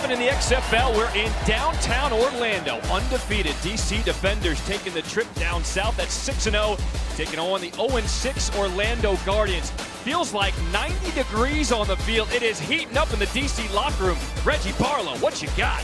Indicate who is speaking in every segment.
Speaker 1: 7 in the XFL. We're in downtown Orlando. Undefeated DC Defenders taking the trip down south. That's 6-0, taking on the 0-6 Orlando Guardians. Feels like 90 degrees on the field. It is heating up in the DC locker room. Reggie Barlow, what you got?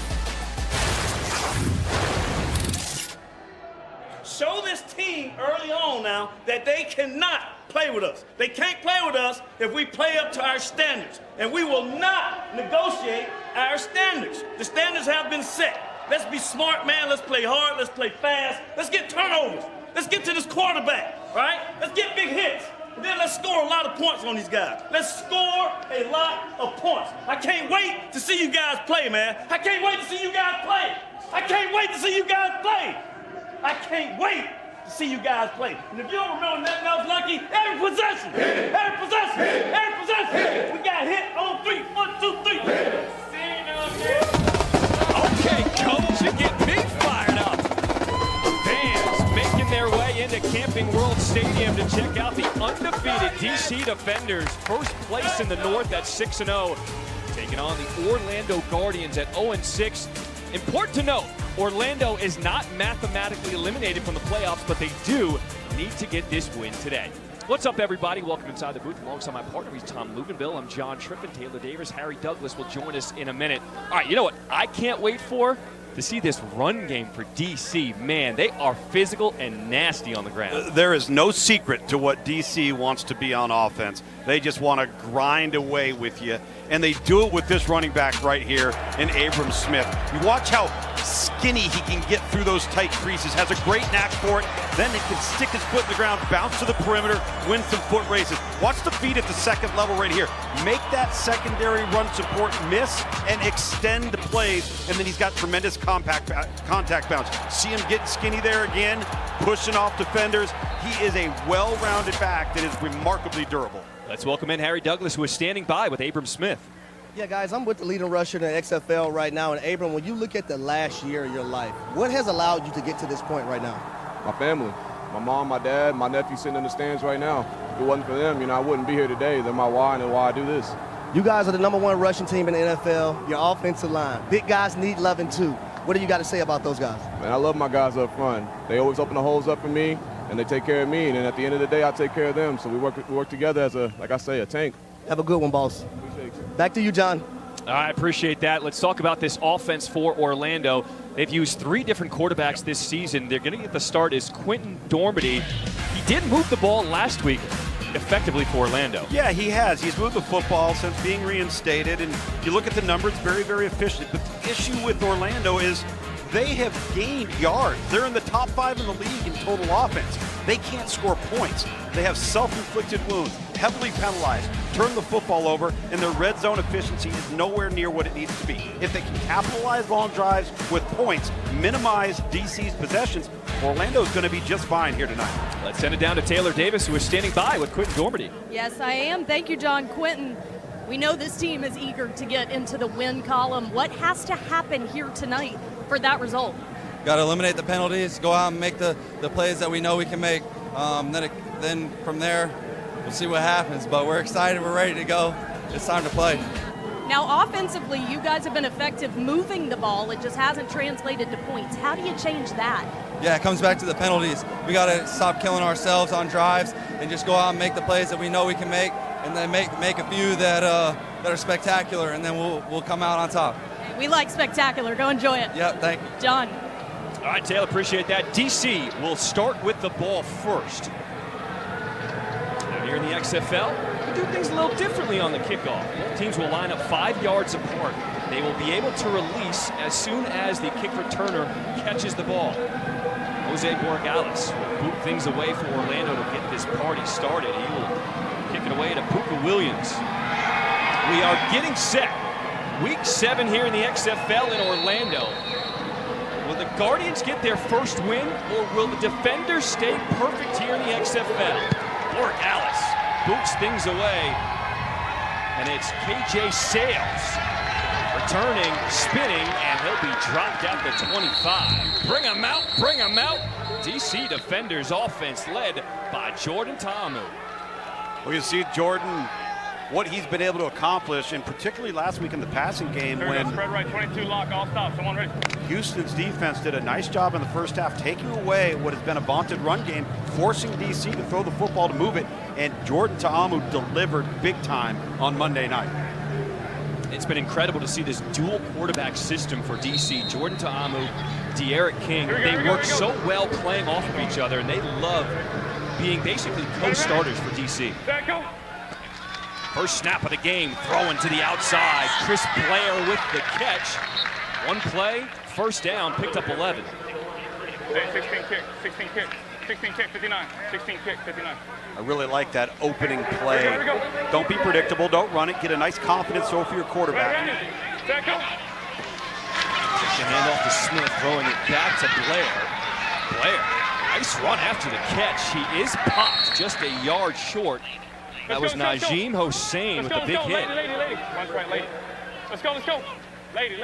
Speaker 2: Show this team early on now that they cannot play with us. They can't play with us if we play up to our standards. And we will not negotiate our standards. The standards have been set. Let's be smart, man. Let's play hard. Let's play fast. Let's get turnovers. Let's get to this quarterback, right? Let's get big hits. And then let's score a lot of points on these guys. Let's score a lot of points. I can't wait to see you guys play, man. I can't wait to see you guys play. I can't wait to see you guys play. I can't wait to see you guys play. And if you don't remember nothing else, Lucky, every possession, we got hit on 3. 1, 2, 3.
Speaker 1: Okay, coach, you get me fired up. Fans making their way into Camping World Stadium to check out the undefeated DC Defenders. First place in the North at 6-0, taking on the Orlando Guardians at 0-6. Important to note, Orlando is not mathematically eliminated from the playoffs, but they do need to get this win today. What's up, everybody? Welcome inside the booth. Alongside my partner, he's Tom Luganville. I'm John Trippin. Taylor Davis, Harry Douglas will join us in a minute. All right, you know what I can't wait for? To see this run game for DC. Man, they are physical and nasty on the ground.
Speaker 3: There is no secret to what DC wants to be on offense. They just want to grind away with you, and they do it with this running back right here in Abram Smith. You watch how skinny he can get through those tight creases, has a great knack for it. Then he can stick his foot in the ground, bounce to the perimeter, win some foot races. Watch the feet at the second level right here. Make that secondary run support miss and extend the plays, and then he's got tremendous contact bounce. See him getting skinny there again, pushing off defenders. He is a well-rounded back that is remarkably durable.
Speaker 1: Let's welcome in Harry Douglas, who is standing by with Abram Smith.
Speaker 4: Yeah, guys, I'm with the leading rusher in the XFL right now. And, Abram, when you look at the last year of your life, what has allowed you to get to this point right now?
Speaker 5: My family. My mom, my dad, my nephew sitting in the stands right now. If it wasn't for them, I wouldn't be here today. They're my why and why I do this.
Speaker 4: You guys are the #1 rushing team in the NFL. Your offensive line. Big guys need loving, too. What do you got to say about those guys?
Speaker 5: Man, I love my guys up front. They always open the holes up for me, and they take care of me. And then at the end of the day, I take care of them. So we work together as a tank.
Speaker 4: Have a good one, boss.
Speaker 5: Appreciate you.
Speaker 4: Back to you, John.
Speaker 1: I appreciate that. Let's talk about this offense for Orlando. They've used 3 different quarterbacks this season. They're going to get the start as Quentin Dormady. He did move the ball last week effectively for Orlando.
Speaker 3: Yeah, he has. He's moved the football since being reinstated, and you look at the numbers, very, very efficient. But the issue with Orlando is they have gained yards. They're in the top 5 in the league in total offense. They can't score points. They have self-inflicted wounds, heavily penalized, turn the football over, and their red zone efficiency is nowhere near what it needs to be. If they can capitalize long drives with points, minimize DC's possessions, Orlando's going to be just fine here tonight.
Speaker 1: Let's send it down to Taylor Davis, who is standing by with Quentin Dormady.
Speaker 6: Yes, I am. Thank you, John. Quentin, we know this team is eager to get into the win column. What has to happen here tonight for that result?
Speaker 7: Got to eliminate the penalties, go out and make the plays that we know we can make. Then from there, we'll see what happens. But we're excited. We're ready to go. It's time to play.
Speaker 6: Now, offensively, you guys have been effective moving the ball. It just hasn't translated to points. How do you change that?
Speaker 7: Yeah, it comes back to the penalties. We got to stop killing ourselves on drives and just go out and make the plays that we know we can make, and then make a few that are spectacular, and then we'll come out on top.
Speaker 6: We like spectacular. Go enjoy it.
Speaker 7: Yeah, thank you.
Speaker 6: John.
Speaker 1: All right, Taylor, appreciate that. DC will start with the ball first. Now here in the XFL, we do things a little differently on the kickoff. Both teams will line up 5 yards apart. They will be able to release as soon as the kick returner catches the ball. Jose Borregales will boot things away for Orlando to get this party started. He will kick it away to Puka Williams. We are getting set. Week 7 here in the XFL in Orlando. Will the Guardians get their first win, or will the Defenders stay perfect here in the XFL? Borregales boots things away, and it's KJ Sales returning, spinning, and he'll be dropped at the 25. Bring him out, bring him out. DC Defenders offense led by Jordan Ta'amu.
Speaker 3: Well, you see Jordan what he's been able to accomplish, and particularly last week in the passing game when
Speaker 8: spread right, 22 lock, all stop. Someone ready?
Speaker 3: Houston's defense did a nice job in the first half taking away what has been a vaunted run game, forcing DC to throw the football to move it, and Jordan Ta'amu delivered big time on Monday night.
Speaker 1: It's been incredible to see this dual quarterback system for DC. Jordan Ta'amu, De'Aaron King, they work so well playing off of each other, and they love being basically co-starters for DC. First snap of the game, throwing to the outside. Chris Blair with the catch. One play, first down, picked up 11.
Speaker 8: Hey, 16 kick, 16 kick, 16 kick, 59, 16 kick, 59.
Speaker 3: I really like that opening play. Don't be predictable, don't run it, get a nice confidence throw for your quarterback.
Speaker 1: Takes the handoff to Smith, throwing it back to Blair. Blair, nice run after the catch. He is popped just a yard short. That was Najim Hossein with the big hit.
Speaker 8: Lady. Runs right, lady. Let's go. Lady.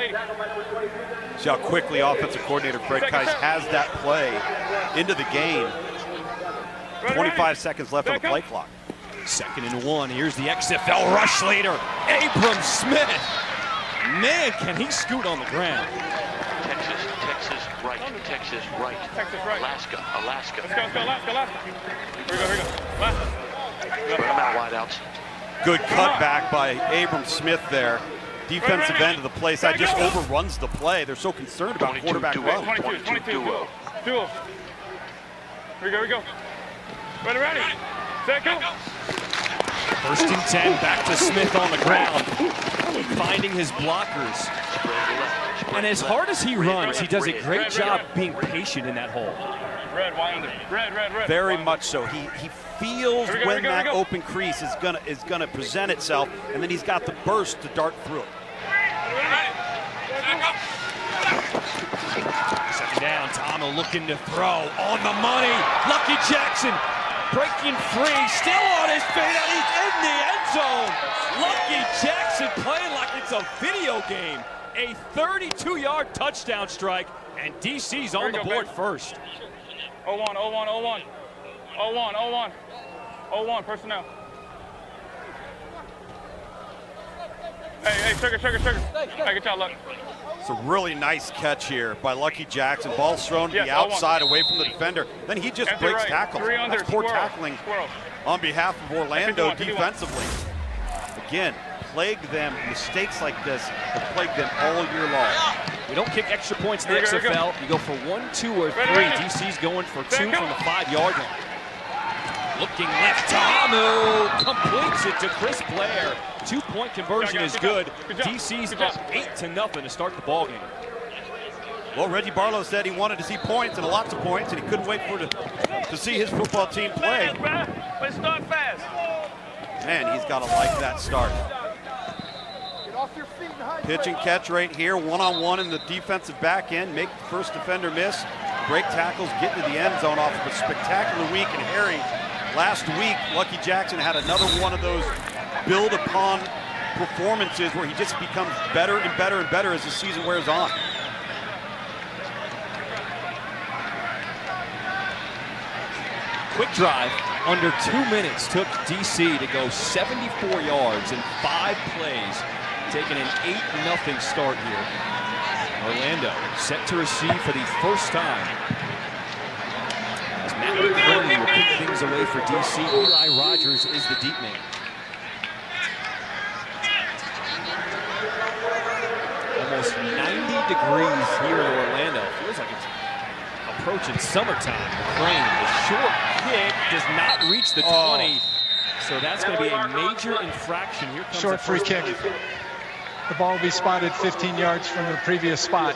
Speaker 3: See how quickly offensive coordinator Fred Keiss has that play into the game. 25 seconds left on the play clock.
Speaker 1: 2nd and 1. Here's the XFL rush leader, Abram Smith. Man, can he scoot on the ground.
Speaker 9: Texas right. Alaska.
Speaker 8: Let's go, Alaska. Here we go. Alaska.
Speaker 9: Spread them out, wideouts.
Speaker 3: Good cutback by Abram Smith there. Defensive end of the play side just overruns the play. They're so concerned about quarterback run.
Speaker 8: 22 duo. Here we go. Ready. Set, go.
Speaker 1: 1st and 10, back to Smith on the ground, finding his blockers. And as hard as he runs, he does a great job being patient in that hole.
Speaker 8: Red, wide under. Red.
Speaker 3: Very much so. He feels when that open crease is gonna present itself, and then he's got the burst to dart through it.
Speaker 1: 2nd down, Ta'amu looking to throw on the money. Lucky Jackson breaking free, still on his feet, and he's in the end zone. Lucky Jackson playing like it's a video game. A 32-yard touchdown strike, and DC's on the board first.
Speaker 8: 01, personnel. Hey, sugar. Hey, good job, Luck.
Speaker 3: It's a really nice catch here by Lucky Jackson. Ball's thrown to the outside away from the defender. Then he just breaks tackles. That's poor tackling on behalf of Orlando defensively. Again, plague them. Mistakes like this have plagued them all year long.
Speaker 1: We don't kick extra points in the XFL. You go for 1, 2, or 3. DC's going for 2 from the 5-yard line. Looking left, Ta'amu completes it to Chris Blair. 2-point conversion is good. DC's up 8-0 to start the ball game.
Speaker 3: Well, Reggie Barlow said he wanted to see points and lots of points, and he couldn't wait to see his football team play.
Speaker 8: Let's start fast.
Speaker 3: Man, he's got to like that start. Pitch and catch right here, one-on-one in the defensive back end. Make the first defender miss. Break tackles, get into the end zone off of a spectacular week. And Harry, last week, Lucky Jackson had another one of those build-upon performances where he just becomes better and better as the season wears on.
Speaker 1: Quick drive, under 2 minutes, took DC to go 74 yards in 5 plays, taking an 8-0 start here. Orlando set to receive for the first time. As Matt McCurdy will pick things away for DC, Eli Rogers is the deep man. Almost 90 degrees here in Orlando. Feels like it's approaching summertime. McCrane, the short kick does not reach the 20. So that's going to be a major infraction. Here comes
Speaker 10: short free kick. The ball will be spotted 15 yards from the previous spot.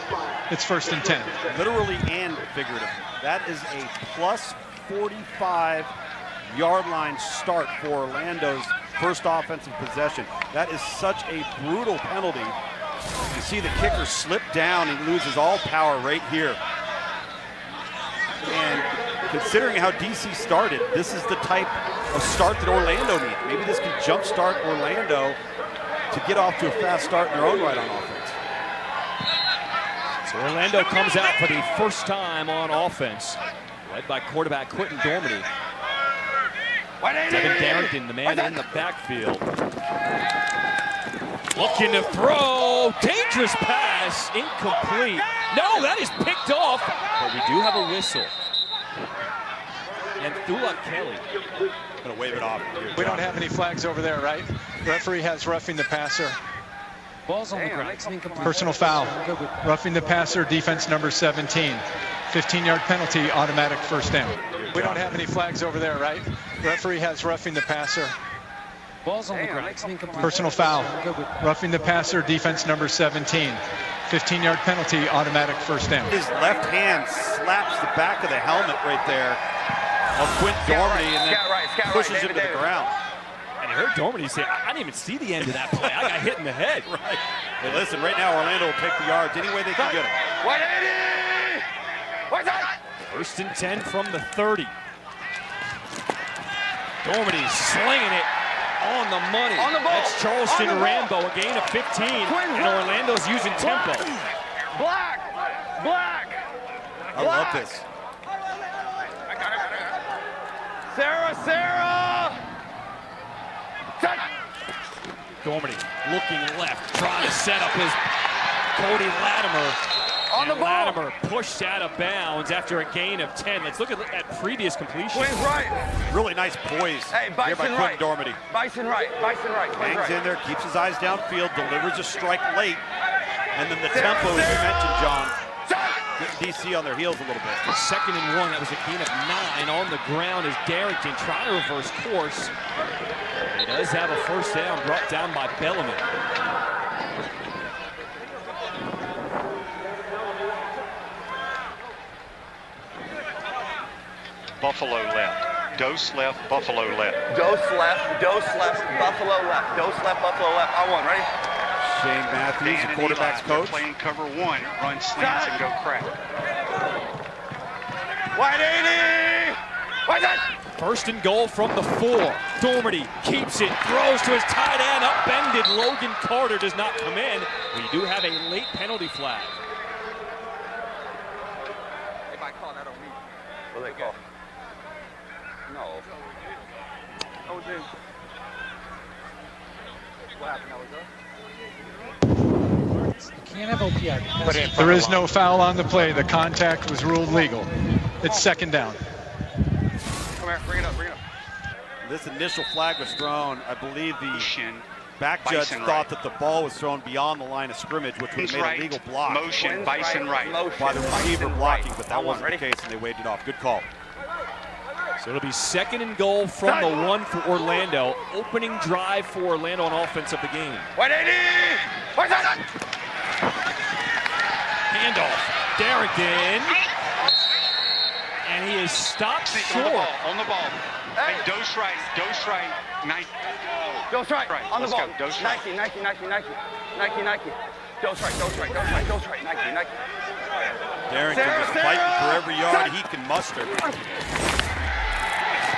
Speaker 10: It's 1st and 10.
Speaker 3: Literally and figuratively. That is a plus 45 yard line start for Orlando's first offensive possession. That is such a brutal penalty. You see the kicker slip down and loses all power right here. And considering how DC started, this is the type of start that Orlando needs. Maybe this can jumpstart Orlando to get off to a fast start in their own right on offense.
Speaker 1: So Orlando comes out for the first time on offense, led by quarterback Quentin Dormady. Devin Darrington, the man in the backfield. Looking to throw. Dangerous pass. Incomplete. No, that is picked off. But we do have a whistle. And Thula Kelly.
Speaker 3: Gonna wave it off.
Speaker 10: We don't have any flags over there, right? Referee has roughing the passer.
Speaker 11: Ball's on the ground. It's an incomplete.
Speaker 10: Personal foul. Roughing the passer, defense number 17. 15-yard penalty, automatic first down. We don't have any flags over there, right? Referee has roughing the passer.
Speaker 11: Ball's on the ground. It's an incomplete.
Speaker 10: Personal foul. Roughing the passer, defense number 17. 15-yard penalty, automatic first down.
Speaker 3: His left hand slaps the back of the helmet right there of Quint Dormady and then pushes him to the ground.
Speaker 1: And I heard Dormady say, I didn't even see the end of that play. I got hit in the head.
Speaker 3: Right. Hey, listen, right now Orlando will take the yards any way they can get him.
Speaker 1: 180! First and 10 from the 30. Dormady slinging it on the money. That's Charleston Rambo, a gain of 15, and Orlando's using tempo.
Speaker 8: Black!
Speaker 3: I love this.
Speaker 8: Sarah!
Speaker 1: Dormady looking left, trying to set up his Cody Latimer.
Speaker 8: On the ball.
Speaker 1: Latimer pushed out of bounds after a gain of 10. Let's look at previous completion.
Speaker 8: Queen's right.
Speaker 3: Really nice poise
Speaker 8: Hey,
Speaker 3: here by
Speaker 8: Bison
Speaker 3: Quint
Speaker 8: right.
Speaker 3: Dormady.
Speaker 8: Bison right.
Speaker 3: Hangs in there, keeps his eyes downfield, delivers a strike late, and then the tempo, as you mentioned, John, getting DC on their heels a little bit.
Speaker 1: Second and 1, that was a gain of 9 on the ground as Darrington trying to reverse course. He does have a first down brought down by Bellamy.
Speaker 9: Buffalo left. Dose left, Buffalo left.
Speaker 2: Dose left, Buffalo left. Dose left, Buffalo left. I1, ready?
Speaker 3: Shane Matthews, the quarterback's coach.
Speaker 9: Playing cover 1, run slants and go crack.
Speaker 2: 180! What's that?
Speaker 1: First and goal from the 4. Dormady keeps it, throws to his tight end, upended. Logan Carter does not come in. We do have a late penalty flag.
Speaker 2: They might call that on me. What do they call? No. Oh, dude. What happened? That was
Speaker 11: Can't have OPI.
Speaker 10: There is no foul on the play. The contact was ruled legal. It's second down.
Speaker 2: Come here, bring it up.
Speaker 3: This initial flag was thrown. I believe the back judge
Speaker 9: Bison
Speaker 3: thought
Speaker 9: right.
Speaker 3: that the ball was thrown beyond the line of scrimmage, which would have made a legal block
Speaker 9: Motion, Bison right.
Speaker 3: by the receiver blocking, but that wasn't the case, and they waved it off. Good call.
Speaker 1: So it'll be second and goal from the 1 for Orlando. Opening drive for Orlando on offense of the game.
Speaker 2: 180! What's that?
Speaker 1: Handoff. Darrington. And he is stopped short.
Speaker 9: On the ball. Hey, dose right. Nike.
Speaker 2: Dose right. On the
Speaker 9: Let's
Speaker 2: ball.
Speaker 9: go. Dose right.
Speaker 2: Nike. Dose right. Nike.
Speaker 3: Darrington just fighting for every yard he can muster.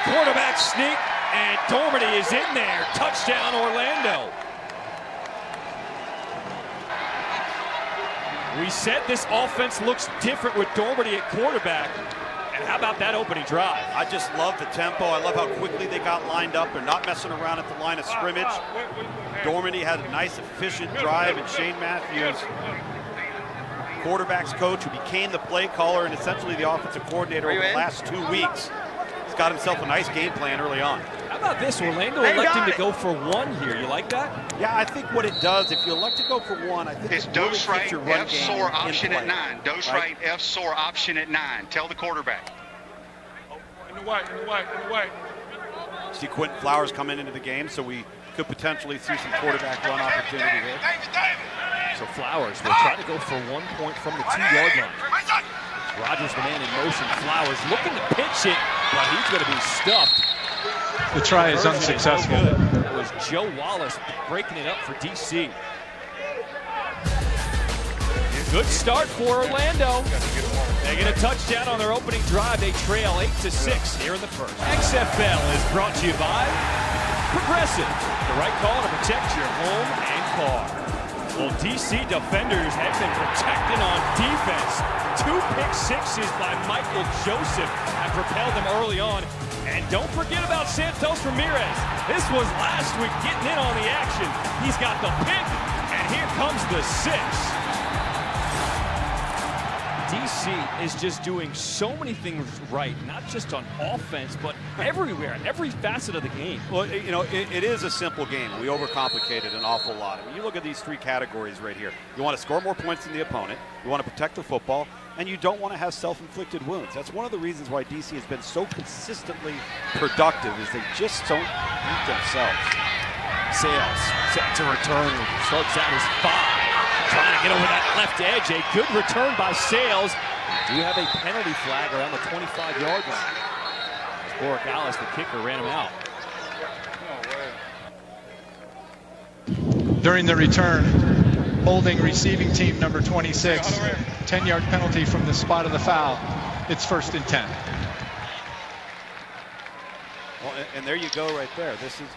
Speaker 1: Quarterback sneak, and Dormady is in there. Touchdown, Orlando. We said this offense looks different with Dormady at quarterback. And how about that opening drive?
Speaker 3: I just love the tempo. I love how quickly they got lined up. They're not messing around at the line of scrimmage. Dormady had a nice, efficient drive, and Shane Matthews, quarterback's coach, who became the play caller and essentially the offensive coordinator over the last 2 weeks, has got himself a nice game plan early on.
Speaker 1: How about this? Orlando electing to go for 1 here. You like that?
Speaker 3: Yeah, I think what it does, if you elect to go for 1, I think
Speaker 9: It's
Speaker 3: it really
Speaker 9: dose
Speaker 3: gets
Speaker 9: right,
Speaker 3: your run
Speaker 9: F
Speaker 3: game
Speaker 9: SOAR
Speaker 3: in
Speaker 9: option
Speaker 3: play,
Speaker 9: at 9. Dose right, F SOAR option at 9. Tell the quarterback.
Speaker 8: In the white.
Speaker 3: See Quentin Flowers coming into the game, so we could potentially see some quarterback run opportunity here.
Speaker 1: So Flowers will try to go for 1 point from the 2-yard line. Rogers, the man in motion. Flowers looking to pitch it, but he's going to be stuffed.
Speaker 10: The try is unsuccessful.
Speaker 1: It was Joe Wallace breaking it up for DC. Good start for Orlando. They get a touchdown on their opening drive. They trail 8-6 here in the first. XFL is brought to you by Progressive, the right call to protect your home and car. Well, DC defenders have been protecting on defense. 2 pick sixes by Michael Joseph have propelled them early on. And don't forget about Santos Ramirez. This was last week getting in on the action. He's got the pick, and here comes the 6. DC is just doing so many things right, not just on offense, but everywhere, every facet of the game.
Speaker 3: Well, you know, it is a simple game. We overcomplicate it an awful lot. I mean, you look at these 3 categories right here. You want to score more points than the opponent, you want to protect the football, and you don't want to have self-inflicted wounds. That's one of the reasons why DC has been so consistently productive, is they just don't beat themselves.
Speaker 1: Sales set to return, starts out as 5. Trying to get over that left edge. A good return by Sales. We do have a penalty flag around the 25-yard line. Borregales, the kicker, ran him out.
Speaker 10: During the return, holding receiving team number 26, 10-yard penalty from the spot of the foul. It's 1st and 10.
Speaker 3: Well, and there you go right there.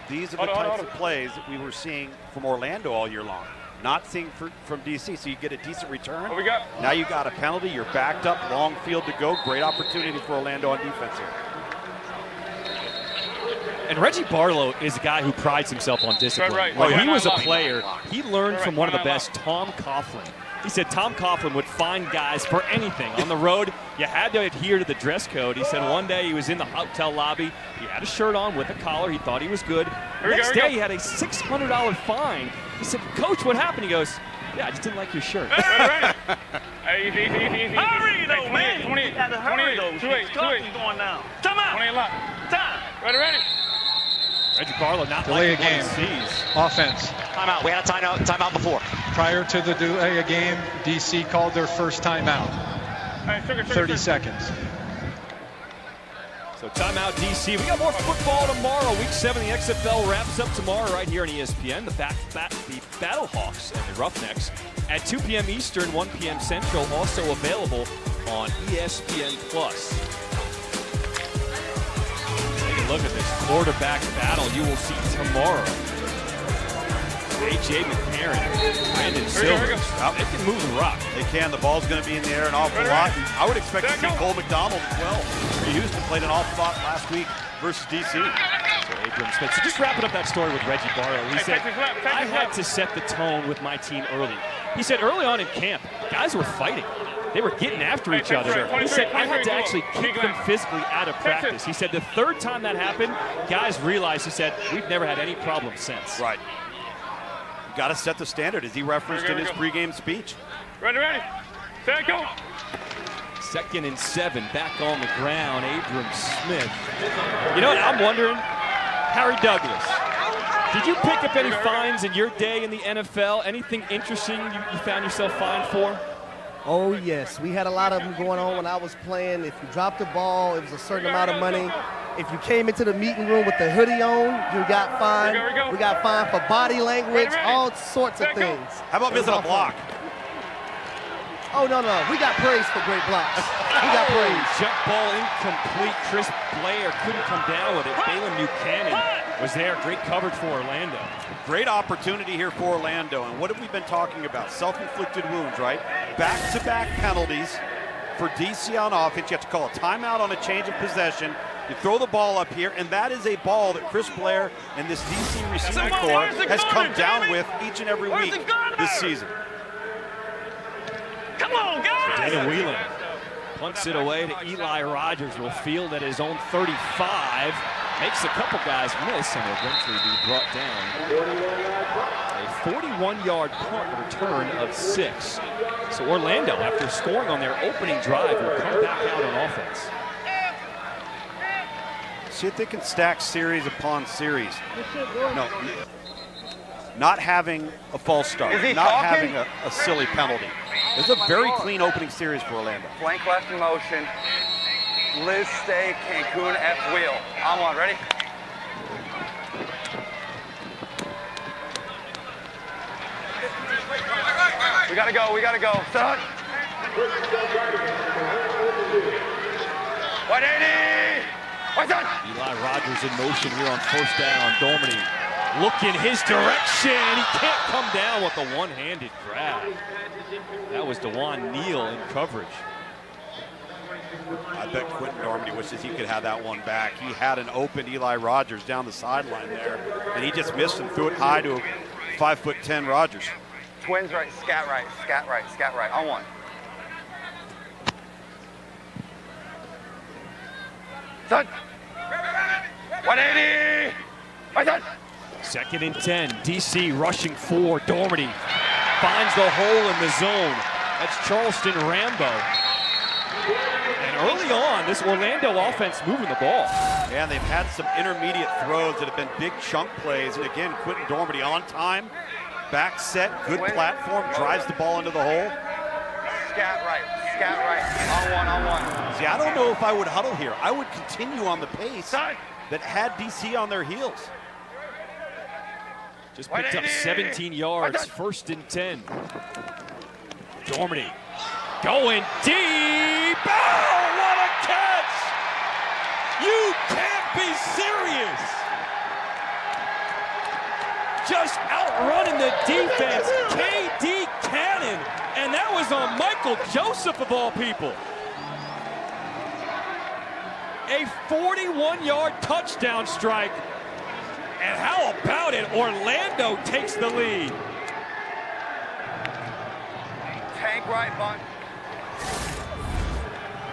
Speaker 3: These are the types of plays that we were seeing from Orlando all year long. Not seeing from DC, so you get a decent return.
Speaker 8: What we got?
Speaker 3: Now you got a penalty, you're backed up, long field to go. Great opportunity for Orlando on defense here.
Speaker 1: And Reggie Barlow is a guy who prides himself on discipline.
Speaker 8: Right.
Speaker 1: When he was a player, he learned from one of the best, Tom Coughlin. He said Tom Coughlin would find guys for anything. On the road, you had to adhere to the dress code. He said one day he was in the hotel lobby. He had a shirt on with a collar. He thought he was good. Next day, he had a $600 fine. He said, "Coach, what happened?" He goes, "Yeah, I just didn't like your shirt."
Speaker 8: Hey, easy.
Speaker 2: Hurry, though, man.
Speaker 8: 28,
Speaker 2: You gotta hurry, though.
Speaker 8: 28.
Speaker 2: Going now. Time out.
Speaker 8: 28 lock.
Speaker 2: Time.
Speaker 8: Ready.
Speaker 1: Reggie Barlow not
Speaker 10: Delay
Speaker 1: liking
Speaker 10: a
Speaker 1: what he
Speaker 10: game.
Speaker 1: sees.
Speaker 10: Offense.
Speaker 12: Timeout. We had a timeout before.
Speaker 10: Prior to the delay a game, DC called their first timeout.
Speaker 8: Hey,
Speaker 10: 30 seconds.
Speaker 1: So timeout, DC. We got more football tomorrow. Week 7, the XFL wraps up tomorrow right here on ESPN. The Battlehawks and the Roughnecks at 2 p.m. Eastern, 1 p.m. Central. Also available on ESPN+. Take a look at this quarterback battle you will see tomorrow. A.J. McCarron, Brandon Silvers. They can move the rock.
Speaker 3: They can. The ball's going to be in the air an awful lot. I would expect to see Cole McDonald as well. Houston played an awful lot last week versus DC.
Speaker 1: So Abram Smith. So just wrapping up that story with Reggie Barlow. He said, I had to set the tone with my team early. He said early on in camp, guys were fighting. They were getting after each other. He said, I had to actually kick them physically out of practice. He said the 3rd time that happened, guys realized, he said, we've never had any problems since.
Speaker 3: Right. You got to set the standard, as he referenced in his pregame speech.
Speaker 8: Ready. Set, go.
Speaker 1: 2nd and 7, back on the ground, Abram Smith. You know what, I'm wondering, Harry Douglas, did you pick up any fines in your day in the NFL? Anything interesting you found yourself fined for?
Speaker 4: Oh, yes. We had a lot of them going on when I was playing. If you dropped the ball, it was a certain amount of money. If you came into the meeting room with the hoodie on, you got fined. We got fined for body language, all sorts of things.
Speaker 3: How about missing a block?
Speaker 4: Oh, no. We got praise for great blocks. We got praise.
Speaker 1: Jump ball incomplete. Chris Blair couldn't come down with it. Balaam Buchanan was there. Great coverage for Orlando.
Speaker 3: Great opportunity here for Orlando. And what have we been talking about? Self-inflicted wounds, right? Back-to-back penalties for DC on offense. You have to call a timeout on a change of possession. You throw the ball up here, and that is a ball that Chris Blair and this DC receiving corps has come down with each and every week this season.
Speaker 2: Come on, guys!
Speaker 1: Daniel Whelan punts it away to Eli Rogers. Will field at his own 35. Makes a couple guys miss and will eventually be brought down. A 41-yard punt return of 6. So Orlando, after scoring on their opening drive, will come back out on offense.
Speaker 3: See if they can stack series upon series. No, not having a false start, not having a silly penalty. It's a very clean opening series for Orlando.
Speaker 13: Flank left in motion. Liz stay, Cancun F wheel. I'm on, ready? We gotta go. Son. 180! What's that?
Speaker 1: Eli Rogers in motion here on 1st down. Dormady looking his direction. He can't come down with a one-handed grab. That was DeJuan Neal in coverage.
Speaker 3: I bet Quentin Dormady wishes he could have that one back. He had an open Eli Rogers down the sideline there, and he just missed and threw it high to a 5'10" Rogers.
Speaker 13: Twins right, scat right, scat right, scat right. On one. Son. 180. Right, son.
Speaker 1: 2nd and 10. DC rushing 4. Dormady finds the hole in the zone. That's Charleston Rambo. And early on, this Orlando offense moving the ball.
Speaker 3: Yeah, and they've had some intermediate throws that have been big chunk plays. And again, Quentin Dormady on time, back set, good platform, drives the ball into the hole.
Speaker 13: Scat right, on one.
Speaker 3: See, I don't know if I would huddle here. I would continue on the pace that had DC on their heels.
Speaker 1: Just picked up 17 yards, 1st and 10. Dormady going deep. Oh, what a catch! You can't be serious. Just outrunning the defense, KD Cannon, and that was on Michael Joseph of all people. A 41-yard touchdown strike. And how about it? Orlando takes the lead.
Speaker 13: Tank right, bunt.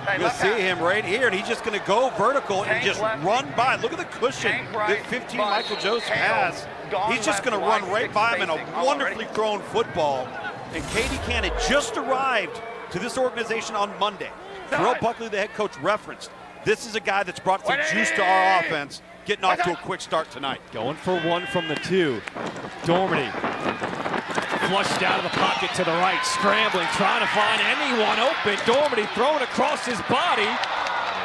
Speaker 13: Hey,
Speaker 3: You'll see him right here, and he's just going to go vertical and just run by. Look at the cushion that 15 Michael Joseph has. He's just going to run right by him in a wonderfully thrown football. And KD Cannon just arrived to this organization on Monday. Terrell Buckley, the head coach, referenced, this is a guy that's brought some juice to our offense, getting off to a quick start tonight.
Speaker 1: Going for 1 from the 2. Dormady flushed out of the pocket to the right, scrambling, trying to find anyone open. Dormady throwing across his body.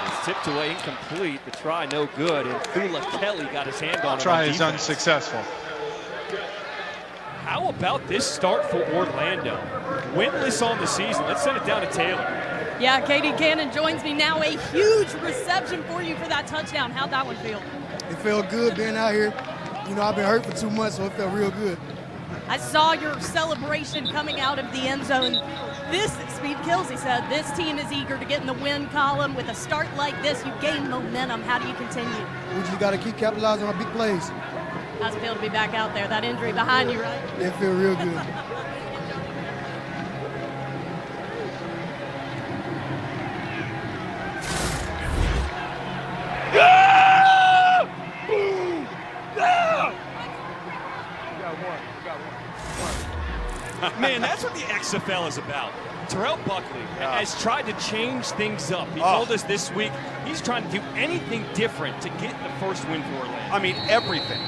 Speaker 1: It's tipped away, incomplete. The try no good, and Thula Kelly got his hand on it.
Speaker 10: Try is unsuccessful.
Speaker 1: How about this start for Orlando? Winless on the season. Let's send it down to Taylor.
Speaker 6: Yeah, KD Cannon joins me now. A huge reception for you for that touchdown. How'd that one feel?
Speaker 14: It felt good being out here. You know, I've been hurt for 2 months, so it felt real good.
Speaker 6: I saw your celebration coming out of the end zone. This, Speed Kelsey said, this team is eager to get in the win column. With a start like this, you gain momentum. How do you continue?
Speaker 14: We just got to keep capitalizing on big plays.
Speaker 6: How's it feel to be back out there? That injury behind you, right?
Speaker 14: It feels real good.
Speaker 1: Man, that's what the XFL is about. Terrell Buckley has tried to change things up. He told us this week he's trying to do anything different to get the first win for Orlando.
Speaker 3: I mean, everything.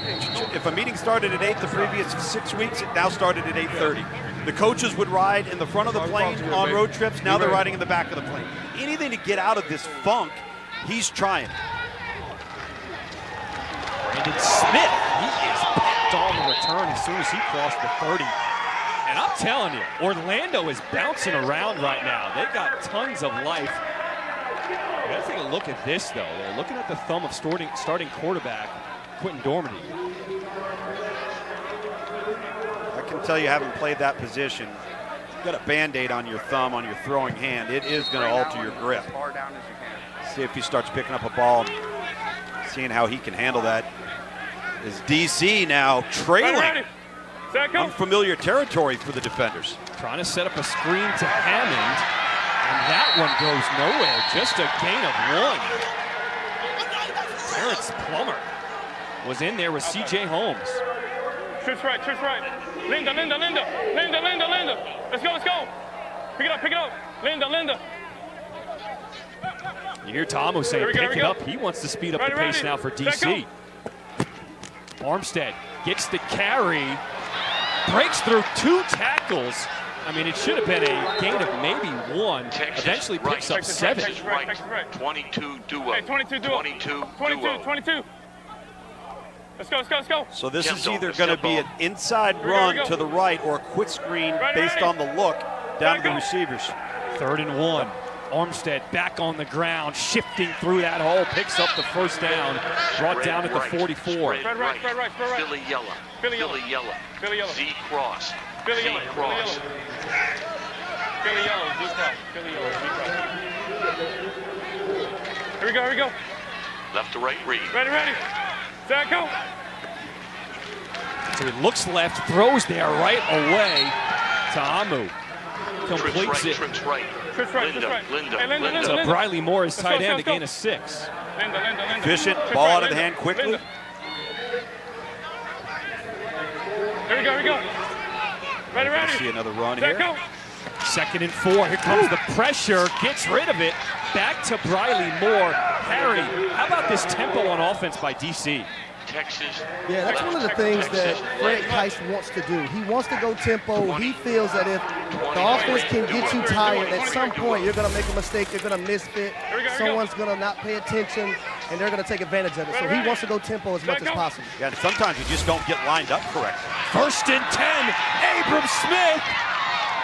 Speaker 3: If a meeting started at 8 the previous 6 weeks, it now started at 8:30. The coaches would ride in the front of the plane on road trips. Now they're riding in the back of the plane. Anything to get out of this funk, he's trying.
Speaker 1: Brandon Smith, he is picked on the return as soon as he crossed the 30. And I'm telling you, Orlando is bouncing around right now. They've got tons of life. You gotta take a look at this, though. They're looking at the thumb of starting quarterback, Quentin Dormady.
Speaker 3: I can tell you, having played that position, you've got a Band-Aid on your thumb, on your throwing hand. It is going to alter your grip.
Speaker 13: As far down as you can.
Speaker 3: See if he starts picking up a ball, seeing how he can handle that. Is DC now trailing? Unfamiliar territory for the defenders.
Speaker 1: Trying to set up a screen to Hammond, and that one goes nowhere. Just a gain of 1. Terrence Plummer was in there with C.J. Holmes.
Speaker 8: Trips right. Linda. Let's go. Pick it up. Linda.
Speaker 1: You hear Tomo saying, pick it up. He wants to speed up the pace now for DC. Armstead gets the carry. Breaks through 2 tackles. I mean, it should have been a gain of maybe 1. Eventually picks up 7.
Speaker 9: 22 duo.
Speaker 8: Hey, 22 duo. 22. Let's go.
Speaker 3: So this is either going to be an inside run to the right or a quick screen based on the look down to the receivers.
Speaker 1: 3rd and 1. Armstead back on the ground, shifting through that hole, picks up the first down, brought down at the 44.
Speaker 8: Spread right.
Speaker 9: Billy Yellow. Z cross.
Speaker 8: Billy Yellow, Z cross. Here we go, here we go.
Speaker 9: Left to right read.
Speaker 8: Ready, ready. Set, go.
Speaker 1: So he looks left, throws there right away. Ta'amu completes it.
Speaker 9: Trips right.
Speaker 8: Trips right,
Speaker 9: Linda,
Speaker 8: trips right.
Speaker 9: Linda,
Speaker 8: Hey, Linda,
Speaker 9: Linda.
Speaker 1: So
Speaker 8: Linda.
Speaker 1: Briley Moore is tight end to
Speaker 8: go.
Speaker 1: gain a 6.
Speaker 8: Linda, Linda, Linda.
Speaker 3: Efficient,
Speaker 8: Trips
Speaker 3: ball
Speaker 8: right,
Speaker 3: out of the
Speaker 8: Linda.
Speaker 3: hand quickly.
Speaker 8: Linda. Here we go, here we go. Ready, ready.
Speaker 3: See another run
Speaker 8: Set,
Speaker 3: here.
Speaker 8: go.
Speaker 1: 2nd and 4. Here comes the pressure. Gets rid of it. Back to Briley Moore. Harry, how about this tempo on offense by DC?
Speaker 9: Texas.
Speaker 4: Yeah, that's one of the things that Fred Keist wants to do. He wants to go tempo. He feels that if the offense can get you tired, at some point you're going to make a mistake, you're going to misfit, someone's going to not pay attention, and they're going to take advantage of it. So he wants to go tempo as much as possible.
Speaker 3: Yeah, and sometimes you just don't get lined up correctly.
Speaker 1: 1st and 10. Abram Smith.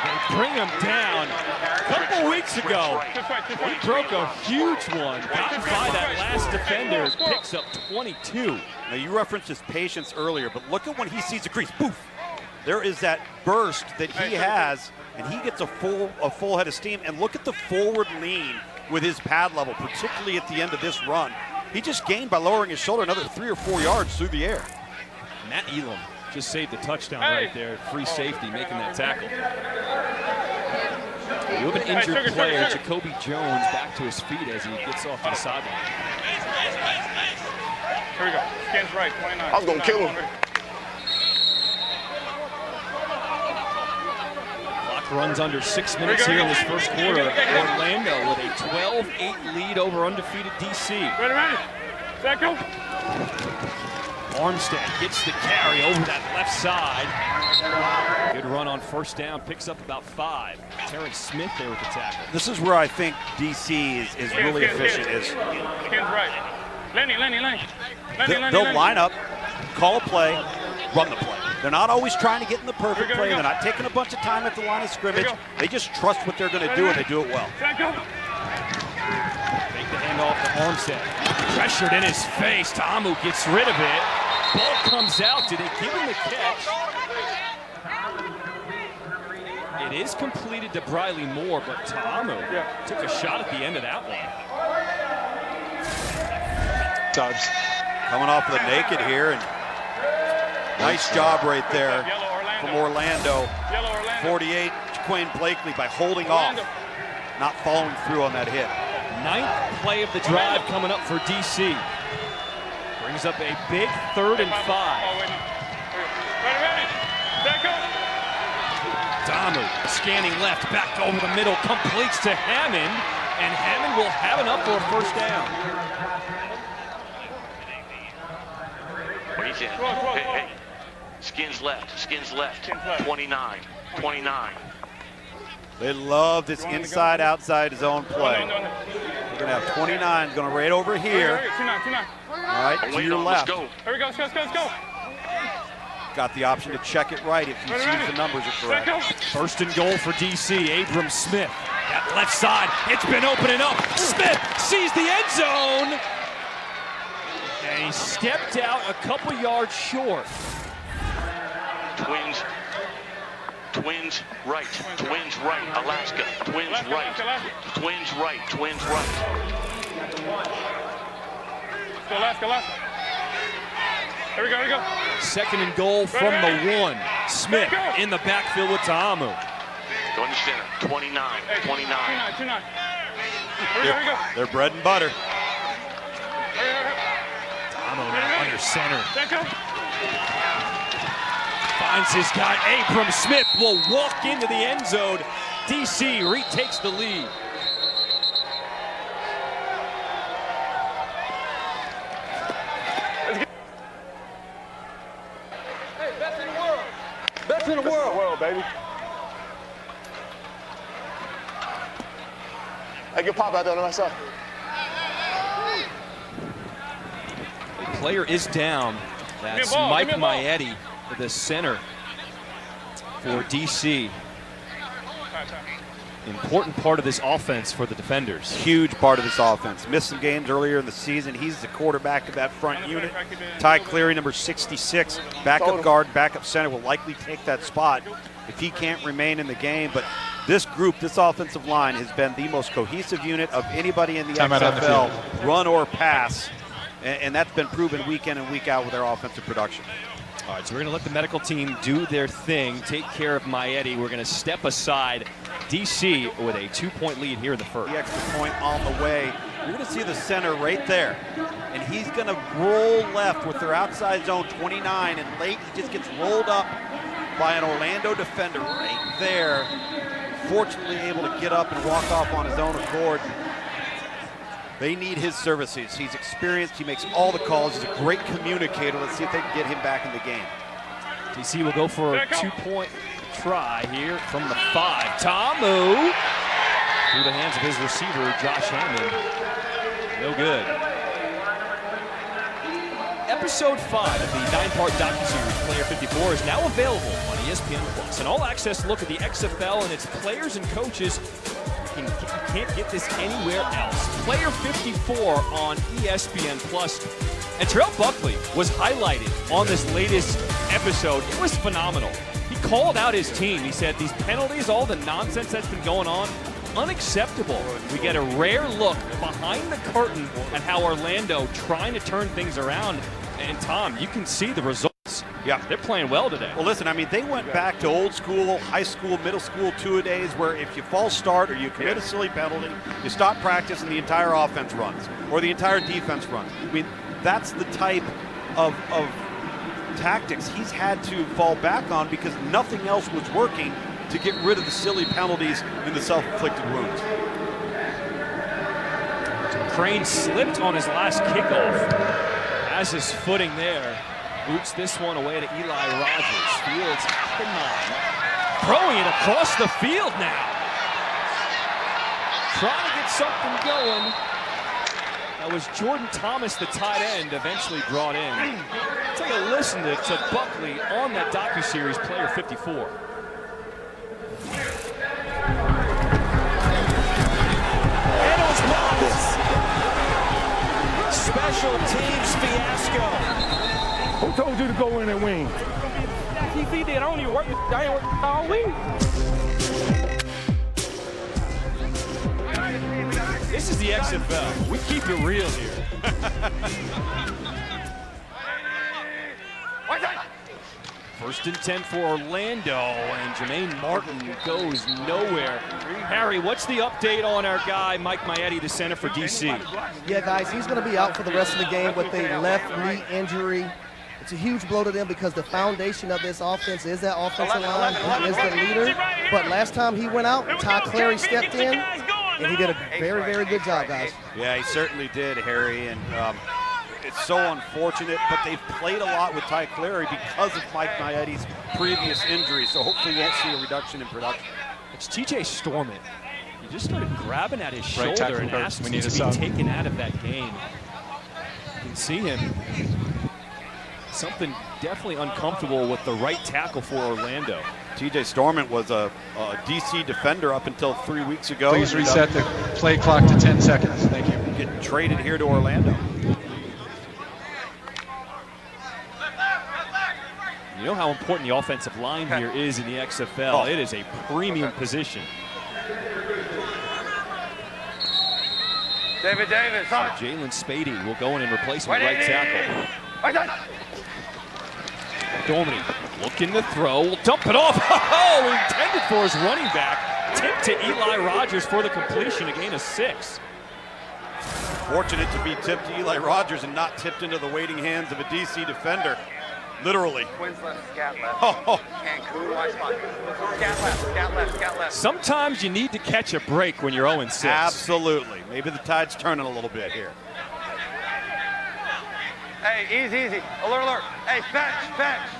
Speaker 1: They bring him down. A couple weeks ago, he broke a huge one. Got by that last defender. Picks up 22.
Speaker 3: Now, you referenced his patience earlier, but look at when he sees the crease. Poof! There is that burst that he has, and he gets a full head of steam. And look at the forward lean with his pad level, particularly at the end of this run. He just gained by lowering his shoulder another 3 or 4 yards through the air.
Speaker 1: Matt Elam just saved the touchdown right there. Free safety making that tackle. You have an injured player, Jacoby Jones, back to his feet as he gets off to the sideline.
Speaker 8: Here we go. Skins right, 29.
Speaker 5: I was going to kill him.
Speaker 1: Clock runs under 6 minutes here in this first quarter. Orlando with a 12-8 lead over undefeated DC.
Speaker 8: Ready, ready. Set, go.
Speaker 1: Armstead gets the carry over that left side. Good run on 1st down, picks up about 5. Terrence Smith there with the tackle.
Speaker 3: This is where I think DC is really efficient.
Speaker 8: Skins right. Lenny.
Speaker 3: They'll line up, call a play, run the play. They're not always trying to get in the perfect play. They're not taking a bunch of time at the line of scrimmage. They just trust what they're going to do, and they do it well.
Speaker 8: Set, go.
Speaker 1: Make the handoff to Armstead. Pressured in his face. Ta'amu gets rid of it. Ball comes out. Did they give him the catch? It is completed to Briley Moore, but Ta'amu took a shot at the end of that one.
Speaker 10: Dubs.
Speaker 3: Coming off the naked here, and nice job right there from Orlando. 48, Jaquane Blakely by holding off, not following through on that hit.
Speaker 1: 9th play of the drive coming up for DC. Brings up a big 3rd and 5.
Speaker 8: Ready. Set, go.
Speaker 1: Ta'amu scanning left, back over the middle, completes to Hammond, and Hammond will have enough for a 1st down.
Speaker 9: What do you think? Hey. Skins left. 29.
Speaker 3: They love this inside-outside zone play. We're going to have 29 going right over here.
Speaker 8: 29.
Speaker 3: All right, to your left.
Speaker 8: Here we go, let's go.
Speaker 3: Got the option to check it right if he sees the numbers are correct.
Speaker 1: 1st and goal for DC. Abram Smith. That left side, it's been opening up. Smith sees the end zone. And he stepped out a couple yards short.
Speaker 9: Twins right, Alaska, twins right.
Speaker 8: Alaska. Here we go.
Speaker 1: 2nd and goal from the 1. Smith in the backfield with Ta'amu.
Speaker 9: Going to center, 29.
Speaker 8: 29. Here we go.
Speaker 3: They're bread and butter.
Speaker 1: Ta'amu now under center.
Speaker 8: Set, go.
Speaker 1: Finds his guy. Abram Smith will walk into the end zone. DC retakes the lead.
Speaker 8: Hey, best in the world. Best in the world, baby.
Speaker 5: Hey, get Pop out there on my side.
Speaker 1: The player is down. That's
Speaker 8: ball,
Speaker 1: Mike
Speaker 8: give me a ball.
Speaker 1: Maetti, the center for DC. Important part of this offense for the defenders.
Speaker 3: Huge part of this offense. Missed some games earlier in the season. He's the quarterback of that front unit. Ty Cleary, number 66, backup guard, backup center, will likely take that spot if he can't remain in the game. But This group, this offensive line, has been the most cohesive unit of anybody in the
Speaker 10: Timeout on the
Speaker 3: XFL,
Speaker 10: field.
Speaker 3: run or pass, and that's been proven week in and week out with their offensive production.
Speaker 1: All right, so we're going to let the medical team do their thing, take care of Maietti. We're going to step aside. DC with a 2-point lead here in the first.
Speaker 3: The extra point on the way. You're going to see the center right there, and he's going to roll left with their outside zone 29, and late he just gets rolled up by an Orlando defender right there. Fortunately able to get up and walk off on his own accord. They need his services. He's experienced. He makes all the calls. He's a great communicator. Let's see if they can get him back in the game.
Speaker 1: DC will go for a 2-point try here from the 5. Tamu through the hands of his receiver, Josh Hammond. No good. Episode 5 of the 9-part docuseries Player 54 is now available on ESPN+. An all-access look at the XFL and its players and coaches. You can't get this anywhere else. Player 54 on ESPN+. And Terrell Buckley was highlighted on this latest episode. It was phenomenal. He called out his team. He said these penalties, all the nonsense that's been going on, unacceptable. We get a rare look behind the curtain at how Orlando trying to turn things around. And Tom, you can see the results.
Speaker 3: Yeah,
Speaker 1: they're playing well today.
Speaker 3: Well, listen, I mean, they went back to old school, high school, middle school two-a-days where if you false start or you commit a silly penalty, you stop practice and the entire offense runs or the entire defense runs. I mean, that's the type of tactics he's had to fall back on because nothing else was working to get rid of the silly penalties and the self-inflicted wounds.
Speaker 1: Crane slipped on his last kickoff. Has his footing there. Boots this one away to Eli Rogers. Fields at the 9. Throwing it across the field now. Trying to get something going. That was Jordan Thomas, the tight end, eventually brought in. Take a listen to Buckley on that docuseries, Player 54.
Speaker 15: Special teams fiasco.
Speaker 16: Who told you to go in and win?
Speaker 15: He did. I don't even work. I ain't working all week.
Speaker 1: This is the XFL. We keep it real here. First and 10 for Orlando, and Jermaine Martin goes nowhere. Harry, what's the update on our guy, Mike Maietti, the center for DC?
Speaker 4: Yeah, guys, he's going to be out for the rest of the game with a left knee injury. It's a huge blow to them because the foundation of this offense is that offensive line. He is the leader. But last time he went out, Ty Clary stepped in, and he did a very, very good job, guys.
Speaker 3: Yeah, he certainly did, Harry. And it's so unfortunate, but they've played a lot with Ty Clary because of Mike Maietti's previous injury. So hopefully we won't see a reduction in production.
Speaker 1: It's TJ Storman. He just started grabbing at his
Speaker 10: Right
Speaker 1: shoulder and asked him to be taken out of that game. You can see him. Something definitely uncomfortable with the right tackle for Orlando.
Speaker 3: TJ Storman was a DC defender up until 3 weeks ago.
Speaker 10: Please reset the play clock to 10 seconds. Thank you.
Speaker 3: Getting traded here to Orlando.
Speaker 1: You know how important the offensive line here is in the XFL. It is a premium position.
Speaker 13: David Davis.
Speaker 1: So Jalen Spady will go in and replace him at right tackle. Dormany looking to throw, will dump it off. Oh, intended for his running back. Tip to Eli Rogers for the completion, a gain of 6.
Speaker 3: Fortunate to be tipped to Eli Rogers and not tipped into the waiting hands of a DC defender. Literally.
Speaker 13: Twins left, scat left. Cancun, wide spot. Scat left, scat left, scat left.
Speaker 1: Sometimes you need to catch a break when you're 0-6.
Speaker 3: Absolutely. Maybe the tide's turning a little bit here.
Speaker 13: Hey, easy. Alert, alert. Hey, fetch.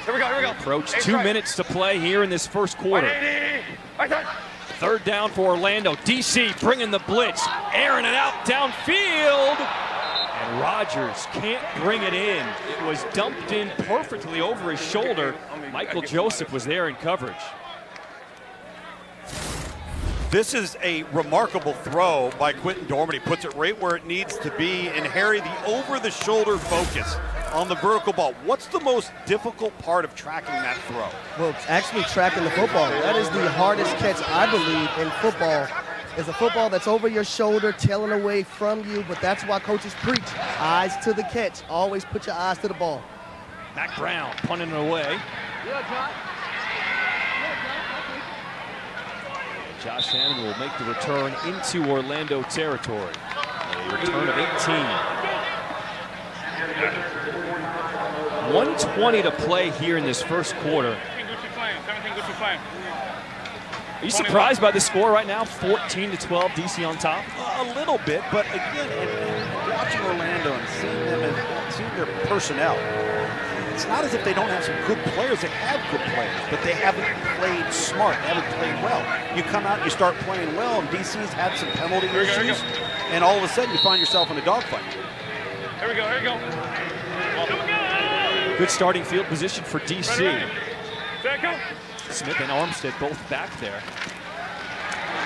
Speaker 13: Here we go.
Speaker 1: Approach 2 minutes to play here in this first quarter.
Speaker 13: 180.
Speaker 1: Third down for Orlando. DC bringing the blitz, airing it out downfield. And Rogers can't bring it in. It was dumped in perfectly over his shoulder. Michael Joseph was there in coverage.
Speaker 3: This is a remarkable throw by Quentin Dormady. Puts it right where it needs to be. And Harry, the over-the-shoulder focus on the vertical ball. What's the most difficult part of tracking that throw?
Speaker 4: Well, actually tracking the football. That is the hardest catch, I believe, in football. Is a football that's over your shoulder, tailing away from you, but that's why coaches preach. Eyes to the catch. Always put your eyes to the ball.
Speaker 1: Mac Brown punting it away. Josh Hammond will make the return into Orlando territory. A return of 18. 1:20 to play here in this first quarter. Are you surprised by the score right now? 14-12, DC on top?
Speaker 3: A little bit, but again, and watching Orlando and seeing their personnel, it's not as if they don't have some good players. They have good players, but they haven't played smart. They haven't played well. You come out and you start playing well, and DC's had some penalty issues, and all of a sudden you find yourself in a dogfight.
Speaker 8: Here we go, here we go.
Speaker 1: Good starting field position for DC.
Speaker 8: Ready.
Speaker 1: Smith and Armstead both back there.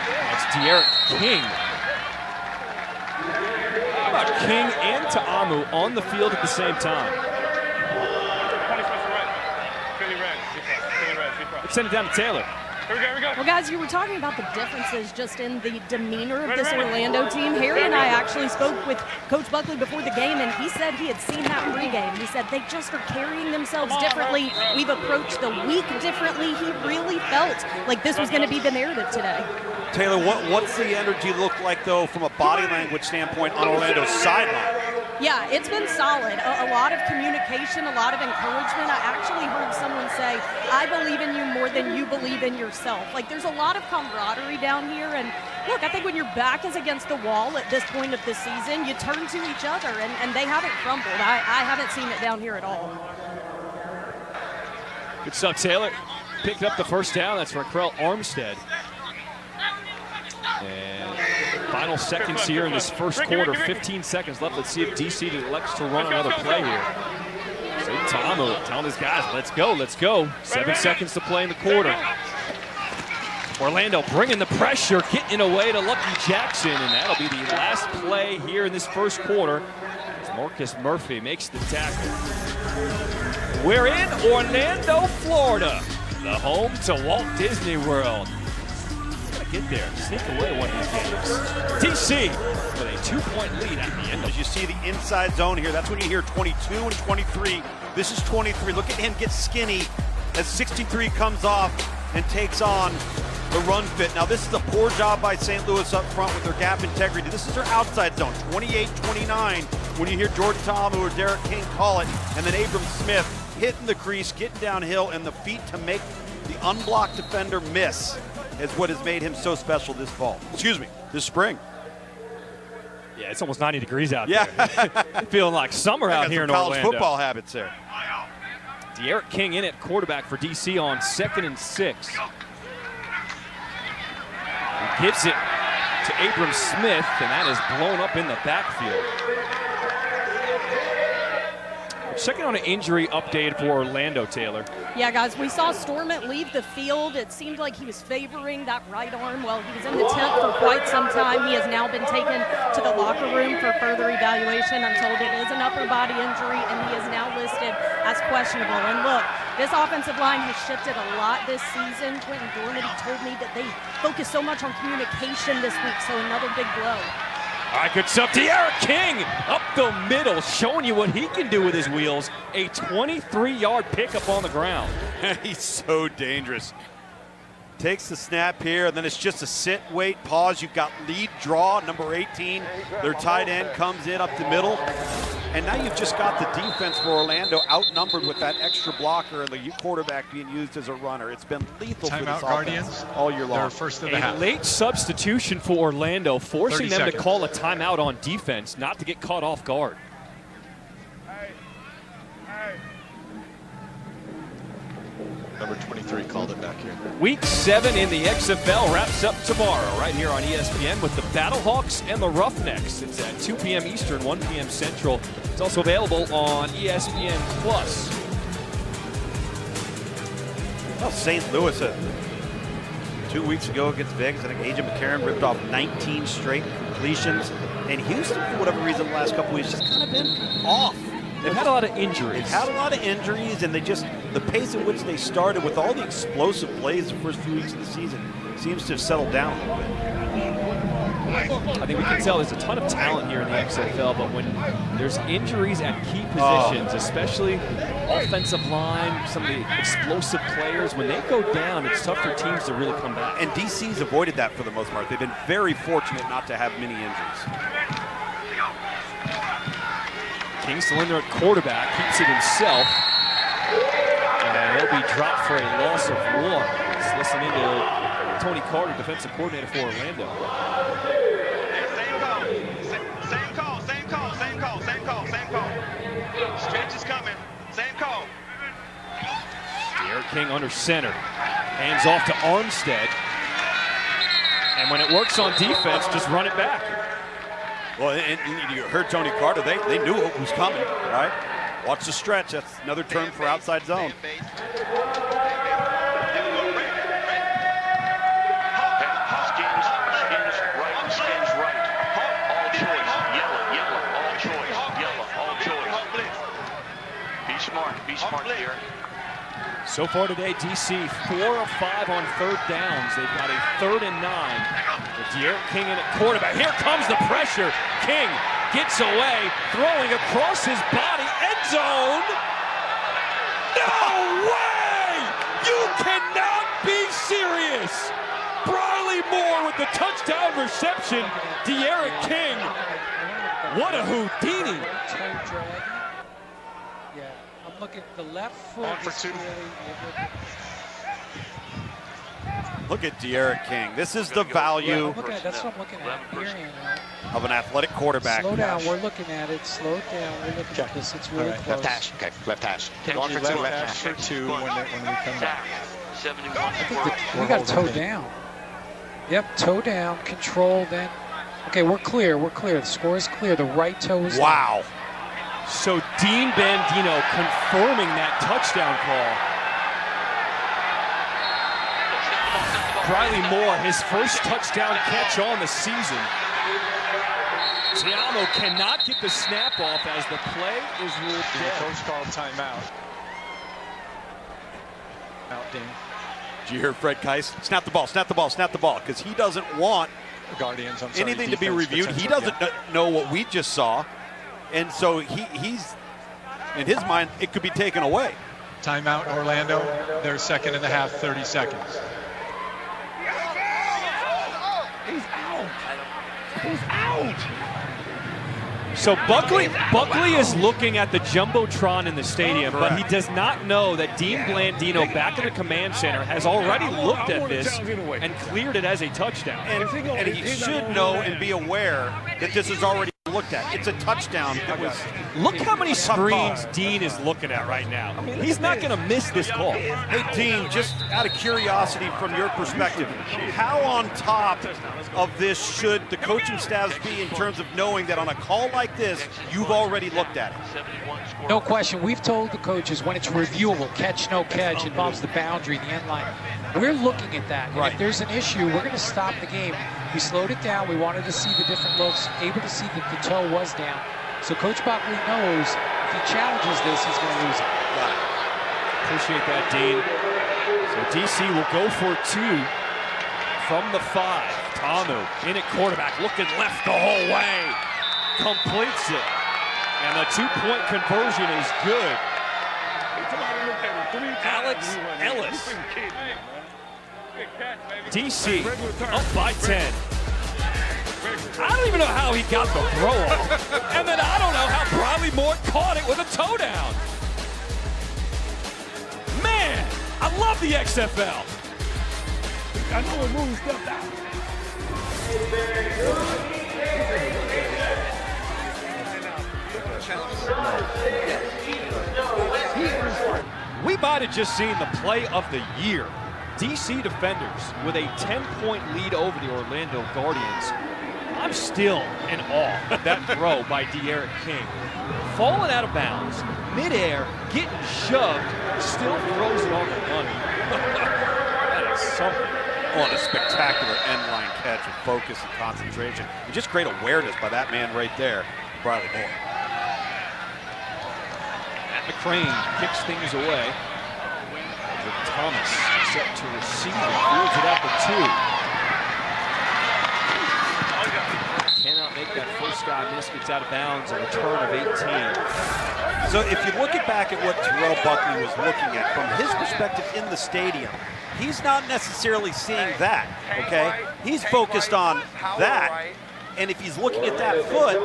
Speaker 1: That's De'Aaron King. How about King and Ta'amu on the field at the same time? Let's send it down to Taylor.
Speaker 8: Here we go, here we go.
Speaker 6: Well, guys, you were talking about the differences just in the demeanor of this Orlando team. Harry and I actually spoke with Coach Buckley before the game, and he said he had seen that pregame. He said they just are carrying themselves differently. We've approached the week differently. He really felt like this was going to be the narrative today.
Speaker 3: Taylor, what's the energy look like, though, from a body language standpoint on Orlando's sideline?
Speaker 6: Yeah, it's been solid. A lot of communication, a lot of encouragement. I actually heard someone say, I believe in you more than you believe in yourself. Like, there's a lot of camaraderie down here. And look, I think when your back is against the wall at this point of the season, you turn to each other, and they haven't crumbled. I haven't seen it down here at all.
Speaker 1: Good stuff, Taylor. Picked up the first down. That's Raquel Armstead. And final seconds here in this first quarter. 15 seconds left. Let's see if DC elects to run another play here. So Ta'amu telling his guys, let's go, let's go. 7 seconds to play in the quarter. Orlando bringing the pressure, getting away to Lucky Jackson, and that'll be the last play here in this first quarter as Marcus Murphy makes the tackle. We're in Orlando, Florida, the home to Walt Disney World. Get there, sneak away one of these games. DC with a 2-point lead at the end.
Speaker 3: As you see the inside zone here, that's when you hear 22 and 23. This is 23. Look at him get skinny as 63 comes off and takes on the run fit. Now this is a poor job by St. Louis up front with their gap integrity. This is their outside zone, 28-29. When you hear Jordan Ta'amu or Derek King call it, and then Abram Smith hitting the crease, getting downhill, and the feet to make the unblocked defender miss is what has made him so special this fall. Excuse me, this spring.
Speaker 1: Yeah, it's almost 90 degrees out there. Feeling like summer out here in Orlando.
Speaker 3: College football habits there.
Speaker 1: De'Aaron King in at quarterback for DC on 2nd and 6. He gives it to Abram Smith, and that is blown up in the backfield. Checking on an injury update for Orlando, Taylor.
Speaker 6: Yeah, guys, we saw Stormont leave the field. It seemed like he was favoring that right arm while he was in the tent for quite some time. He has now been taken to the locker room for further evaluation. I'm told it is an upper body injury, and he is now listed as questionable. And look, this offensive line has shifted a lot this season. Quentin Dormady told me that they focus so much on communication this week, so another big blow.
Speaker 1: All right, good stuff. De'Aaron King up the middle, showing you what he can do with his wheels. A 23-yard pickup on the ground.
Speaker 3: He's so dangerous. Takes the snap here, and then it's just a sit, wait, pause. You've got lead draw, number 18. Their tight end comes in up the middle. And now you've just got the defense for Orlando outnumbered with that extra blocker and the quarterback being used as a runner. It's been lethal for this offense all year long.
Speaker 10: First of the half.
Speaker 1: Late substitution for Orlando, forcing them to call a timeout on defense, not to get caught off guard.
Speaker 10: Number 23 called it back here.
Speaker 1: Week 7 in the XFL wraps up tomorrow right here on ESPN with the Battlehawks and the Roughnecks. It's at 2 p.m. Eastern, 1 p.m. Central. It's also available on ESPN+.
Speaker 3: Well, St. Louis 2 weeks ago against Vegas, I think AJ McCarron ripped off 19 straight completions. And Houston, for whatever reason, the last couple weeks just kind of been off.
Speaker 1: They've had a lot of injuries.
Speaker 3: They've had a lot of injuries, and the pace at which they started with all the explosive plays the first few weeks of the season seems to have settled down a little bit.
Speaker 1: I think we can tell there's a ton of talent here in the XFL, but when there's injuries at key positions, especially offensive line, some of the explosive players, when they go down, it's tough for teams to really come back.
Speaker 3: And DC's avoided that for the most part. They've been very fortunate not to have many injuries.
Speaker 1: King still in there at quarterback, keeps it himself, and he'll be dropped for a loss of 1. Let's listen in to Tony Carter, defensive coordinator for Orlando.
Speaker 17: Same call. Stretch is coming. Same call.
Speaker 1: D'Eriq King under center. Hands off to Armstead. And when it works on defense, just run it back.
Speaker 3: Well, and you heard Tony Carter. They knew what was coming, right? Watch the stretch. That's another term for outside zone.
Speaker 9: Be smart here.
Speaker 1: So far today, DC 4 of 5 on third downs. They've got a 3rd and 9. With D'Eriq King in at quarterback. Here comes the pressure. King gets away, throwing across his body. End zone. No way! You cannot be serious. Briley Moore with the touchdown reception. D'Eriq King. What a Houdini.
Speaker 11: Look at the left foot.
Speaker 10: On for 2.
Speaker 3: Look at D'Eriq King. This is the value
Speaker 11: That's what I'm looking at here.
Speaker 3: of an athletic quarterback.
Speaker 11: Slow down. We're looking at it. Slow it down. We're looking at this. It's really close.
Speaker 12: Left hash. Okay, left hash.
Speaker 10: On for 2. Left hash for 2 when we come back.
Speaker 11: We got toe down. Yep, toe down. Control. Then. Okay, we're clear. We're clear. The score is clear. The right toe is
Speaker 3: wow.
Speaker 11: down.
Speaker 1: So Dean Bandino confirming that touchdown call. Briley Moore, his first touchdown catch on the season. Tiamo cannot get the snap off as the play is ruled dead.
Speaker 10: The coach called timeout. Out, Dean.
Speaker 3: Did you hear Fred Keiss? Snap the ball, snap the ball, snap the ball, because he doesn't want
Speaker 10: Guardians,
Speaker 3: anything to be reviewed. He doesn't know what we just saw. And so he's, in his mind, it could be taken away.
Speaker 10: Timeout, Orlando. Their 2nd and a half, 30 seconds.
Speaker 16: He's out. He's out.
Speaker 1: So Buckley is looking at the Jumbotron in the stadium, but he does not know that Dean Blandino back in the command center has already looked at this and cleared it as a touchdown.
Speaker 3: And he should know and be aware that this is already looked at. It's a touchdown.
Speaker 1: Look how many screens Dean is looking at right now. He's not going to miss this call.
Speaker 3: Hey, Dean, just out of curiosity from your perspective, how on top of this should the coaching staffs be in terms of knowing that on a call like this, you've already looked at it?
Speaker 11: No question. We've told the coaches when it's reviewable, catch, no catch, involves the boundary, the end line. We're looking at that. And if there's an issue, we're going to stop the game. We slowed it down. We wanted to see the different looks, able to see that the toe was down. So Coach Buckley knows if he challenges this, he's going to lose it.
Speaker 1: Appreciate that, Dean. So DC will go for 2 from the 5. Tamu in at quarterback, looking left the whole way. Completes it. And the 2-point conversion is good. Alex Ellis. DC up by 10. I don't even know how he got the throw off. And then I don't know how Briley Moore caught it with a toe down. Man, I love the XFL.
Speaker 16: I know when Moon stepped out.
Speaker 1: We might have just seen the play of the year. DC defenders with a 10-point lead over the Orlando Guardians. I'm still in awe of that throw by D'Eriq King. Falling out of bounds, midair, getting shoved, still throws it on the money. That is something.
Speaker 3: What a spectacular end line catch with focus and concentration. And just great awareness by that man right there, Briley Moore.
Speaker 1: McCrane kicks things away. Thomas set to receive it, fields it out to 2. Cannot make that first guy miss, gets out of bounds, a return of 18.
Speaker 3: So if you look back at what Terrell Buckley was looking at, from his perspective in the stadium, he's not necessarily seeing that, okay? He's focused on that. And if he's looking at that foot,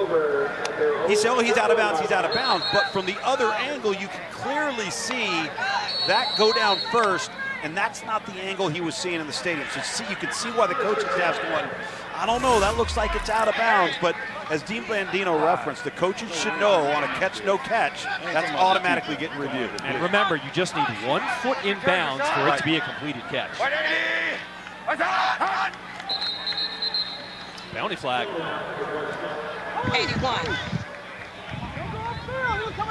Speaker 3: he said, oh, he's out of bounds, he's out of bounds. But from the other angle, you can clearly see that go down first, and that's not the angle he was seeing in the stadium. So you can see why the coaching staff's going, I don't know, that looks like it's out of bounds. But as Dean Blandino referenced, the coaches should know on a catch, no catch, that's automatically getting reviewed.
Speaker 1: And remember, you just need 1 foot in bounds for it to be a completed catch. Bounty flag.
Speaker 6: 81.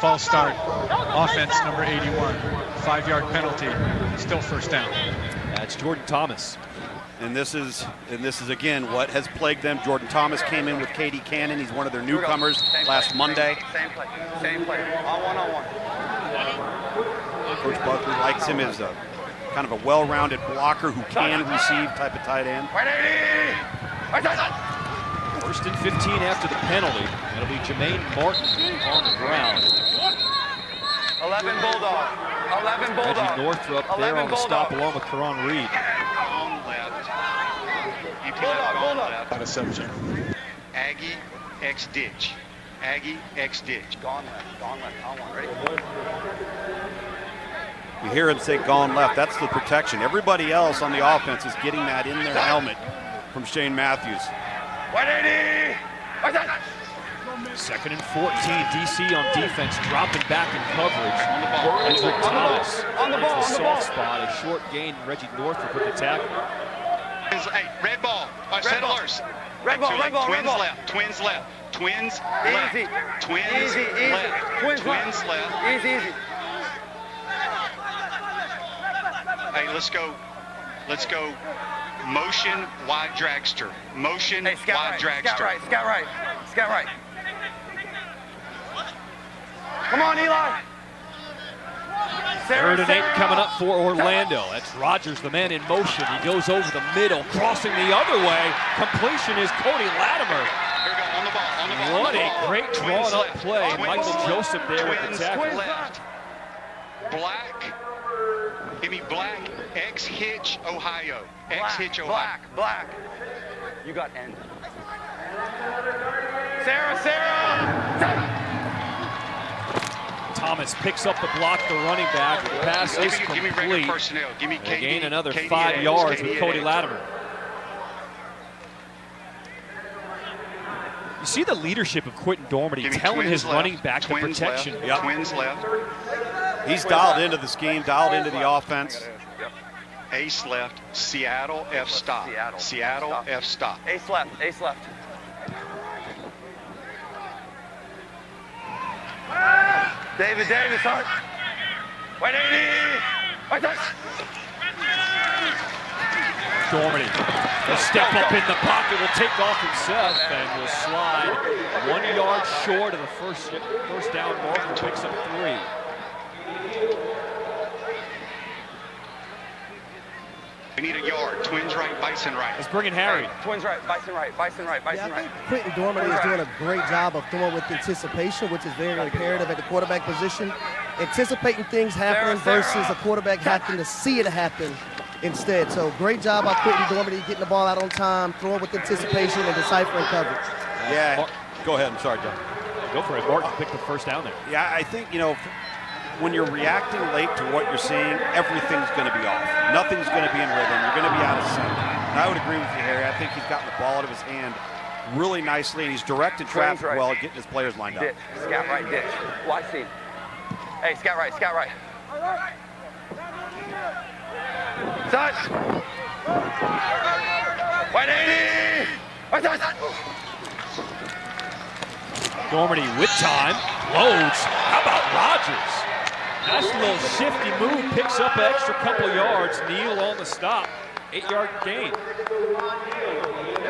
Speaker 10: False start. Offense number 81. 5-yard penalty. Still first down.
Speaker 1: That's Jordan Thomas.
Speaker 3: And this is again what has plagued them. Jordan Thomas came in with KD Cannon. He's one of their newcomers last Monday.
Speaker 13: Same play. Same play. On one.
Speaker 3: Coach Buckley likes him as a kind of a well-rounded blocker who can receive type of tight end.
Speaker 1: First and 15 after the penalty. That'll be Jermaine Martin on the ground.
Speaker 13: 11 Bulldog. 11 Bulldog.
Speaker 1: Reggie Northrup there on the stop along with Karan Reed.
Speaker 9: Gone left. UTF gone left.
Speaker 10: Not a subject.
Speaker 9: Aggie X ditch. Aggie X ditch.
Speaker 13: Gone left. On one. Ready?
Speaker 3: You hear him say gone left. That's the protection. Everybody else on the offense is getting that in their helmet from Shane Matthews.
Speaker 13: 180!
Speaker 1: Second and 14, DC on defense, dropping back in coverage. Kendrick Thomas finds the soft spot, a short gain. Reggie Northrup with the tackle.
Speaker 9: Hey, red ball. Settlers.
Speaker 13: Red ball.
Speaker 9: Twins left. Twins left. Twins left.
Speaker 13: Easy.
Speaker 9: Twins left. Twins left.
Speaker 13: Easy.
Speaker 9: Hey, let's go. Motion wide dragster. Motion wide dragster.
Speaker 13: Scout right. Come on, Eli.
Speaker 1: Third and 8 coming up for Orlando. That's Rogers, the man in motion. He goes over the middle, crossing the other way. Completion is Cody Latimer.
Speaker 9: On the ball.
Speaker 1: What a great drawn-up play. Michael Joseph there with the tackle.
Speaker 9: Left. Black. Give me Black. X Hitch, Ohio. X Hitch, Ohio.
Speaker 13: Black. You got end. Sarah.
Speaker 1: Thomas picks up the block, the running back. The pass is complete.
Speaker 9: Give me regular personnel. Give me
Speaker 1: They
Speaker 9: KD.
Speaker 1: gain another
Speaker 9: KD
Speaker 1: 5 yards with
Speaker 9: KD
Speaker 1: Cody
Speaker 9: X.
Speaker 1: Latimer. You see the leadership of Quentin Dormady telling his running back the protection.
Speaker 9: Yep. Twins left.
Speaker 3: He's dialed into the scheme, dialed into the offense.
Speaker 9: Ace left. Seattle F stop. Seattle F stop.
Speaker 13: Ace left. David, hard. 180.
Speaker 1: Dormady will step up in the pocket, will take off himself, and will slide 1 yard short of the first down mark and picks up 3.
Speaker 9: We need a yard. Twins right, Bison right.
Speaker 1: Let's bring in Harry.
Speaker 13: Twins right, Bison right.
Speaker 4: I think Quentin Dormady is doing a great job of throwing with anticipation, which is very imperative at the quarterback position. Anticipating things happening versus a quarterback having to see it happen instead. So great job by Quentin Dormady getting the ball out on time, throwing with anticipation and deciphering coverage.
Speaker 3: Yeah, go ahead. I'm sorry, John.
Speaker 1: Go for it. Martin picked the first down there.
Speaker 3: Yeah, I think, when you're reacting late to what you're seeing, everything's going to be off. Nothing's going to be in rhythm. You're going to be out of sync. And I would agree with you, Harry. I think he's gotten the ball out of his hand really nicely, and he's directed traffic well, getting his players lined up.
Speaker 13: Scout right, ditch. YC. Hey, scout right. Touch. 180.
Speaker 1: Dormady with time, loads. How about Rogers? Nice little shifty move, picks up an extra couple yards. Neal on the stop, 8-yard gain.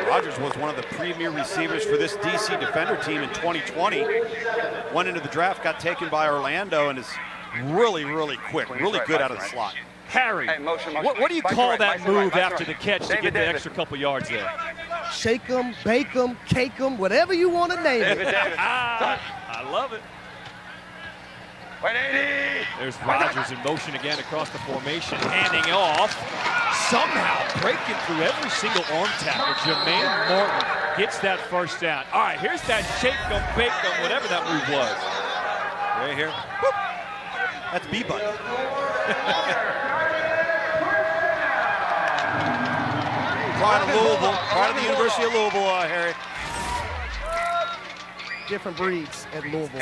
Speaker 3: Rogers was one of the premier receivers for this DC Defender team in 2020. Went into the draft, got taken by Orlando, and has really, really quick, really good out of the slot.
Speaker 1: Harry,
Speaker 13: Hey, motion.
Speaker 1: what do you
Speaker 13: Mike's
Speaker 1: call
Speaker 13: right,
Speaker 1: that
Speaker 13: Mike's right,
Speaker 1: move
Speaker 13: Mike's
Speaker 1: after
Speaker 13: right.
Speaker 1: the catch to
Speaker 13: David,
Speaker 1: get the
Speaker 13: David.
Speaker 1: extra couple yards there?
Speaker 4: Shake them, bake them, cake them, whatever you want to name it.
Speaker 1: I love it.
Speaker 13: 180.
Speaker 1: There's Rodgers in motion again across the formation, handing off. Somehow breaking through every single arm tackle. Jermaine Martin gets that first down. All right, here's that shake them, bake them, whatever that move was.
Speaker 3: Right here. Whoop. That's B-Bud. Pride of Louisville, pride of the University of Louisville, Harry.
Speaker 4: Different breeds at Louisville.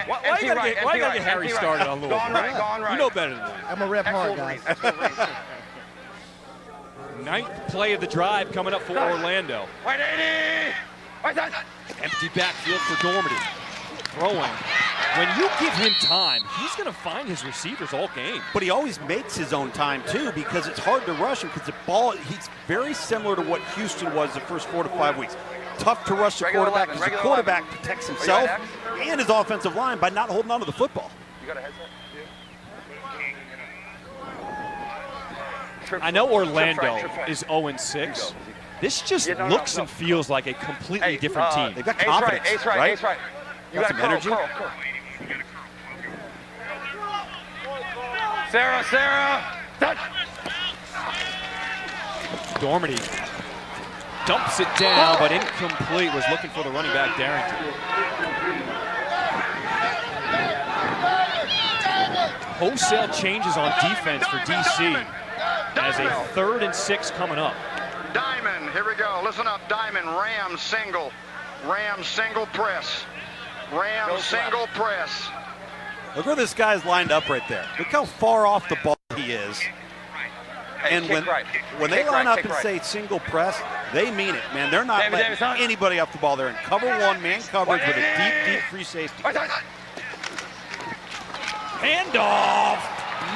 Speaker 1: Why you gotta get Harry started on Louisville?
Speaker 13: Gone right.
Speaker 1: You know better than that.
Speaker 4: I'm a rep hard, guys.
Speaker 1: Ninth play of the drive coming up for Orlando.
Speaker 13: 180.
Speaker 1: Empty backfield for Dormady. Throwing. When you give him time, he's going to find his receivers all game.
Speaker 3: But he always makes his own time, too, because it's hard to rush him because the ball, he's very similar to what Houston was the first 4 to 5 weeks. Tough to rush the quarterback because the quarterback protects himself and his offensive line by not holding on to the football.
Speaker 13: You got a headset?
Speaker 1: I know Orlando is 0-6. This just looks and feels like a completely different team.
Speaker 3: They've got confidence,
Speaker 13: Ace right. You got
Speaker 3: some energy.
Speaker 13: Curl. Sarah. Touch.
Speaker 1: Dormady dumps it down, but incomplete. Was looking for the running back, Darrington. Wholesale changes on defense for DC as a 3rd and 6 coming up.
Speaker 9: Diamond, here we go. Listen up, Diamond, Ram single press. Ram single press.
Speaker 3: Look where this guy's lined up right there. Look how far off the ball he is. And when they line up and say single press, they mean it, man. They're not letting anybody off the ball. They're in cover 1, man coverage with a deep free safety.
Speaker 1: Handoff,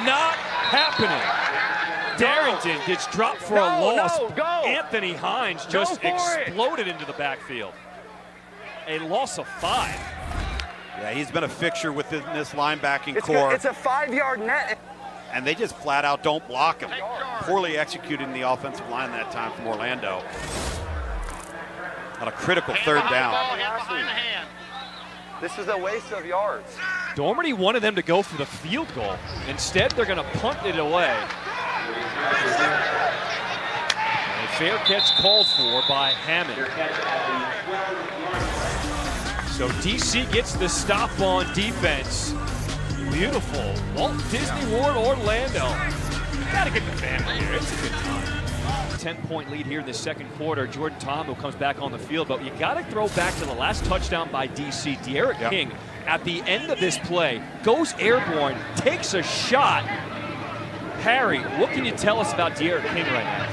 Speaker 1: not happening. Darrington gets dropped for a loss. Anthony Hines just exploded into the backfield. A loss of 5.
Speaker 3: Yeah, he's been a fixture within this linebacking core.
Speaker 13: It's a 5-yard net.
Speaker 3: And they just flat out don't block him. Poorly executed in the offensive line that time from Orlando. On a critical 3rd down.
Speaker 13: This is a waste of yards.
Speaker 1: Dormady wanted them to go for the field goal. Instead, they're going to punt it away. A fair catch called for by Hammond. So DC gets the stop on defense. Beautiful. Walt Disney World, Orlando. Gotta get the family here. It's a good time. 10-point lead here in the second quarter. Jordan Tombo comes back on the field, but you gotta throw back to the last touchdown by DC. De'Aaron King, at the end of this play, goes airborne, takes a shot. Harry, what can you tell us about De'Aaron King right now?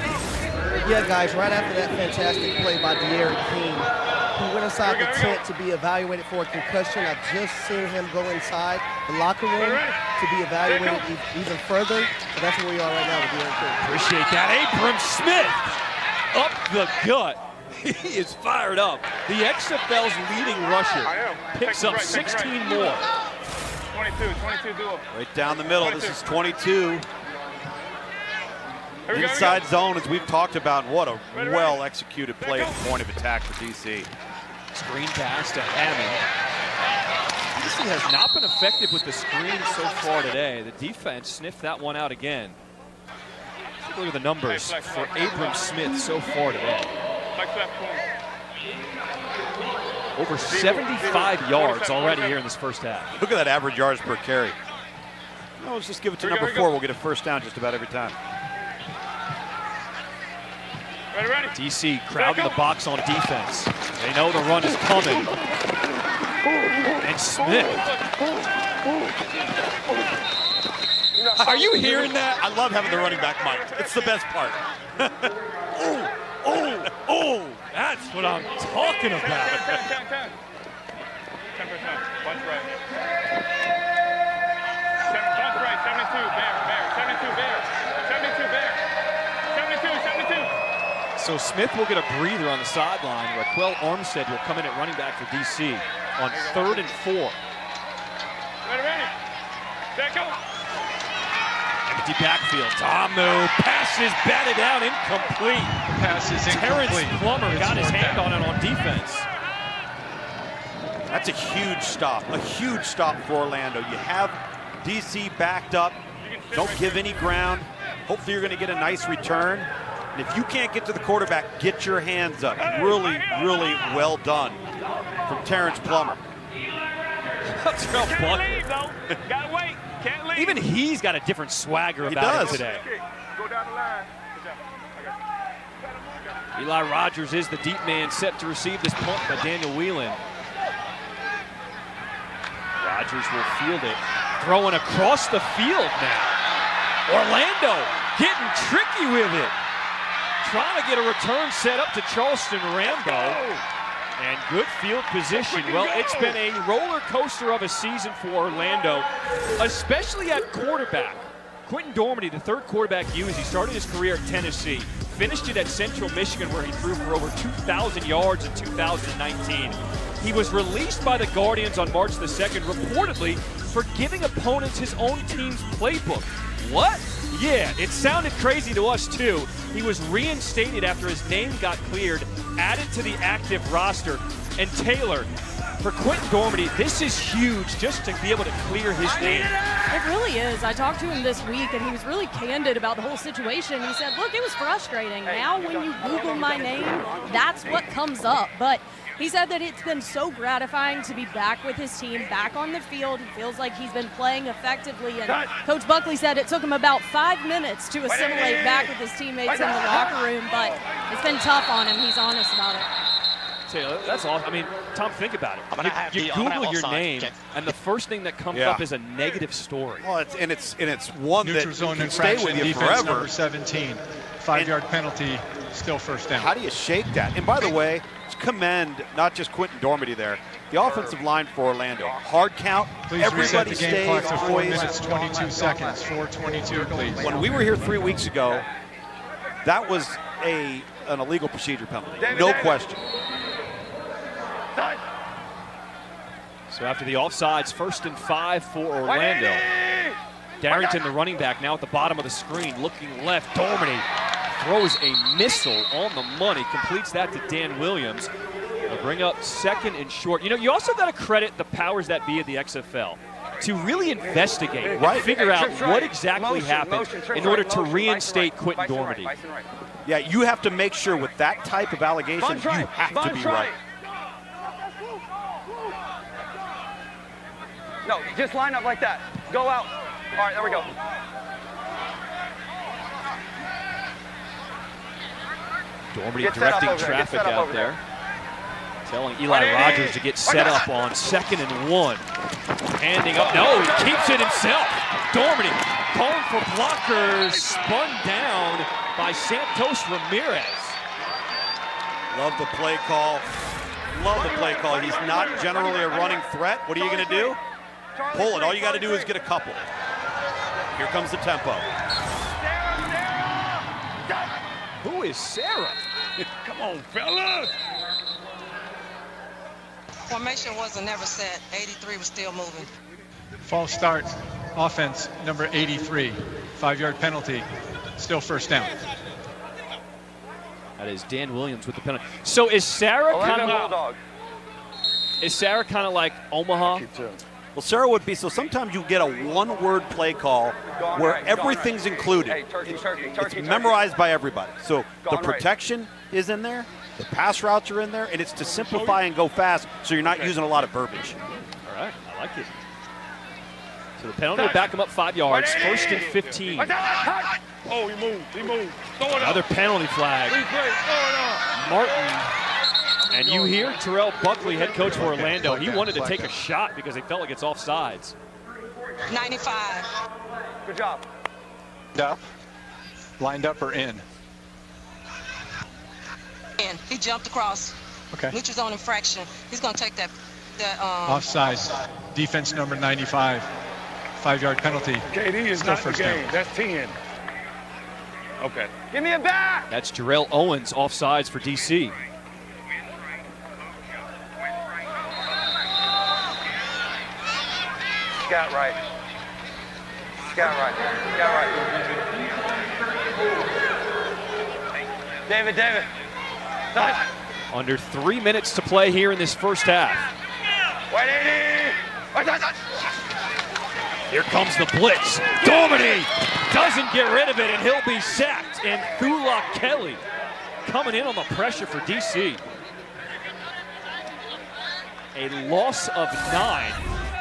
Speaker 4: Yeah, guys, right after that fantastic play by De'Aaron King, he went inside the tent to be evaluated for a concussion. I've just seen him go inside the locker room to be evaluated even further. So that's where we are right now with De'Aaron King.
Speaker 1: Appreciate that. Abram Smith up the gut. He is fired up. The XFL's leading rusher picks up 16 more.
Speaker 8: 22 duo.
Speaker 3: Right down the middle. This is 22. Inside zone, as we've talked about. What a well-executed play at the point of attack for DC.
Speaker 1: Screen pass to Hammond. DC has not been effective with the screen so far today. The defense sniffed that one out again. Let's look at the numbers for Abram Smith so far today. Over 75 yards already here in this first half.
Speaker 3: Look at that average yards per carry. No, let's just give it to number 4. We'll get a first down just about every time.
Speaker 8: Ready.
Speaker 1: DC crowding the box on defense. They know the run is coming. And Smith. Are you hearing that?
Speaker 3: I love having the running back mic. It's the best part.
Speaker 1: Oh, that's what I'm talking about.
Speaker 8: 10%. Bunch right. Bunch right, 72, bear. 72, bear. 72, bear. 72.
Speaker 1: So Smith will get a breather on the sideline. Raquel Armstead will come in at running back for DC on 3rd and 4.
Speaker 8: Ready. There go.
Speaker 1: Empty backfield. Tamu. Pass is batted down, incomplete.
Speaker 10: Pass is
Speaker 1: Terrence
Speaker 10: incomplete.
Speaker 1: Plummer
Speaker 10: It's
Speaker 1: got his
Speaker 10: fourth
Speaker 1: hand
Speaker 10: down.
Speaker 1: on it on defense.
Speaker 3: That's a huge stop for Orlando. You have DC backed up. Don't give any ground. Hopefully you're going to get a nice return. And if you can't get to the quarterback, get your hands up. Really, really well done from Terrence Plummer.
Speaker 8: Can't leave, though. Gotta wait. Can't leave.
Speaker 1: Even he's got a different swagger
Speaker 3: He
Speaker 1: about
Speaker 3: does.
Speaker 1: him today.
Speaker 8: Go down the line.
Speaker 1: Eli Rogers is the deep man set to receive this punt by Daniel Whelan. Rogers will field it. Throwing across the field now. Orlando getting tricky with it. Trying to get a return set up to Charleston Rambo. And good field position. Well, it's been a roller coaster of a season for Orlando, especially at quarterback. Quentin Dormady, the third quarterback used. He started his career at Tennessee, finished it at Central Michigan where he threw for over 2,000 yards in 2019. He was released by the Guardians on March the 2nd, reportedly for giving opponents his own team's playbook. What? Yeah, it sounded crazy to us too. He was reinstated after his name got cleared, added to the active roster. And Taylor, for Quentin Dormady, this is huge just to be able to clear his name.
Speaker 6: It really is. I talked to him this week, and he was really candid about the whole situation. He said, look, it was frustrating. Now when you Google my name, that's what comes up. But he said that it's been so gratifying to be back with his team, back on the field. He feels like he's been playing effectively. And Coach Buckley said it took him about 5 minutes to assimilate back with his teammates in the locker room, but it's been tough on him. He's honest about it.
Speaker 1: Taylor, that's awesome. I mean, Tom, think about it. You Google your name, and the first thing that comes up is a negative story.
Speaker 3: Well, it's one
Speaker 10: Neutral
Speaker 3: that
Speaker 10: zone
Speaker 3: can stay with
Speaker 10: infraction,
Speaker 3: you
Speaker 10: defense
Speaker 3: forever.
Speaker 10: number 17. 5-yard penalty, still first down.
Speaker 3: How do you shake that? And by the way, commend not just Quentin Dormady there, the offensive line for Orlando. Hard count.
Speaker 10: Please reset
Speaker 3: Everybody
Speaker 10: the game
Speaker 3: stays
Speaker 10: clock to 4
Speaker 3: poised.
Speaker 10: minutes, 22 seconds. 4:22, please.
Speaker 3: When we were here 3 weeks ago, that was an illegal procedure penalty. No question.
Speaker 1: So after the offsides, 1st and 5 for Orlando. Darrington, the running back, now at the bottom of the screen, looking left. Dormady throws a missile on the money, completes that to Dan Williams. They'll bring up 2nd and short. You know, you also got to credit the powers that be at the XFL to really investigate and figure out what exactly happened in order to reinstate Quentin Dormady.
Speaker 3: Yeah, you have to make sure with that type of allegation, you have to be right.
Speaker 13: No, just line up like that. Go out. All right, there we go.
Speaker 1: Dormady directing traffic out there. Telling Eli Rogers to get set up on 2nd and 1. Handing up. No, he keeps it himself. Dormady calling for blockers. Spun down by Santos Ramirez.
Speaker 3: Love the play call. Love the play call. He's not generally a running threat. What are you going to do? Pull it. All you got to do is get a couple. Here comes the tempo.
Speaker 1: Who is Sarah?
Speaker 16: Come on, fellas.
Speaker 18: Formation wasn't never set. 83 was still moving.
Speaker 10: False start, offense number 83. 5-yard penalty, still first down.
Speaker 1: That is Dan Williams with the penalty. So is Sarah kind of like Omaha?
Speaker 3: Well, Sarah would be, so sometimes you get a one-word play call where everything's included. It's memorized by everybody. So the protection is in there, the pass routes are in there, and it's to simplify and go fast so you're not using a lot of verbiage.
Speaker 1: All right, I like it. So the penalty will back him up 5 yards, 1st and 15.
Speaker 16: Oh, he moved. Throw it up.
Speaker 1: Another penalty flag. Martin. And you hear Terrell Buckley, head coach for Orlando. He wanted to take a shot because they felt like it's offsides.
Speaker 18: 95.
Speaker 13: Good job.
Speaker 10: Lined up or in?
Speaker 18: And he jumped across.
Speaker 10: Okay.
Speaker 18: Neutral zone infraction. He's going to take that.
Speaker 10: Offsides, defense number 95. 5-yard penalty.
Speaker 16: KD is
Speaker 10: still
Speaker 16: not the
Speaker 10: first
Speaker 16: game.
Speaker 10: down.
Speaker 16: That's 10. Okay.
Speaker 13: Give me a back.
Speaker 1: That's Jarrell Owens offsides for DC.
Speaker 13: Got right. Got right. Got right. David. Touch.
Speaker 1: Under 3 minutes to play here in this first half.
Speaker 13: White 80.
Speaker 1: Here comes the blitz. Dormady doesn't get rid of it, and he'll be sacked. And Thula Kelly coming in on the pressure for DC. A loss of 9.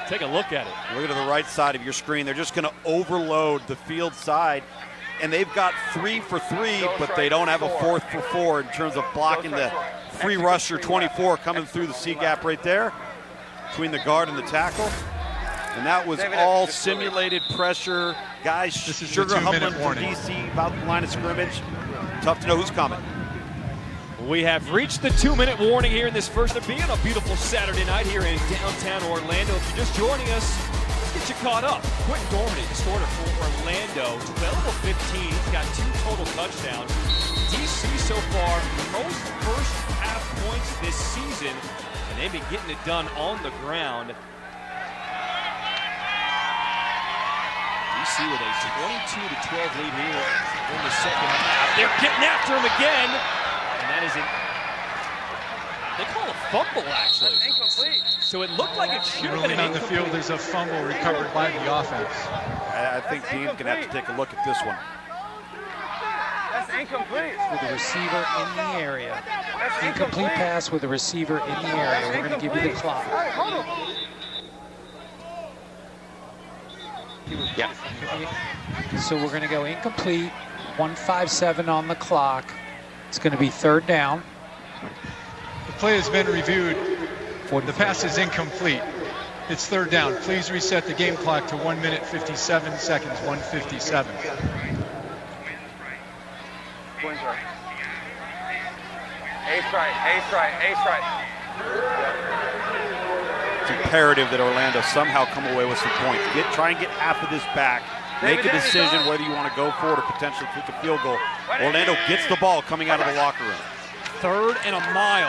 Speaker 1: Take a look at it.
Speaker 3: Look at the right side of your screen. They're just going to overload the field side, and they've got 3 for 3, but they don't have a 4th for 4 in terms of blocking the free rusher 24 coming through the C gap right there between the guard and the tackle. And that was all simulated pressure. Guys sugar humbling for DC about the line of scrimmage. Tough to know who's coming.
Speaker 1: We have reached the 2-minute warning here in this first of being a beautiful Saturday night here in downtown Orlando. If you're just joining us, let's get you caught up. Quentin Dormady, the starter for Orlando, 12 of 15. He's got 2 total touchdowns. DC so far, most first half points this season, and they've been getting it done on the ground. DC with a 22-12 lead here in the second half. They're getting after him again. That is they call a fumble, actually.
Speaker 13: Incomplete.
Speaker 1: So it looked like it should have been
Speaker 10: Rolling on the field, there's a fumble recovered by the offense.
Speaker 3: I think Dean's going to have to take a look at this one.
Speaker 13: That's incomplete.
Speaker 11: With the receiver in the area. Incomplete pass with the receiver in the area. We're going to give you the clock.
Speaker 12: Yeah.
Speaker 11: So we're going to go incomplete. 1:57 on the clock. It's going to be 3rd down.
Speaker 10: The play has been reviewed. The pass is incomplete. It's 3rd down. Please reset the game clock to 1 minute 57 seconds. 1:57.
Speaker 13: Points right. Ace right.
Speaker 3: It's imperative that Orlando somehow come away with some points. Try and get half of this back. Make a decision whether you want to go for it or potentially kick a field goal. Orlando gets the ball coming out of the locker room.
Speaker 1: 3rd and a mile.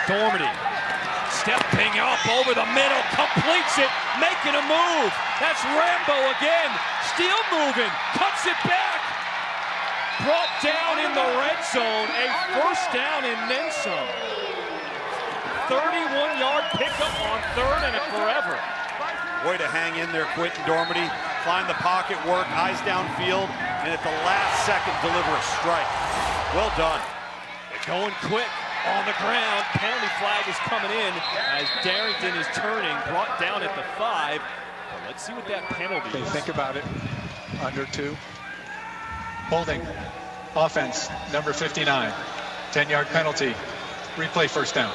Speaker 1: Dormady stepping up over the middle, completes it, making a move. That's Rambo again. Still moving, cuts it back. Brought down in the red zone. A first down and then some. 31-yard pickup on 3rd and a forever.
Speaker 3: Way to hang in there, Quentin Dormady. Find the pocket, work, eyes downfield, and at the last second deliver a strike. Well done.
Speaker 1: They're going quick on the ground. Penalty flag is coming in as Darrington is turning, brought down at the 5. But let's see what that penalty is.
Speaker 10: Think about it. Under 2. Holding. Offense, number 59. 10-yard penalty. Replay first down.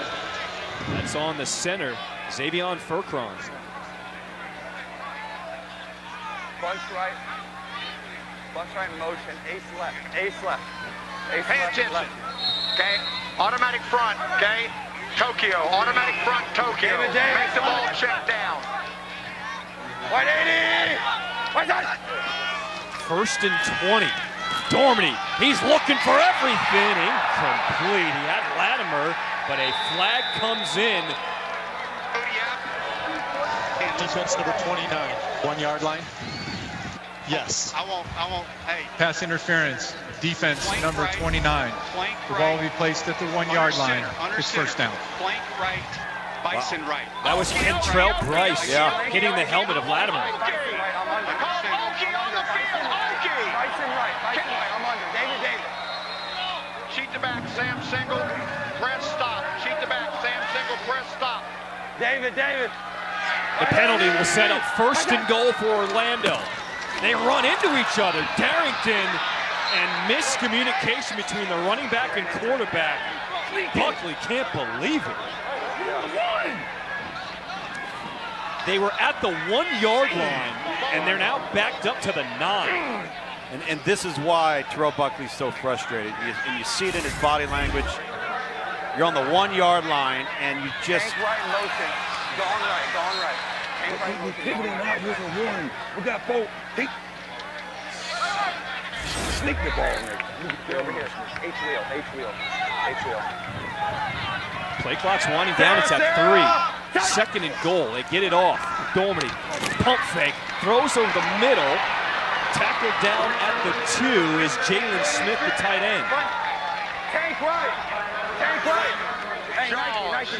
Speaker 1: That's on the center, Xavion Furcron.
Speaker 13: Bunch right motion, ace left.
Speaker 9: Pay attention. Okay, automatic front, okay? Tokyo, automatic front, Tokyo. Make the ball check down.
Speaker 13: White 80! White 80!
Speaker 1: 1st and 20. Dormady, he's looking for everything. Incomplete. He had Latimer, but a flag comes in.
Speaker 10: Defense number 29. 1-yard line. Yes.
Speaker 17: I won't, hey.
Speaker 10: Pass interference. Defense number 29. The ball will be placed at the 1-yard line. It's first down.
Speaker 17: Flank right, Bison right.
Speaker 1: That was Kentrell Bryce hitting the helmet of Latimer.
Speaker 13: Bison right. I'm under. David.
Speaker 9: Cheat the back, Sam single, press stop. Cheat the back, Sam single, press stop.
Speaker 13: David.
Speaker 1: The penalty will set up 1st and goal for Orlando. They run into each other. Darrington and miscommunication between the running back and quarterback. Buckley can't believe it. They were at the 1-yard line, and they're now backed up to the 9.
Speaker 3: And this is why Terrell Buckley's so frustrated. And you see it in his body language. You're on the 1-yard line, and you just...
Speaker 13: Tank right motion. Gone right. Tank right motion.
Speaker 16: Pivoting out with a warning. We got 4. Sneak the ball in there.
Speaker 13: Over here. H-wheel.
Speaker 1: Play clock's winding down. It's at 3. 2nd and goal. They get it off. Dormady, pump fake, throws over the middle. Tackled down at the 2 is Jalen Smith, the tight end.
Speaker 16: Tank right. Tank right. Hey,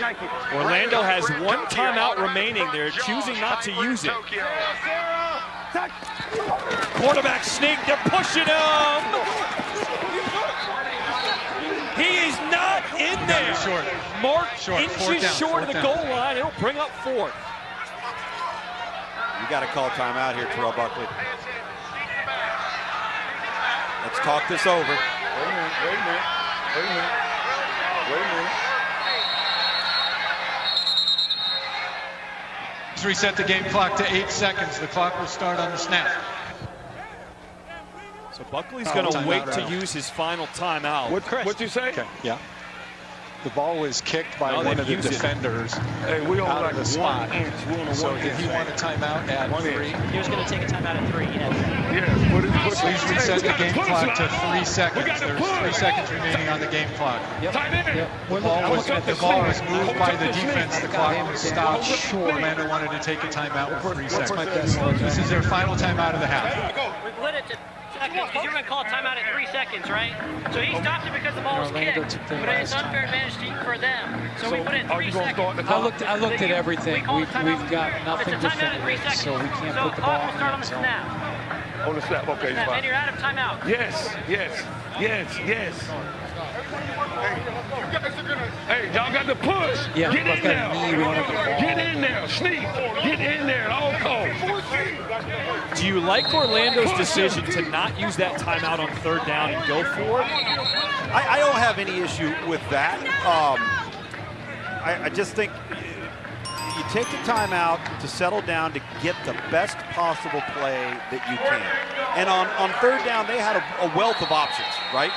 Speaker 16: Nike.
Speaker 1: Orlando has one timeout remaining. They're choosing not to use it. Quarterback sneak, they're pushing him. He is not in there. Mark inches short of the goal line. It'll bring up 4th.
Speaker 3: You got to call timeout here, Terrell Buckley. Let's talk this over.
Speaker 16: Wait a minute.
Speaker 10: Let's reset the game clock to 8 seconds. The clock will start on the snap.
Speaker 1: So Buckley's going to wait to use his final timeout.
Speaker 16: What you say?
Speaker 10: Okay, yeah. The ball was kicked by one of the defenders
Speaker 16: Hey, we on
Speaker 10: out
Speaker 16: like
Speaker 10: of the spot. So
Speaker 16: one
Speaker 10: did he want a timeout at 3?
Speaker 19: He was going to take a timeout at 3, yes.
Speaker 16: Yes,
Speaker 10: Please reset the game clock to 3 seconds. There's 3 seconds remaining on the game clock.
Speaker 19: Yep.
Speaker 10: The ball was moved by the defense. The clock was stopped. Orlando wanted to take a timeout with 3 seconds. This is their final timeout of the half.
Speaker 19: We put it to seconds because you're going to call a timeout at 3 seconds, right? So he stopped it because the ball was kicked, but it's unfair advantage for them. So we put it at 3 seconds.
Speaker 11: I looked at everything. We've got nothing defended, so we can't put the ball in the end zone.
Speaker 16: On the snap, okay.
Speaker 19: And you're out of timeout.
Speaker 16: Yes. Hey, y'all got to push.
Speaker 11: Yeah,
Speaker 16: Get in there.
Speaker 11: Get
Speaker 16: in there. Sneak. Get in there at all costs.
Speaker 1: Do you like Orlando's decision to not use that timeout on 3rd down and go for it?
Speaker 3: I don't have any issue with that. I just think you take the timeout to settle down to get the best possible play that you can. And on 3rd down, they had a wealth of options, right?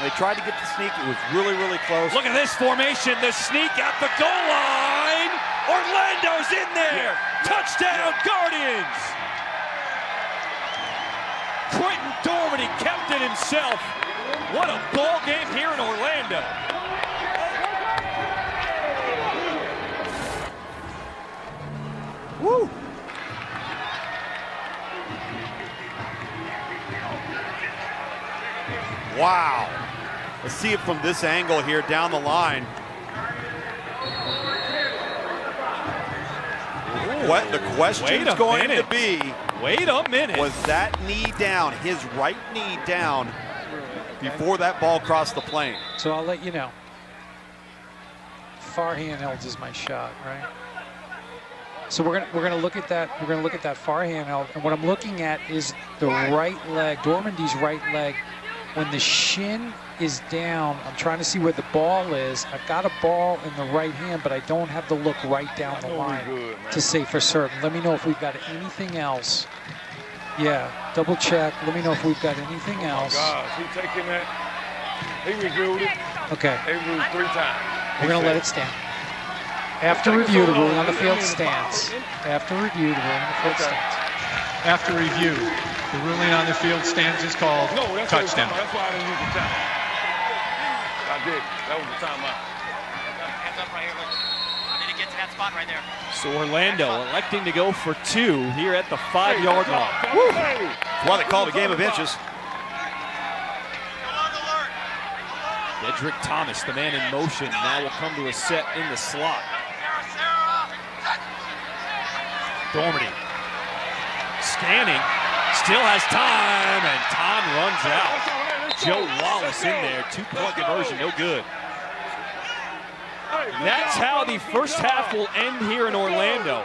Speaker 3: They tried to get the sneak. It was really, really close.
Speaker 1: Look at this formation. The sneak at the goal line. Orlando's in there. Touchdown, Guardians. Quentin Dormady kept it himself. What a ball game here in Orlando.
Speaker 3: Woo! Wow. Let's see it from this angle here down the line. What the question's going to be,
Speaker 1: wait a minute,
Speaker 3: was that knee down, his right knee down, before that ball crossed the plane?
Speaker 11: So I'll let you know. Far handheld is my shot, right? So we're gonna look at that. We're gonna look at that far handheld, and what I'm looking at is the right leg, Dormandy's right leg. When the shin is down, I'm trying to see where the ball is. I've got a ball in the right hand, but I don't have to look right down the line to say for certain. Let me know if we've got anything else. Yeah, double check. Let me know if we've got anything else.
Speaker 16: Oh, gosh, he taking that. He reviewed it.
Speaker 11: Okay.
Speaker 16: He reviewed 3 times.
Speaker 11: We're going to let it stand. After review, the ruling on the field stands. After review, the ruling on the field stands.
Speaker 10: After review, the ruling on the field stands is called touchdown.
Speaker 16: That's why I didn't use the timeout. I did. That was the timeout.
Speaker 19: Hands up right here. Look. I need to get to that spot right there.
Speaker 1: So Orlando electing to go for 2 here at the 5-yard line. Woo!
Speaker 3: That's why they call it a game of inches.
Speaker 1: Dedrick Thomas, the man in motion, now will come to a set in the slot. Dormady scanning, still has time, and time runs out. Joe Wallace in there, 2-point conversion, no good. That's how the first half will end here in Orlando.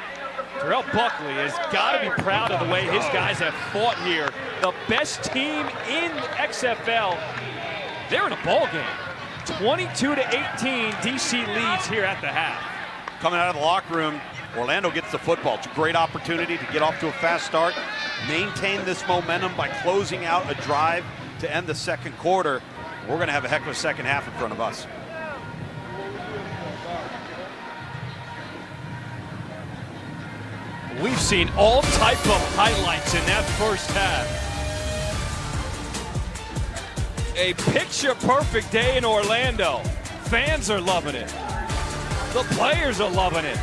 Speaker 1: Terrell Buckley has got to be proud of the way his guys have fought here. The best team in XFL, they're in a ball game. 22-18, DC leads here at the half.
Speaker 3: Coming out of the locker room, Orlando gets the football. It's a great opportunity to get off to a fast start, maintain this momentum by closing out a drive to end the second quarter. We're going to have a heck of a second half in front of us.
Speaker 1: We've seen all type of highlights in that first half. A picture-perfect day in Orlando. Fans are loving it. The players are loving it.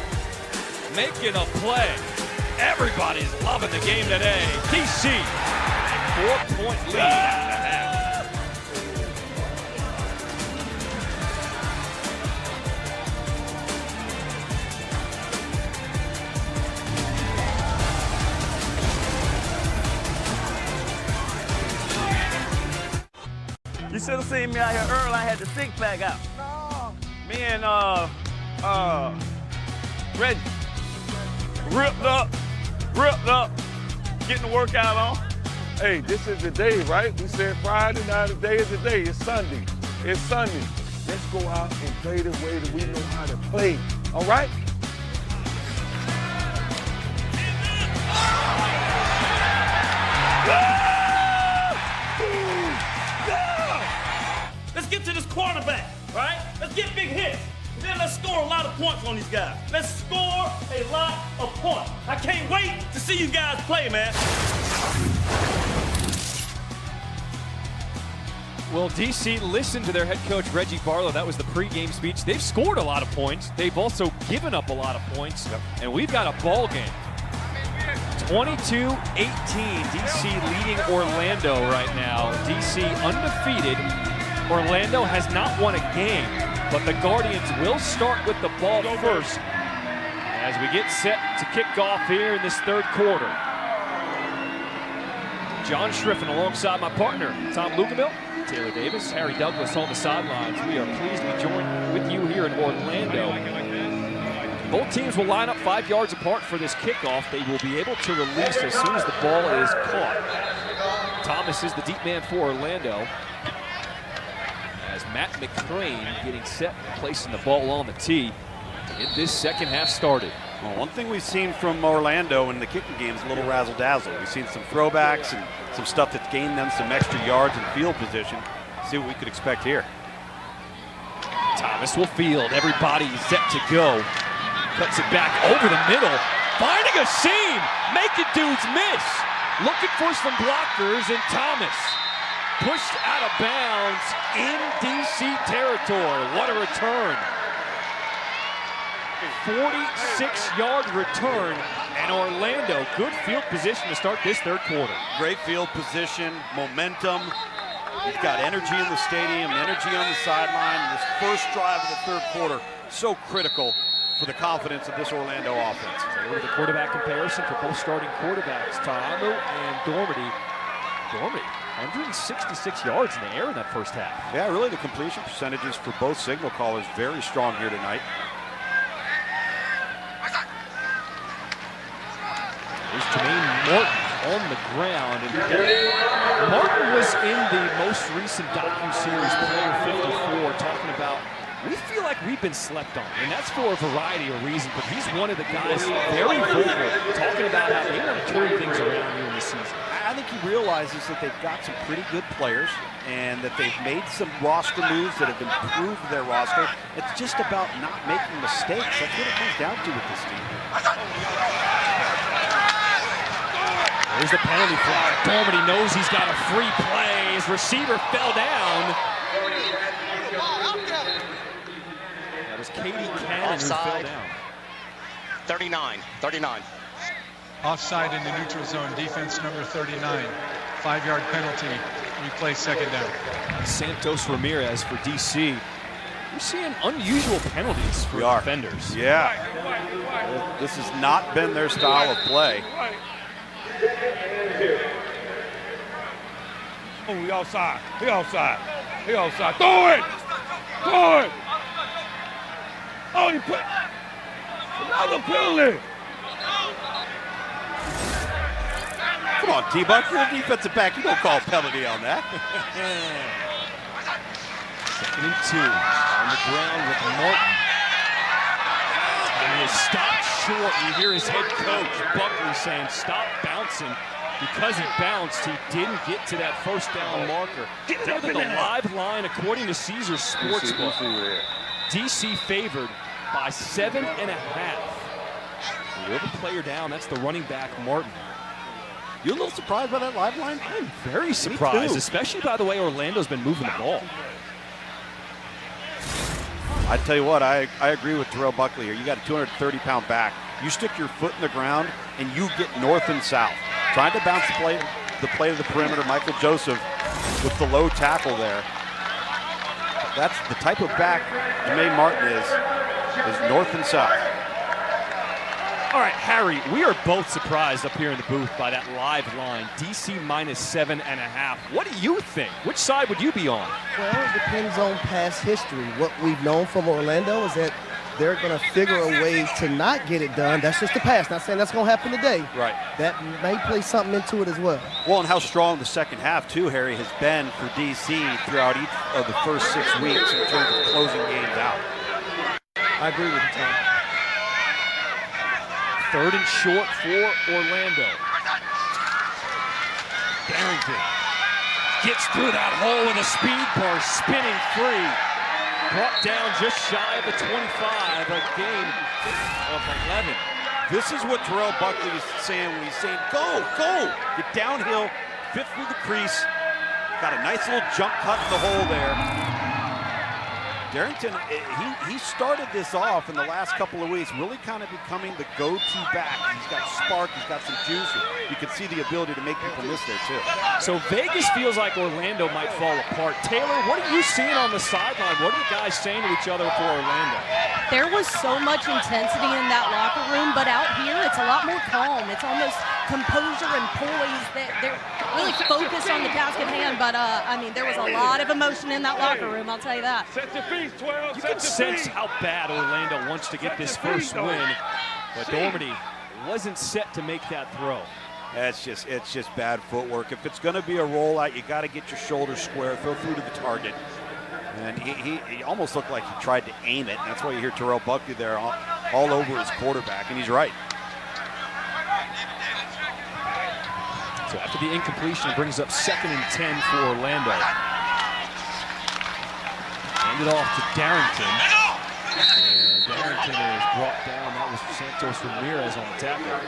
Speaker 1: Making a play. Everybody's loving the game today. DC 4-point lead at the half.
Speaker 2: You should have seen me out here early. I had the six-pack out. No. Me and Reggie ripped up, getting the workout on.
Speaker 16: Hey, this is the day, right? We said Friday, now today is the day. It's Sunday. It's Sunday. Let's go out and play the way that we know how to play. All right?
Speaker 2: Let's get to this quarterback, right? Let's get big hits. Then let's score a lot of points on these guys. Let's score a lot of points. I can't wait to see you guys play, man.
Speaker 1: Well, DC listened to their head coach, Reggie Barlow. That was the pregame speech. They've scored a lot of points. They've also given up a lot of points. And we've got a ball game. 22-18, DC leading Orlando right now. DC undefeated. Orlando has not won a game, but the Guardians will start with the ball first as we get set to kick off here in this third quarter. John Schriffen alongside my partner, Tom Lukaville, Taylor Davis, Harry Douglas on the sidelines. We are pleased to be joined with you here in Orlando. Both teams will line up 5 yards apart for this kickoff. They will be able to release as soon as the ball is caught. Thomas is the deep man for Orlando. As Matt McCrane getting set, placing the ball on the tee to get this second half started.
Speaker 3: Well, one thing we've seen from Orlando in the kicking game is a little razzle-dazzle. We've seen some throwbacks and some stuff that's gained them some extra yards and field position. See what we could expect here.
Speaker 1: Thomas will field. Everybody set to go. Cuts it back over the middle. Finding a seam. Making dudes miss. Looking for some blockers, and Thomas pushed out of bounds in DC territory. What a return. 46-yard return, and Orlando, good field position to start this third quarter.
Speaker 3: Great field position, momentum. You've got energy in the stadium, energy on the sideline. This first drive of the third quarter, so critical for the confidence of this Orlando offense.
Speaker 1: So look at the quarterback comparison for both starting quarterbacks, Ta'amu and Dormady. Dormady, 166 yards in the air in that first half.
Speaker 3: Yeah, really the completion percentages for both signal callers very strong here tonight.
Speaker 1: There's Jermaine Martin on the ground. And Martin was in the most recent docu-series Player 54 talking about, we feel like we've been slept on, and that's for a variety of reasons, but he's one of the guys very vocal, talking about how they want to turn things around here in the season.
Speaker 3: I think he realizes that they've got some pretty good players and that they've made some roster moves that have improved their roster. It's just about not making mistakes. That's what it comes down to with this team.
Speaker 1: There's the penalty flag. Dormady knows he's got a free play. His receiver fell down. That was Katie Cannon who fell down.
Speaker 12: 39.
Speaker 10: Offside in the neutral zone, defense number 39. 5-yard penalty, replay second down.
Speaker 1: Santos Ramirez for DC. We're seeing unusual penalties for defenders.
Speaker 3: Yeah. This has not been their style of play.
Speaker 16: Oh, he outside. He outside. He outside. Throw it! Throw it! Oh, he put another penalty.
Speaker 3: Come on, T-Buck, you're a defensive back. You don't call a penalty on that.
Speaker 1: 2nd and 2 on the ground with Martin. And he is stopped short. You hear his head coach, Buckley, saying, stop bouncing. Because he bounced, he didn't get to that first down marker. Down to the live line, according to Caesars Sportsbook. DC favored by 7.5. We have a player down. That's the running back, Martin.
Speaker 3: You a little surprised by that live line?
Speaker 1: I'm very surprised, especially by the way Orlando's been moving the ball.
Speaker 3: I tell you what, I agree with Terrell Buckley here. You got a 230-pound back. You stick your foot in the ground and you get north and south. Trying to bounce the play to the perimeter. Michael Joseph with the low tackle there. That's the type of back Jermaine Martin is north and south.
Speaker 1: All right, Harry, we are both surprised up here in the booth by that live line, DC minus 7.5. What do you think? Which side would you be on?
Speaker 4: Well, it depends on past history. What we've known from Orlando is that they're going to figure a way to not get it done. That's just the past. Not saying that's going to happen today.
Speaker 3: Right.
Speaker 4: That may play something into it as well.
Speaker 3: Well, and how strong the second half, too, Harry, has been for DC throughout each of the first 6 weeks in terms of closing games out.
Speaker 4: I agree with you, Tom.
Speaker 1: 3rd and short for Orlando. Darrington gets through that hole with a speed burst, spinning free. Brought down just shy of the 25, a gain of 11.
Speaker 3: This is what Terrell Buckley is saying when he's saying, go, go, get downhill, fit through the crease. Got a nice little jump cut in the hole there. Darrington, he started this off in the last couple of weeks, really kind of becoming the go-to back. He's got spark, he's got some juice. You can see the ability to make people miss there, too.
Speaker 1: So Vegas feels like Orlando might fall apart. Taylor, what are you seeing on the sideline? What are the guys saying to each other for Orlando?
Speaker 6: There was so much intensity in that locker room, but out here it's a lot more calm. It's almost composure and poise. They're really focused on the task at hand, but I mean, there was a lot of emotion in that locker room, I'll tell you that.
Speaker 1: You can sense how bad Orlando wants to get this first win, but Dormady wasn't set to make that throw.
Speaker 3: It's just bad footwork. If it's going to be a rollout, you got to get your shoulders square, throw through to the target. And he almost looked like he tried to aim it. That's why you hear Terrell Buckley there all over his quarterback, and he's right.
Speaker 1: So after the incompletion, it brings up 2nd and 10 for Orlando. Hand it off to Darrington. And Darrington is brought down. That was Santos Ramirez on the tackle.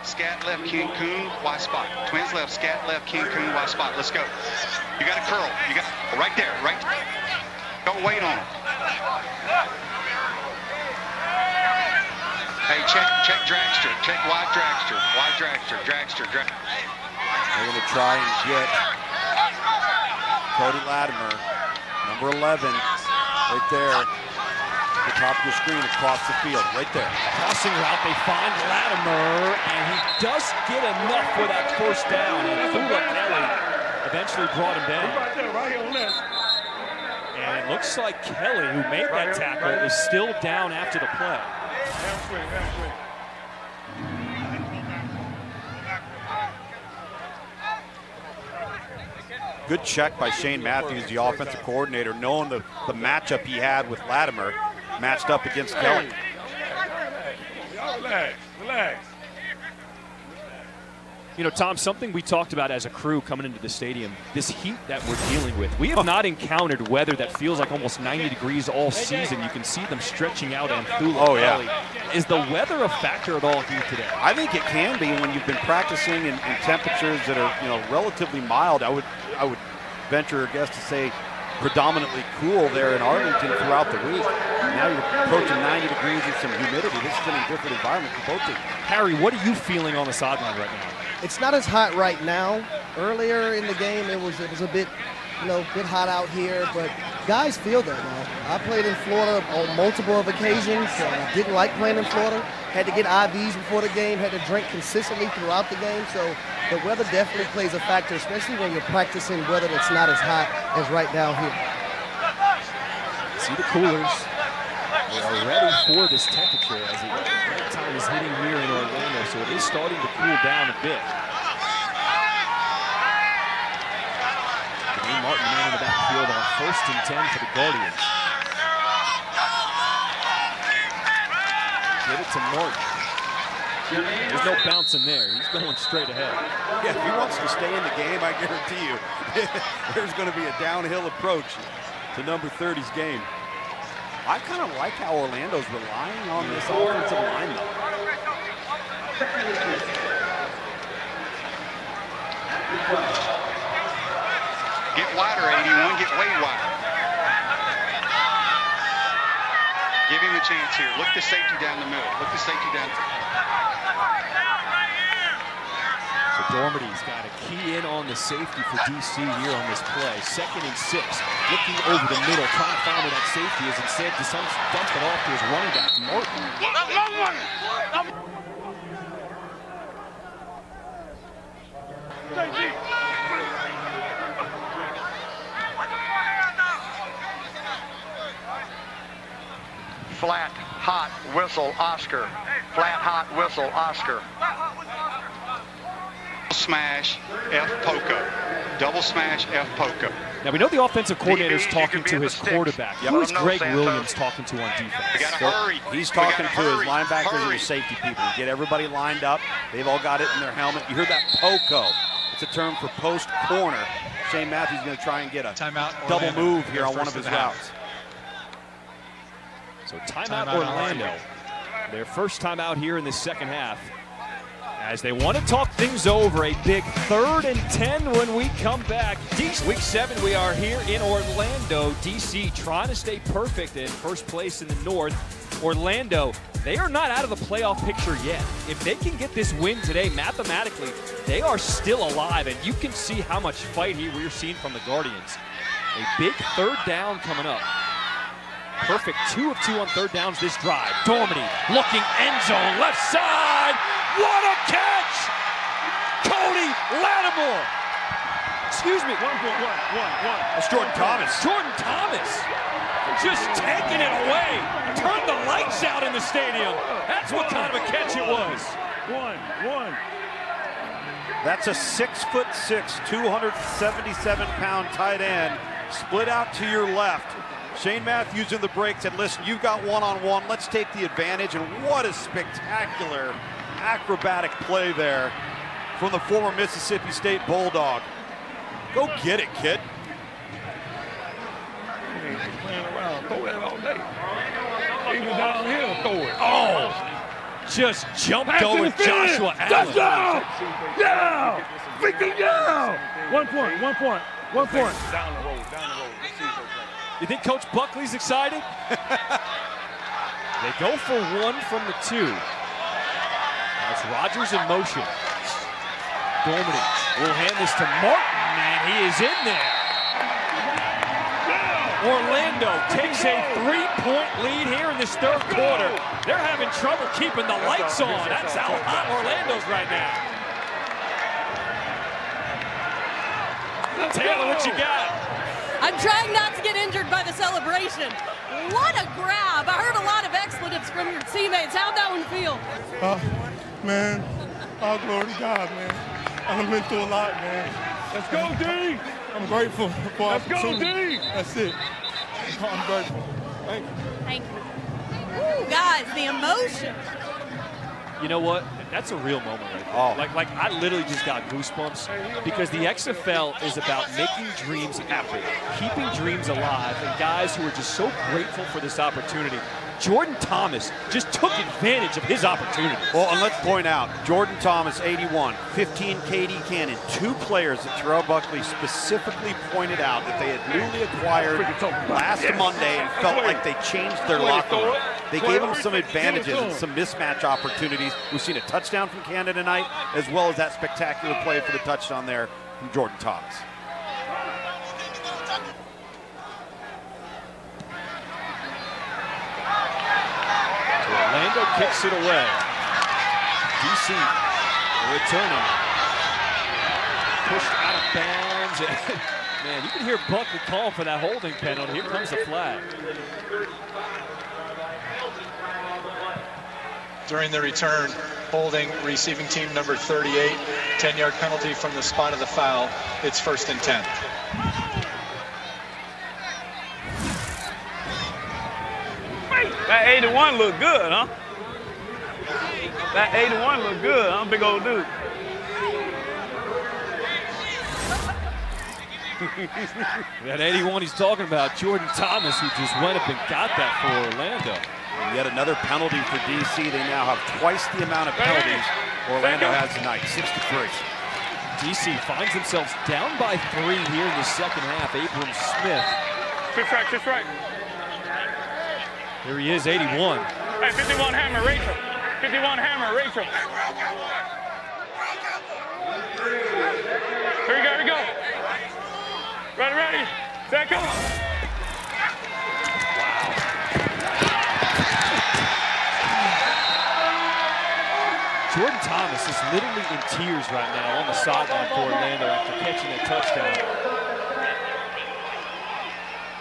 Speaker 9: Scat left, King Coon, Y spot. Twins left, scat left, King Coon, Y spot. Let's go. You got a curl. You got right there, right. Don't wait on him. Hey, check dragster. Check wide dragster. Wide dragster. Dragster.
Speaker 3: They're going to try and get Cody Latimer, number 11, right there. The top of the screen across the field, right there.
Speaker 1: Crossing route, they find Latimer, and he does get enough for that first down, and Thula Kelly eventually brought him down. And it looks like Kelly, who made that tackle, is still down after the play.
Speaker 3: Good check by Shane Matthews, the offensive coordinator, knowing the matchup he had with Latimer, matched up against Kelly.
Speaker 16: Relax.
Speaker 1: You know, Tom, something we talked about as a crew coming into the stadium, this heat that we're dealing with. We have not encountered weather that feels like almost 90 degrees all season. You can see them stretching out and Thula Kelly. Is the weather a factor at all here today?
Speaker 3: I think it can be when you've been practicing in temperatures that are, relatively mild. I would venture a guess to say predominantly cool there in Arlington throughout the week. Now you're approaching 90 degrees with some humidity. This is a different environment for both teams.
Speaker 1: Harry, what are you feeling on the sideline right now?
Speaker 4: It's not as hot right now. Earlier in the game, it was a bit, bit hot out here, but guys feel that now. I played in Florida on multiple occasions. Didn't like playing in Florida. Had to get IVs before the game. Had to drink consistently throughout the game. So the weather definitely plays a factor, especially when you're practicing weather that's not as hot as right down here.
Speaker 1: See the coolers. They are ready for this temperature as the time is hitting here in Orlando, so it is starting to cool down a bit. Jermaine Martin man in the backfield on 1st and 10 for the Guardians. Give it to Martin. There's no bouncing there. He's going straight ahead.
Speaker 3: Yeah, if he wants to stay in the game, I guarantee you, there's going to be a downhill approach to number 30's game. I kind of like how Orlando's relying on this offensive line, though.
Speaker 9: Get wider, 81. Get way wider. Give him a chance here. Look the safety down the middle. Look the safety down.
Speaker 1: Dormity's got to key in on the safety for DC here on this play. 2nd and 6. Looking over the middle, trying to find where that safety is. Instead, decides to dump it off to his running back, Martin.
Speaker 20: Flat, hot, whistle, Oscar. Flat, hot, whistle, Oscar.
Speaker 9: Smash, F Poco. Double smash, F Poco.
Speaker 1: Now we know the offensive coordinator is talking to his quarterback. Who's Greg Williams talking to on defense?
Speaker 3: He's talking to his linebackers and his safety people. Get everybody lined up. They've all got it in their helmet. You heard that Poco. It's a term for post corner. Shane Matthews going to try and get a double move here on one of his routes.
Speaker 1: So timeout Orlando. Their first time out here in the second half. As they want to talk things over, a big 3rd and 10 when we come back. Week 7, we are here in Orlando. DC trying to stay perfect in first place in the North. Orlando, they are not out of the playoff picture yet. If they can get this win today, mathematically, they are still alive, and you can see how much fight here we're seeing from the Guardians. A big 3rd down coming up. Perfect 2 of 2 on 3rd downs this drive. Dormity looking end zone, left side. What a catch! Cody Lattimore. Excuse me.
Speaker 16: One.
Speaker 3: That's Jordan Thomas.
Speaker 1: Jordan Thomas just taking it away. Turned the lights out in the stadium. That's what kind of a catch it was.
Speaker 16: One.
Speaker 3: That's a 6'6", 277-pound tight end. Split out to your left. Shane Matthews in the break said, listen, you've got one-on-one. Let's take the advantage. And what a spectacular acrobatic play there from the former Mississippi State Bulldog. Go get it, kid.
Speaker 16: He ain't playing around. Throw that all day. Even down here, throw it.
Speaker 1: Oh, just jumped over Joshua Allen.
Speaker 16: Touchdown! Yeah! Freaking yeah! 1 point. Down the road.
Speaker 1: You think Coach Buckley's excited? They go for 1 from the 2. That's Rodgers in motion. Dormity will hand this to Martin, and he is in there. Orlando takes a 3-point lead here in this 3rd quarter. They're having trouble keeping the lights on. That's how hot Orlando's right now. Taylor, what you got?
Speaker 6: I'm trying not to get injured by the celebration. What a grab. I heard a lot of expletives from your teammates. How'd that one feel?
Speaker 14: Man, all glory to God, man. I've been through a lot, man.
Speaker 16: Let's go, D!
Speaker 14: I'm grateful for
Speaker 16: Let's go, D!
Speaker 14: That's it. I'm grateful. Thank you.
Speaker 6: Thank you. Woo, guys, the emotion.
Speaker 1: You know what? That's a real moment right there. Like I literally just got goosebumps because the XFL is about making dreams happen, keeping dreams alive, and guys who are just so grateful for this opportunity. Jordan Thomas just took advantage of his opportunity.
Speaker 3: Well, and let's point out, Jordan Thomas, 81, 15, KD Cannon, 2 players that Terrell Buckley specifically pointed out that they had newly acquired last Monday and felt like they changed their locker room. They gave them some advantages and some mismatch opportunities. We've seen a touchdown from Canada tonight, as well as that spectacular play for the touchdown there from Jordan Thomas.
Speaker 1: Orlando kicks it away. DC returning. Pushed out of bounds. Man, you can hear Buckley call for that holding penalty. Here comes the flag.
Speaker 10: During the return, holding receiving team number 38, 10-yard penalty from the spot of the foul. It's 1st and 10.
Speaker 2: That 81 look good, huh? That 81 look good, huh? Big old dude.
Speaker 1: That 81 he's talking about, Jordan Thomas, who just went up and got that for Orlando.
Speaker 3: And yet another penalty for DC. They now have twice the amount of penalties Orlando has tonight, 6-3.
Speaker 1: DC finds themselves down by 3 here in the second half. Abram Smith.
Speaker 8: Just right.
Speaker 1: Here he is, 81.
Speaker 8: Hey, 51 hammer, Rachel. 51 hammer, Rachel. Ready. Set, go.
Speaker 1: Jordan Thomas is literally in tears right now on the sideline for Orlando after catching a touchdown.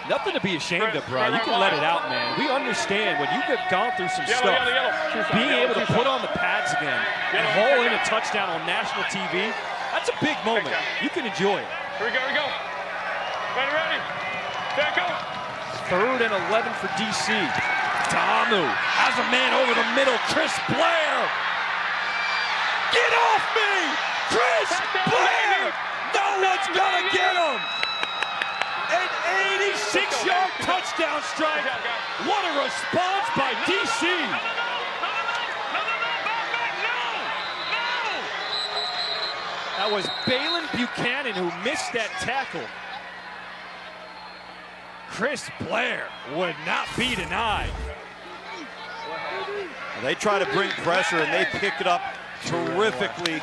Speaker 1: Nothing to be ashamed of, bro. You can let it out, man. We understand when you've gone through some stuff, being able to put on the pads again and haul in a touchdown on national TV, that's a big moment. You can enjoy it.
Speaker 8: Here we go. Ready. Set, go.
Speaker 1: 3rd and 11 for DC. Tamu has a man over the middle. Chris Blair. Get off me! Chris Blair! No one's gonna get him! An 86-yard touchdown strike. What a response by DC. That was Balin Buchanan who missed that tackle. Chris Blair would not be denied.
Speaker 3: They try to bring pressure, and they pick it up terrifically.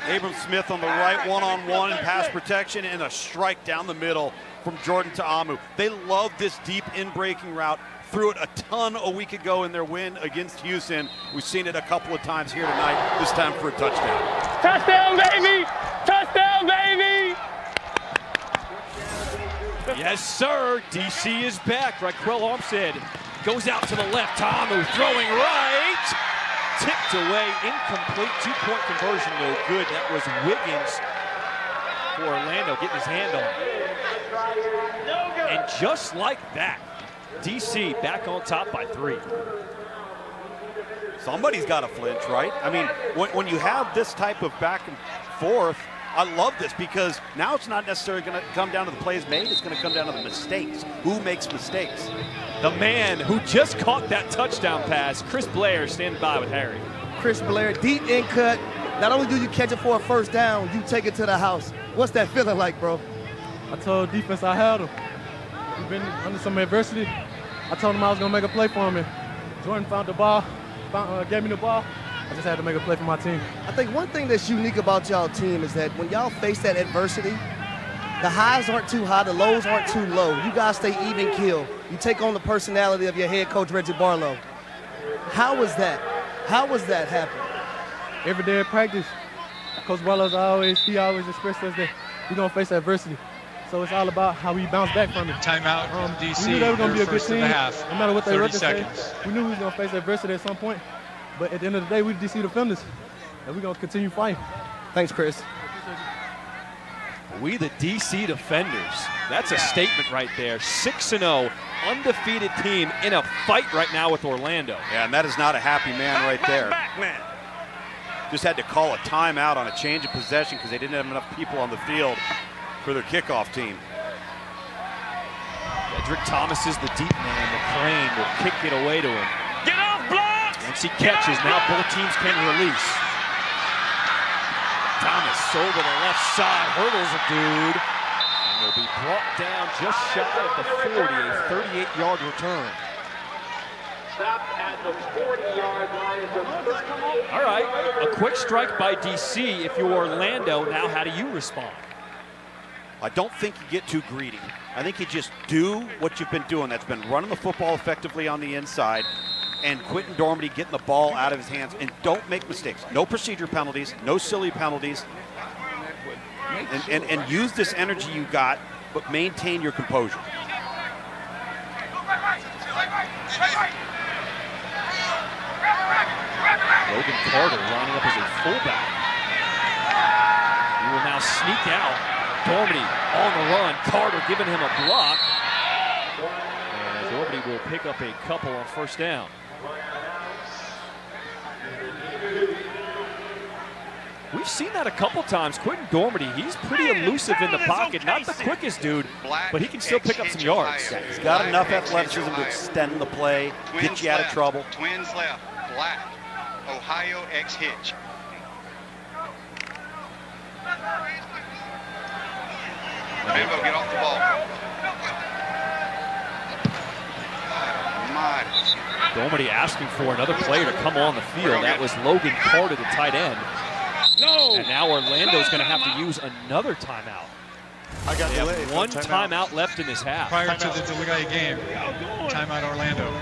Speaker 3: Abram Smith on the right, one-on-one pass protection, and a strike down the middle from Jordan Ta'amu. They love this deep in-breaking route. Threw it a ton a week ago in their win against Houston. We've seen it a couple of times here tonight, this time for a touchdown.
Speaker 8: Touchdown, baby! Touchdown, baby!
Speaker 1: Yes, sir. DC is back. Raquel Armstead goes out to the left. Ta'amu throwing right. Tipped away, incomplete, 2-point conversion, no good. That was Wiggins for Orlando getting his hand on it. And just like that, DC back on top by 3.
Speaker 3: Somebody's got to flinch, right? I mean, when you have this type of back and forth, I love this because now it's not necessarily going to come down to the plays made, it's going to come down to the mistakes. Who makes mistakes?
Speaker 1: The man who just caught that touchdown pass, Chris Blair, standing by with Harry.
Speaker 4: Chris Blair, deep in cut. Not only do you catch it for a first down, you take it to the house. What's that feeling like, bro?
Speaker 21: I told defense I had him. We've been under some adversity. I told him I was going to make a play for him, and Jordan found the ball, gave me the ball. I just had to make a play for my team.
Speaker 4: I think one thing that's unique about y'all team is that when y'all face that adversity, the highs aren't too high, the lows aren't too low. You guys stay even keel. You take on the personality of your head coach, Reggie Barlow. How was that? How was that happen?
Speaker 21: Every day at practice, Coach Barlow, he always expressed to us that we're going to face adversity. So it's all about how we bounce back from it.
Speaker 10: Timeout, DC.
Speaker 21: We knew they were going to be a good team.
Speaker 10: No
Speaker 21: matter what they record say.
Speaker 10: seconds.
Speaker 21: We knew we was going to face adversity at some point. But at the end of the day, we DC defenders, and we're going to continue fighting.
Speaker 4: Thanks, Chris.
Speaker 1: We the DC Defenders. That's a statement right there. 6-0, undefeated team in a fight right now with Orlando.
Speaker 3: Yeah, and that is not a happy man right there. Just had to call a timeout on a change of possession because they didn't have enough people on the field for their kickoff team.
Speaker 1: Edric Thomas is the deep man. McCrane will kick it away to him.
Speaker 8: Get off, block!
Speaker 1: Once he catches, now both teams can release. Thomas over the left side, hurdles a dude, and will be brought down just shy of the 40, a 38-yard return.
Speaker 22: Stop at the 40-yard line.
Speaker 1: All right, a quick strike by DC. If you're Orlando, now how do you respond?
Speaker 3: I don't think you get too greedy. I think you just do what you've been doing. That's been running the football effectively on the inside, and Quentin Dormady getting the ball out of his hands, and don't make mistakes. No procedure penalties, no silly penalties, and use this energy you got, but maintain your composure.
Speaker 1: Logan Carter lining up as a fullback. He will now sneak out. Dormady on the run. Carter giving him a block. And Dormady will pick up a couple on first down. We've seen that a couple times. Quentin Dormady, he's pretty elusive in the pocket. Not the quickest dude, but he can still pick up some yards.
Speaker 3: Yeah, he's got enough athleticism to extend the play, get you out of trouble.
Speaker 9: Twins left, Black, Ohio X Hitch. Bimbo, get off the ball.
Speaker 1: Dormady asking for another player to come on the field. That was Logan Carter, the tight end.
Speaker 8: No.
Speaker 1: And now Orlando's going to have to use another timeout.
Speaker 3: I got
Speaker 1: They have
Speaker 3: delayed.
Speaker 1: one timeout left in this half.
Speaker 10: Prior to the delay game, timeout Orlando.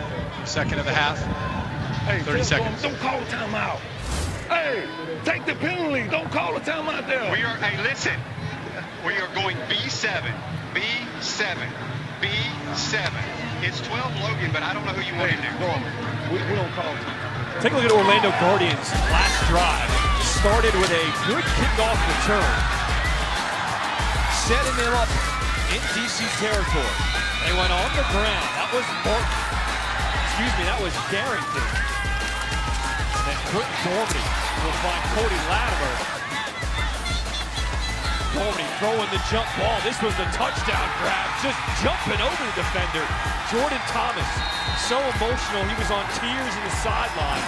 Speaker 10: Second of the half,
Speaker 16: Hey,
Speaker 10: 30 seconds.
Speaker 16: Don't call a timeout. Hey, take the penalty. Don't call a timeout there.
Speaker 9: We are, hey, listen. We are going B7, B7, B7. It's 12 Logan, but I don't know who you want in there.
Speaker 16: We don't call it.
Speaker 1: Take a look at Orlando Guardians' last drive. Started with a good kickoff return. Setting them up in DC territory. They went on the ground. That was that was Darrington. And then Quentin Dormady will find Cody Latimer. Dormady throwing the jump ball. This was the touchdown grab. Just jumping over the defender. Jordan Thomas, so emotional. He was on tears in the sideline.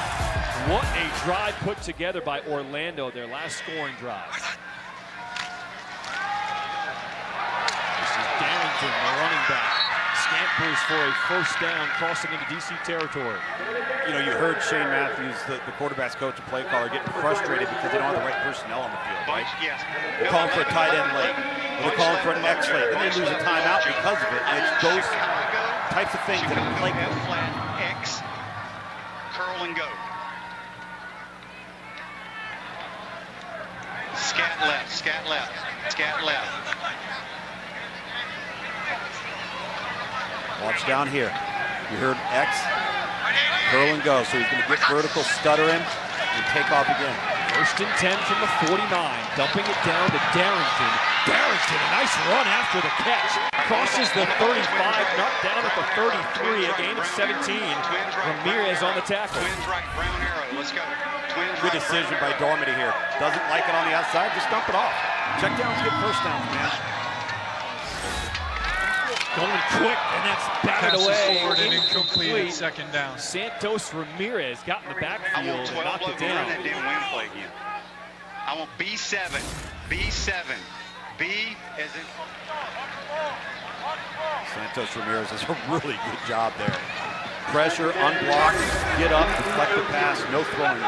Speaker 1: What a drive put together by Orlando, their last scoring drive. This is Darrington, the running back. Scampers for a first down, crossing into DC territory.
Speaker 3: You know, you heard Shane Matthews, the quarterback's coach and play caller, getting frustrated because they don't have the right personnel on the field, right?
Speaker 9: Yes.
Speaker 3: They're calling for a tight end late. Or they're calling for an X late. Then they lose a timeout because of it. And it's those types of things that have plagued them.
Speaker 9: Flat, X, curl and go. Scat left, scat left, scat left.
Speaker 3: Watch down here. You heard X, curl and go. So he's going to get vertical, stutter him, and take off again.
Speaker 1: First and 10 from the 49, dumping it down to Darrington. Darrington, a nice run after the catch. Crosses the 35, knocked down at the 33, a gain of 17. Ramirez on the tackle.
Speaker 9: Twins right, brown arrow, let's go. Twins
Speaker 3: Good
Speaker 9: right,
Speaker 3: decision by Dormady here. Doesn't like it on the outside, just dump it off. Check downs, get first downs, man.
Speaker 1: Going quick, and that's batted
Speaker 10: Passes
Speaker 1: away.
Speaker 10: forward and incomplete. Second down.
Speaker 1: Santos Ramirez got in the
Speaker 9: I
Speaker 1: backfield
Speaker 9: want
Speaker 1: and
Speaker 9: 12
Speaker 1: knocked it
Speaker 9: Logan,
Speaker 1: down.
Speaker 9: run that damn win play again. I want B7, B7, B as in...
Speaker 3: Santos Ramirez does a really good job there. Pressure, unblocked, get up, deflect the pass, no throwing.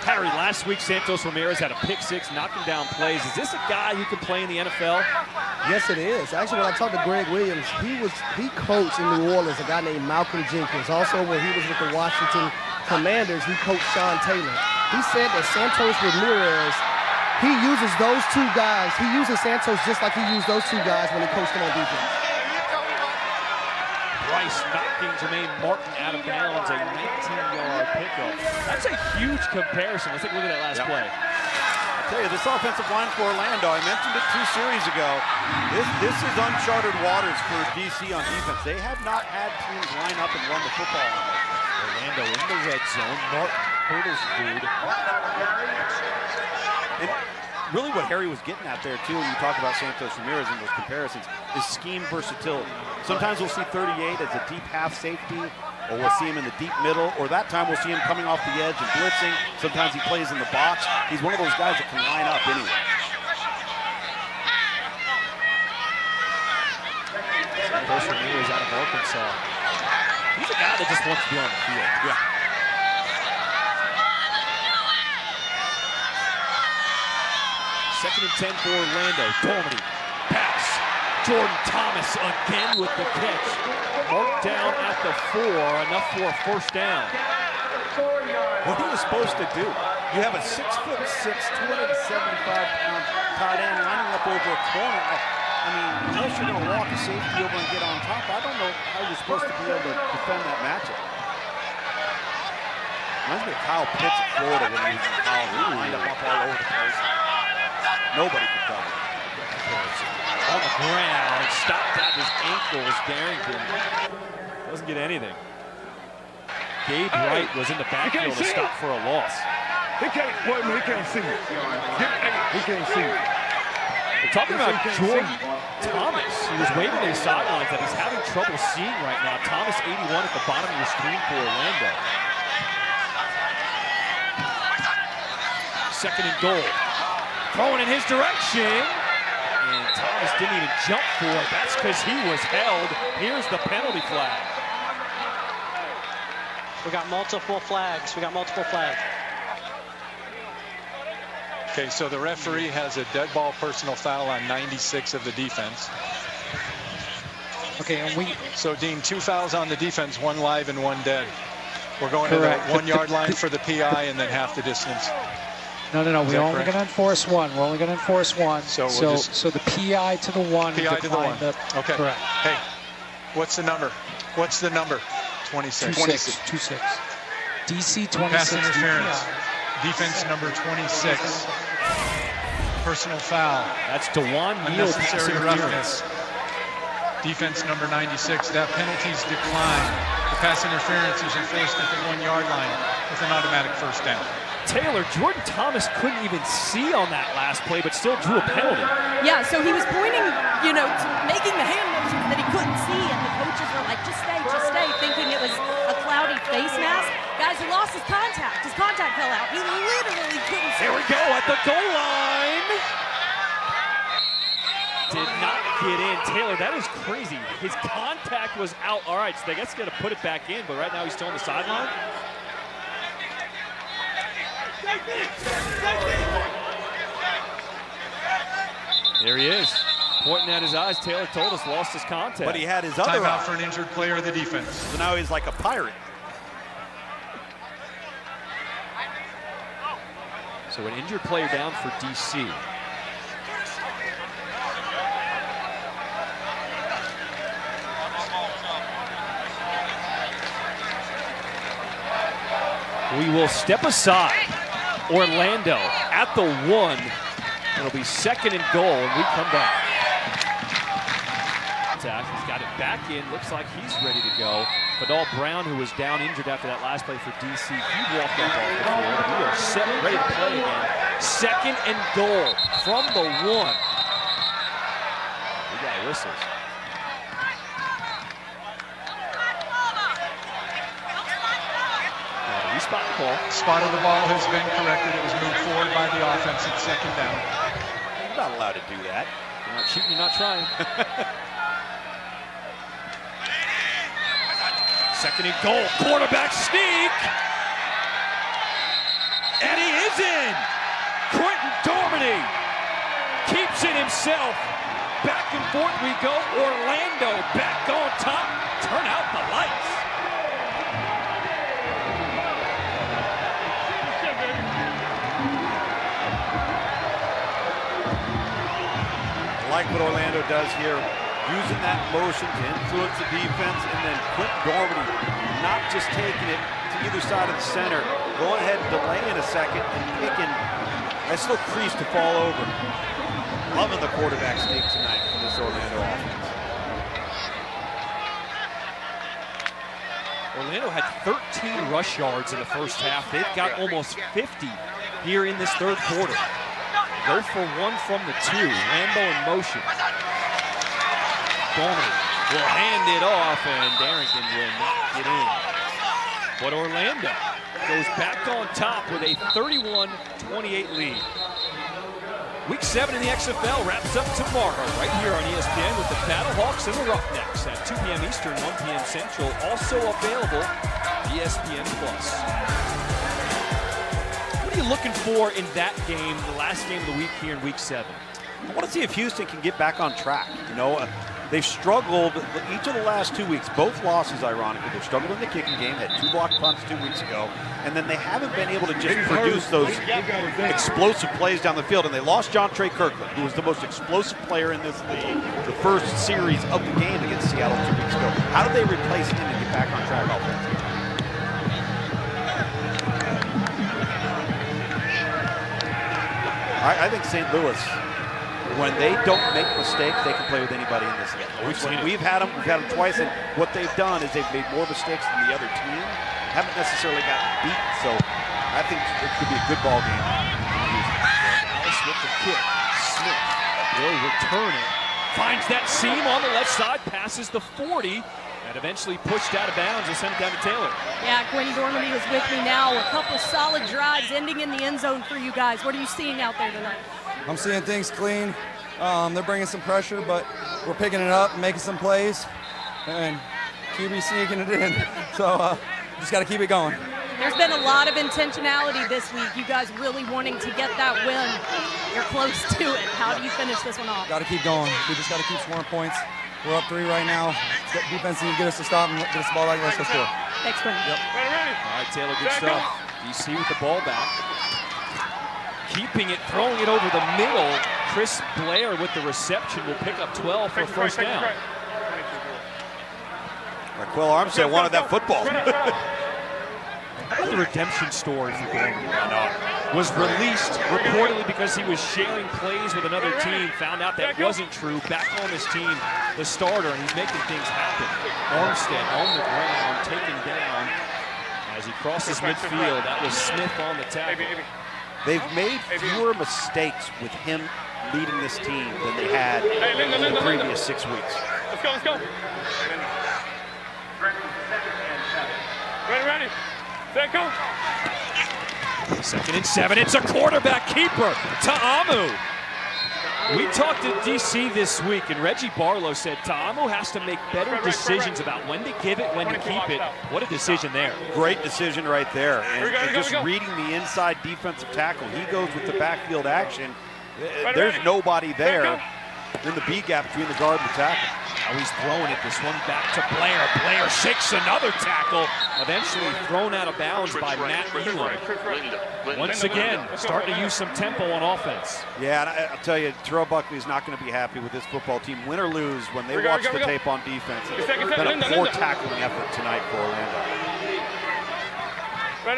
Speaker 1: Harry, last week Santos Ramirez had a pick six, knocking down plays. Is this a guy who can play in the NFL?
Speaker 4: Yes, it is. Actually, when I talked to Greg Williams, he coached in New Orleans a guy named Malcolm Jenkins. Also, when he was with the Washington Commanders, he coached Sean Taylor. He said that Santos Ramirez, he uses those two guys. He uses Santos just like he used those two guys when he coached him on defense.
Speaker 1: Bryce knocking Jermaine Martin out of bounds, a 19-yard pickup. That's a huge comparison. Let's take a look at that last play.
Speaker 3: I tell you, this offensive line for Orlando, I mentioned it 2 series ago. This is uncharted waters for DC on defense. They have not had teams line up and run the football on them.
Speaker 1: Orlando in the red zone. Martin hurdles dude.
Speaker 3: And really what Harry was getting at there, too, when you talk about Santos Ramirez in those comparisons, is scheme versatility. Sometimes we'll see 38 as a deep half safety, or we'll see him in the deep middle, or that time we'll see him coming off the edge and blitzing. Sometimes he plays in the box. He's one of those guys that can line up anyway.
Speaker 1: Santos Ramirez out of Arkansas. He's a guy that just wants to be on the field.
Speaker 3: Yeah.
Speaker 1: Second and 10 for Orlando. Dormady, pass. Jordan Thomas again with the catch. Marked down at the 4, enough for a first down.
Speaker 3: What he was supposed to do, you have a 6'6", 275-pound tight end lining up over a corner. I mean, unless you're going to walk a safety over and get on top, I don't know how you're supposed to be able to defend that matchup. Reminds me of Kyle Pitts at Florida when he was in college. He lined up all over the place. Nobody could cover.
Speaker 1: On the ground, stopped at his ankles. Darrington doesn't get anything. Gabe Wright was in the backfield to stop for a loss.
Speaker 16: He can't, wait a minute, he can't see it. He can't see it.
Speaker 1: We're talking about Jordan Thomas, who was waving their sidelines that he's having trouble seeing right now. Thomas 81 at the bottom of your screen for Orlando. Second and goal. Throwing in his direction. And Thomas didn't even jump for it. That's because he was held. Here's the penalty flag.
Speaker 19: We got multiple flags.
Speaker 10: Okay, so the referee has a dead ball personal foul on 96 of the defense.
Speaker 11: Okay, and
Speaker 10: so Dean, 2 fouls on the defense, 1 live and 1 dead. We're going
Speaker 11: Correct.
Speaker 10: to the 1 yard line for the PI and then half the distance.
Speaker 11: No. We're only going to enforce 1. We're only going to enforce 1. So the PI to the 1.
Speaker 10: PI to the 1. Okay.
Speaker 11: Correct.
Speaker 10: Hey, what's the number? 26.
Speaker 11: 26. DC 26.
Speaker 10: Pass interference. Defense number 26. Personal foul.
Speaker 1: That's DeJuan Neal.
Speaker 10: Unnecessary roughness. Defense number 96. That penalty's declined. The pass interference is enforced at the 1 yard line with an automatic first down.
Speaker 1: Taylor, Jordan Thomas couldn't even see on that last play, but still drew a penalty.
Speaker 6: Yeah, so he was pointing, to making the hand motions that he couldn't see, and the coaches were like, just stay, thinking it was a cloudy face mask. Guys, he lost his contact. His contact fell out. He literally couldn't see.
Speaker 1: Here we go at the goal line. Did not get in. Taylor, that is crazy. His contact was out. All right, so I guess they're going to put it back in, but right now he's still on the sideline. There he is, pointing at his eyes. Taylor told us lost his contact.
Speaker 3: But he had his other
Speaker 10: timeout for an injured player of the defense.
Speaker 3: So now he's like a pirate.
Speaker 1: So an injured player down for DC. We will step aside. Orlando at the 1. It'll be 2nd and goal, and we come back. He's got it back in. Looks like he's ready to go. Fadal Brown, who was down injured after that last play for DC, he walked up off the field. We are set, ready to play again. 2nd and goal from the 1. We got whistles. Spot the ball.
Speaker 10: Spot of the ball has been corrected. It was moved forward by the offense at 2nd down.
Speaker 3: You're not allowed to do that.
Speaker 1: You're not cheating, you're not trying. 2nd and goal. Quarterback sneak. And he is in. Quentin Dormady keeps it himself. Back and forth we go. Orlando back on top. Turn out the lights.
Speaker 3: Like what Orlando does here, using that motion to influence the defense, and then Quentin Dormady not just taking it to either side of the center, going ahead and delaying a second and picking nice little crease to fall over. Loving the quarterback sneak tonight for this Orlando offense.
Speaker 1: Orlando had 13 rush yards in the first half. They've got almost 50 here in this 3rd quarter. Go for 1 from the 2. Lambo in motion. Dormady will hand it off, and Darrington will not get in. But Orlando goes back on top with a 31-28 lead. Week 7 in the XFL wraps up tomorrow right here on ESPN with the Battlehawks and the Roughnecks at 2 p.m. Eastern, 1 p.m. Central. Also available ESPN+. What are you looking for in that game, the last game of the week here in Week 7?
Speaker 3: I want to see if Houston can get back on track. They've struggled each of the last 2 weeks, both losses, ironically. They've struggled in the kicking game, had 2 blocked punts 2 weeks ago, and then they haven't been able to just produce those explosive plays down the field. And they lost John Trey Kirkland, who was the most explosive player in this league, the first series of the game against Seattle 2 weeks ago. How do they replace him and get back on track offensively? I think St. Louis, when they don't make mistakes, they can play with anybody in this league. We've had them twice, and what they've done is they've made more mistakes than the other team. Haven't necessarily gotten beaten, so I think it could be a good ball game.
Speaker 1: Alice with the kick. Smith will return it. Finds that seam on the left side, passes the 40, and eventually pushed out of bounds and sent it down to Taylor.
Speaker 6: Yeah, Quentin Dormady is with me now. A couple solid drives ending in the end zone for you guys. What are you seeing out there tonight?
Speaker 5: I'm seeing things clean. They're bringing some pressure, but we're picking it up, making some plays, and QB sneaking it in. So just got to keep it going.
Speaker 6: There's been a lot of intentionality this week. You guys really wanting to get that win. You're close to it. How do you finish this one off?
Speaker 5: Got to keep going. We just got to keep scoring points. We're up 3 right now. Defense needs to get us to stop and get us the ball back. Let's go score.
Speaker 6: Thanks, Quinn.
Speaker 5: Yep.
Speaker 1: All right, Taylor, good stuff. DC with the ball back. Keeping it, throwing it over the middle. Chris Blair with the reception will pick up 12 for first down.
Speaker 3: Quill Armstead wanted that football.
Speaker 1: How about the redemption story for Gordon? Was released reportedly because he was sharing plays with another team. Found out that wasn't true. Back on his team, the starter, and he's making things happen. Armstead on the ground, taken down as he crosses midfield. That was Smith on the tackle.
Speaker 3: They've made fewer mistakes with him leading this team than they had in the previous 6 weeks.
Speaker 8: Let's go, let's go. Ready. Set, go.
Speaker 1: 2nd and 7. It's a quarterback keeper, Ta'amu. We talked to DC this week, and Reggie Barlow said Ta'amu has to make better decisions about when to give it, when to keep it. What a decision there.
Speaker 3: Great decision right there. And just reading the inside defensive tackle, he goes with the backfield action. There's nobody there in the B gap between the guard and the tackle.
Speaker 1: Now he's throwing it, this one back to Blair. Blair shakes another tackle, eventually thrown out of bounds by Matt Elam. Once again, starting to use some tempo on offense.
Speaker 3: Yeah, and I'll tell you, Terrell Buckley's not going to be happy with this football team. Win or lose, when they watch the tape on defense, it's been a poor tackling effort tonight for Orlando.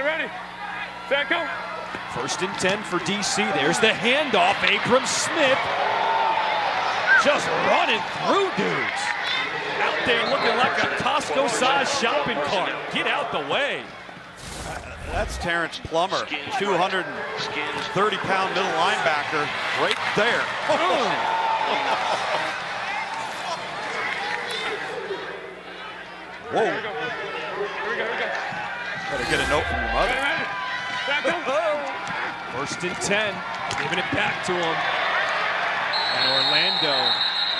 Speaker 8: Ready. Set, go.
Speaker 1: 1st and 10 for DC. There's the handoff. Abram Smith just running through dudes. Out there looking like a Costco-sized shopping cart. Get out the way.
Speaker 3: That's Terrence Plummer, 230-pound middle linebacker right there. Whoa. Better get a note from your mother.
Speaker 1: 1st and 10, giving it back to him. And Orlando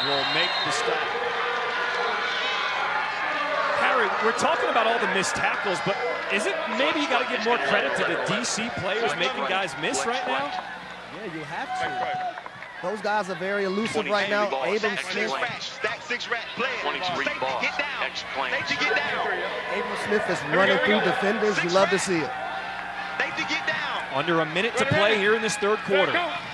Speaker 1: will make the stop. Harry, we're talking about all the missed tackles, but is it maybe you got to give more credit to the DC players making guys miss right now?
Speaker 4: Yeah, you have to. Those guys are very elusive right now. Abram Smith.
Speaker 17: Stack 6 rat play.
Speaker 20: 23 ball.
Speaker 17: Get down.
Speaker 20: X-Plains.
Speaker 17: Get down.
Speaker 4: Abram Smith is running through defenders. You love to see it.
Speaker 17: Safety, get down.
Speaker 1: Under a minute to play here in this 3rd quarter.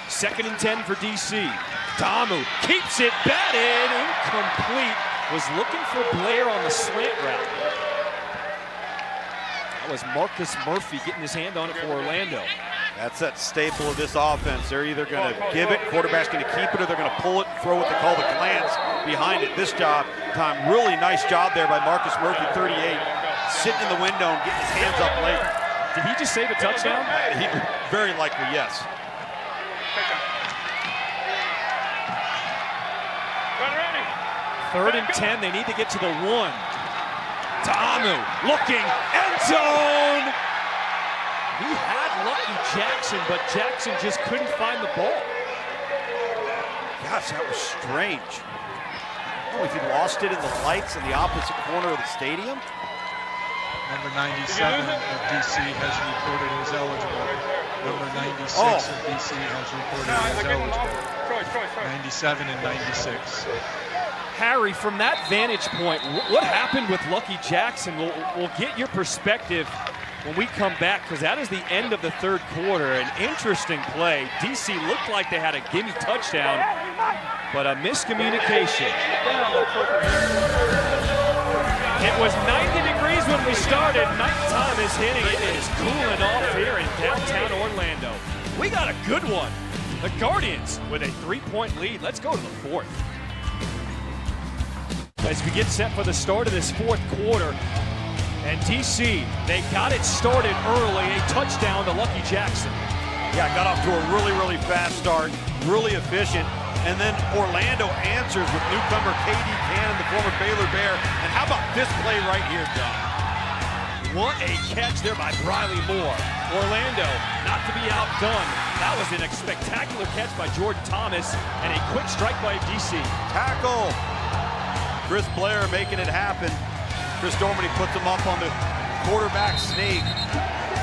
Speaker 1: 2nd and 10 for DC. Ta'amu keeps it batted, incomplete. Was looking for Blair on the slant route. That was Marcus Murphy getting his hand on it for Orlando.
Speaker 3: That's that staple of this offense. They're either going to give it, quarterback's going to keep it, or they're going to pull it and throw what they call the glance behind it. This time, really nice job there by Marcus Murphy, 38, sitting in the window and getting his hands up late.
Speaker 1: Did he just save a touchdown?
Speaker 3: Very likely, yes.
Speaker 8: Ready.
Speaker 1: 3rd and 10, they need to get to the 1. Ta'amu looking, end zone! He had Lucky Jackson, but Jackson just couldn't find the ball.
Speaker 3: Gosh, that was strange. I don't know if he lost it in the lights in the opposite corner of the stadium.
Speaker 10: Number 97 of DC has reported as eligible. Number 96 of DC has reported as eligible. 97 and 96.
Speaker 1: Harry, from that vantage point, what happened with Lucky Jackson? We'll get your perspective when we come back, because that is the end of the 3rd quarter. An interesting play. DC looked like they had a gimme touchdown, but a miscommunication. It was 90 degrees when we started. Nighttime is hitting. It is cooling off here in downtown Orlando. We got a good one. The Guardians with a 3-point lead. Let's go to the 4th. As we get set for the start of this 4th quarter. And DC, they got it started early. A touchdown to Lucky Jackson.
Speaker 3: Yeah, got off to a really fast start. Really efficient. And then Orlando answers with newcomer KD Cannon, the former Baylor Bear. And how about this play right here, John?
Speaker 1: What a catch there by Briley Moore. Orlando, not to be outdone. That was a spectacular catch by Jordan Thomas and a quick strike by DC.
Speaker 3: Tackle. Chris Blair making it happen. Chris Dormady puts him up on the quarterback sneak.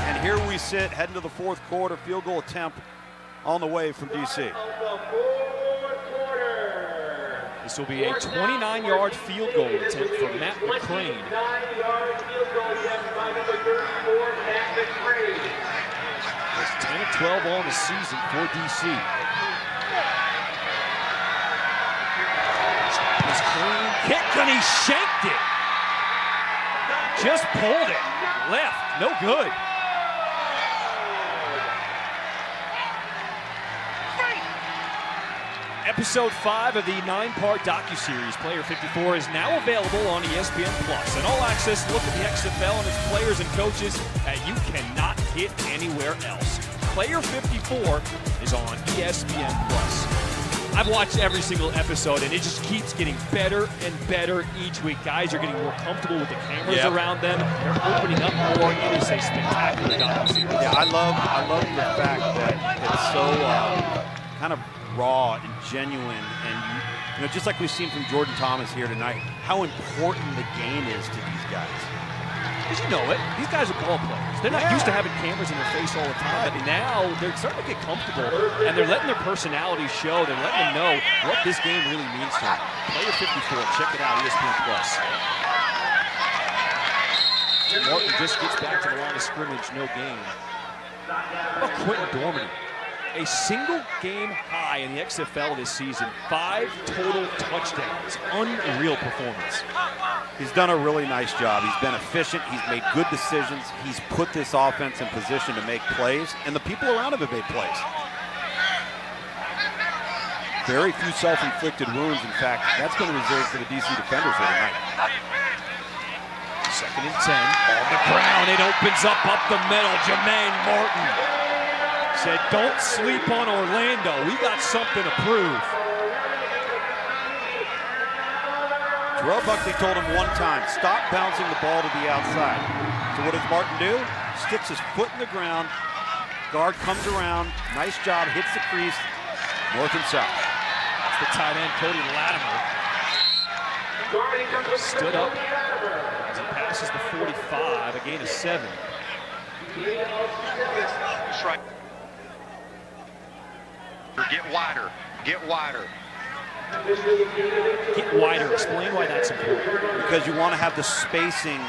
Speaker 3: And here we sit, heading to the fourth quarter. Field goal attempt on the way from DC.
Speaker 1: This will be a 29-yard field goal attempt for Matt McCrane.
Speaker 22: 29-yard field goal attempt by number 34, Matt McCrane.
Speaker 1: There's 10 of 12 on the season for DC. His clean kick, and he shanked it. Just pulled it. Left. No good. Episode 5 of the 9-part docuseries, Player 54, is now available on ESPN+. An all-access look at the XFL and its players and coaches that you cannot get anywhere else. Player 54 is on ESPN+. I've watched every single episode, and it just keeps getting better and better each week. Guys are getting more comfortable with the cameras around them. They're opening up more. It is a spectacular docuseries.
Speaker 3: Yeah, I love the fact that it's so kind of raw and genuine, and you know, just like we've seen from Jordan Thomas here tonight, how important the game is to these guys.
Speaker 1: Because you know it, these guys are ball players. They're not used to having cameras in their face all the time, but now they're starting to get comfortable, and they're letting their personalities show. They're letting them know what this game really means to them. Player 54, check it out, ESPN+. Martin just gets back to the line of scrimmage, no gain. How about Quentin Dormady? A single game high in the XFL this season, 5 total touchdowns. Unreal performance.
Speaker 3: He's done a really nice job. He's been efficient. He's made good decisions. He's put this offense in position to make plays, and the people around him have made plays. Very few self-inflicted wounds. In fact, that's been reserved for the DC defenders here tonight.
Speaker 1: 2nd and 10 on the ground. It opens up the middle. Jermaine Martin said, don't sleep on Orlando. We got something to prove.
Speaker 3: Terrell Buckley told him one time, stop bouncing the ball to the outside. So what does Martin do? Sticks his foot in the ground. Guard comes around. Nice job. Hits the crease. North and south.
Speaker 1: That's the tight end, Cody Latimer. Stood up as he passes the 45, a gain of 7.
Speaker 9: That's right. Get wider. Get wider.
Speaker 1: Get wider. Explain why that's important.
Speaker 3: Because you want to have the spacing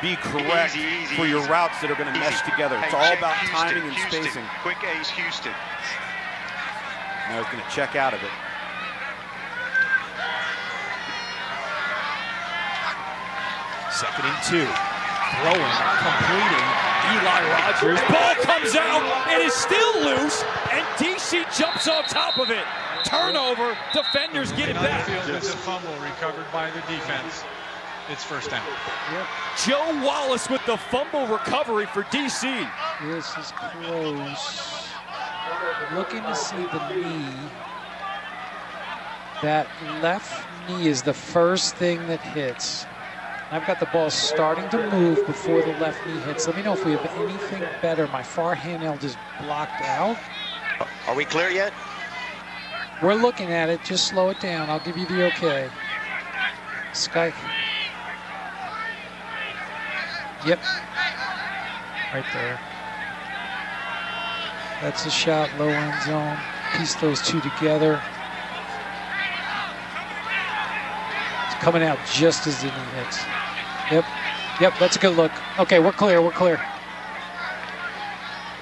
Speaker 3: be correct for your routes that are going to mesh together. It's all about timing and spacing.
Speaker 9: Quick A's Houston.
Speaker 3: Now he's going to check out of it.
Speaker 1: Second and 2. Throwing, completing. Eli Rogers. Ball comes out. It is still loose, and DC jumps on top of it. Turnover. Defenders get it back.
Speaker 10: It's a fumble recovered by the defense. It's first down.
Speaker 11: Yep.
Speaker 1: Joe Wallace with the fumble recovery for DC.
Speaker 11: This is close. Looking to see the knee. That left knee is the first thing that hits. I've got the ball starting to move before the left knee hits. Let me know if we have anything better. My far handheld is blocked out.
Speaker 12: Are we clear yet?
Speaker 11: We're looking at it. Just slow it down. I'll give you the okay. Sky. Yep. Right there. That's a shot, low end zone. Piece those two together. It's coming out just as the knee hits. Yep, that's a good look. Okay, we're clear.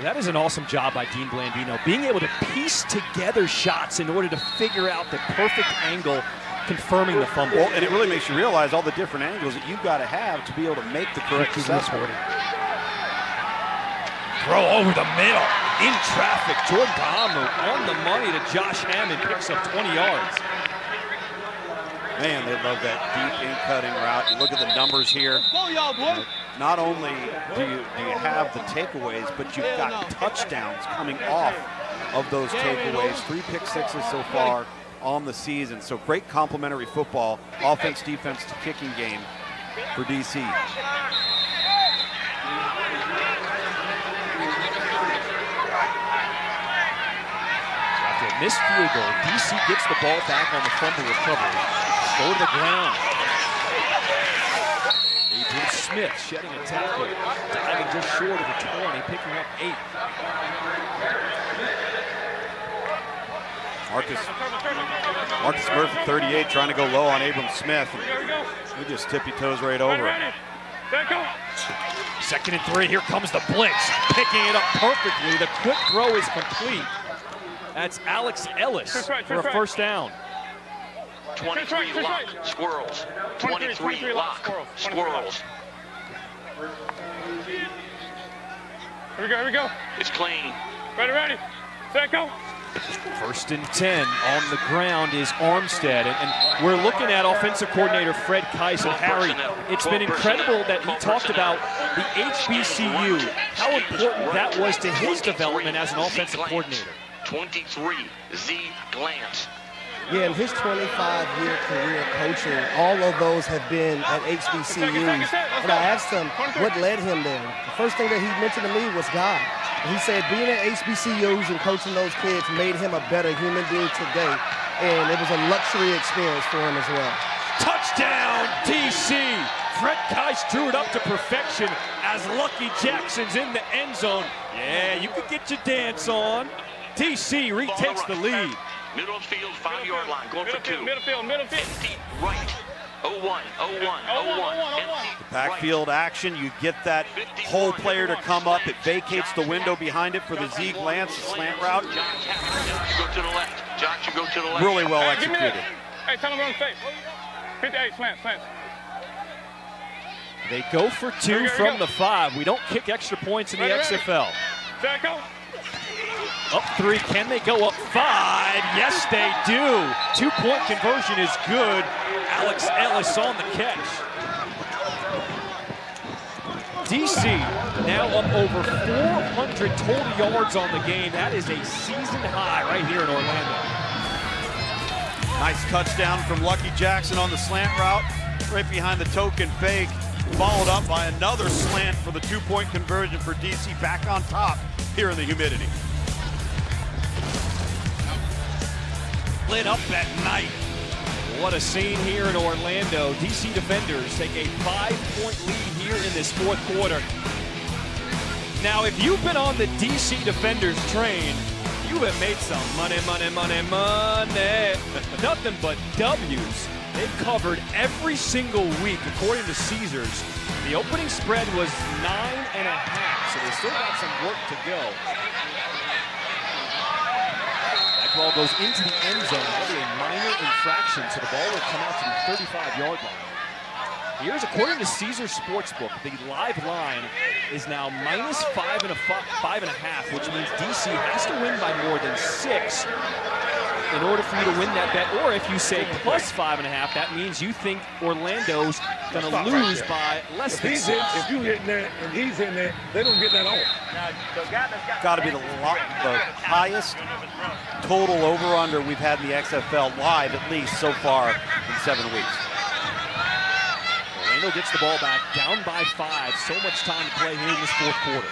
Speaker 1: That is an awesome job by Dean Blandino, being able to piece together shots in order to figure out the perfect angle, confirming the fumble.
Speaker 3: Well, and it really makes you realize all the different angles that you've got to have to be able to make the correct assessment.
Speaker 1: Throw over the middle, in traffic. Jordan Kahamu on the money to Josh Hammond, picks up 20 yards.
Speaker 3: Man, they love that deep in-cutting route. You look at the numbers here. Not only do you have the takeaways, but you've got touchdowns coming off of those takeaways. 3 pick sixes so far on the season. So great complementary football, offense, defense to kicking game for DC.
Speaker 1: After a missed field goal, DC gets the ball back on the fumble recovery. Go to the ground. Adrian Smith shedding a tackle, diving just short of the 20, picking up 8.
Speaker 3: Marcus Murphy, 38, trying to go low on Abram Smith. He just tippy-toes right over it.
Speaker 1: 2nd and 3, here comes the blitz, picking it up perfectly. The quick throw is complete. That's Alex Ellis for a first down.
Speaker 12: 23 lock, squirrels. 23 lock, squirrels.
Speaker 8: Here we go.
Speaker 12: It's clean.
Speaker 8: Ready. Set, go.
Speaker 1: 1st and 10 on the ground is Armstead, and we're looking at offensive coordinator Fred Keiss. And Harry, it's been incredible that he talked about the HBCU, how important that was to his development as an offensive coordinator.
Speaker 12: 23, Z Glance.
Speaker 4: Yeah, in his 25-year career coaching, all of those have been at HBCUs. And I asked him what led him there. The first thing that he mentioned to me was God. He said being at HBCUs and coaching those kids made him a better human being today. And it was a luxury experience for him as well.
Speaker 1: Touchdown, DC! Fred Keiss drew it up to perfection as Lucky Jackson's in the end zone. Yeah, you could get your dance on. DC retakes the lead.
Speaker 12: Middle of the field, 5-yard line, going for 2.
Speaker 8: Middle field.
Speaker 12: Empty right. 0-1.
Speaker 3: The backfield action, you get that whole player to come up. It vacates the window behind it for the Z Glance, the slant route.
Speaker 12: Josh, you go to the left. Josh, you go to the left.
Speaker 3: Really well executed.
Speaker 8: Hey, tell him run safe. 58, slant.
Speaker 1: They go for 2 from the 5. We don't kick extra points in the XFL.
Speaker 8: Set, go.
Speaker 1: Up 3, can they go up 5? Yes, they do. 2-point conversion is good. Alex Ellis on the catch. DC now up over 400 total yards on the game. That is a season high right here in Orlando.
Speaker 3: Nice touchdown from Lucky Jackson on the slant route, right behind the token fake, followed up by another slant for the 2-point conversion for DC, back on top here in the humidity.
Speaker 1: Lit up at night. What a scene here in Orlando. DC defenders take a 5-point lead here in this 4th quarter. Now, if you've been on the DC defenders train, you have made some money. Nothing but W's. They've covered every single week, according to Caesars. The opening spread was 9.5, so they still got some work to go. Ball goes into the end zone. That'll be a minor infraction, so the ball will come out to the 35-yard line. Here's, according to Caesars Sportsbook, the live line is now minus 5.5, which means DC has to win by more than 6 in order for you to win that bet. Or if you say plus 5.5, that means you think Orlando's going to lose by less than 6.
Speaker 16: If you hit that and he's in there, they don't get that off.
Speaker 3: Got to be the highest total over-under we've had in the XFL live, at least so far in 7 weeks.
Speaker 1: Orlando gets the ball back, down by 5. So much time to play here in this 4th quarter.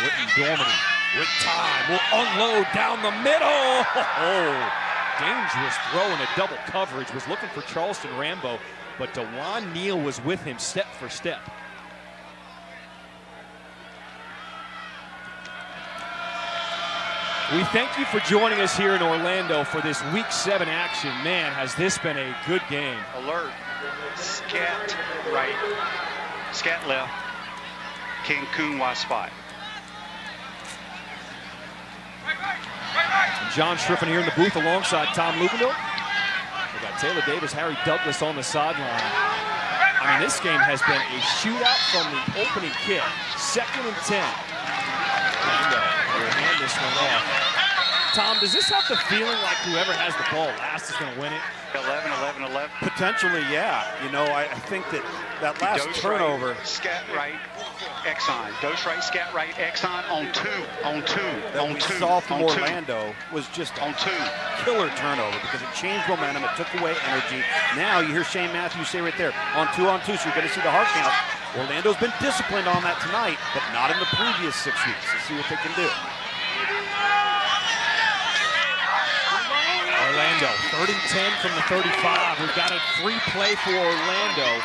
Speaker 1: Whitten Dormany with time will unload down the middle. Oh, dangerous throw in a double coverage. Was looking for Charleston Rambo, but DeJuan Neal was with him step for step. We thank you for joining us here in Orlando for this Week 7 action. Man, has this been a good game.
Speaker 9: Alert. Scat right. Scat left. Cancun Y spot.
Speaker 1: John Striffen here in the booth alongside Tom Lubendorf. We got Taylor Davis, Harry Douglas on the sideline. I mean, this game has been a shootout from the opening kick. 2nd and 10. We'll hand this one off. Tom, does this have the feeling like whoever has the ball last is going to win it?
Speaker 9: 11.
Speaker 3: Potentially, yeah. You know, I think that last
Speaker 9: Dose
Speaker 3: turnover.
Speaker 9: Right, scat right, Exxon. Dose right, scat right, Exxon on 2.
Speaker 3: That we saw from Orlando was just a killer turnover because it changed momentum, it took away energy. Now you hear Shane Matthews say right there, on 2, so you're going to see the hard count. Orlando's been disciplined on that tonight, but not in the previous 6 weeks. Let's see what they can do.
Speaker 1: Orlando, 3rd and 10 from the 35. We've got a free play for Orlando.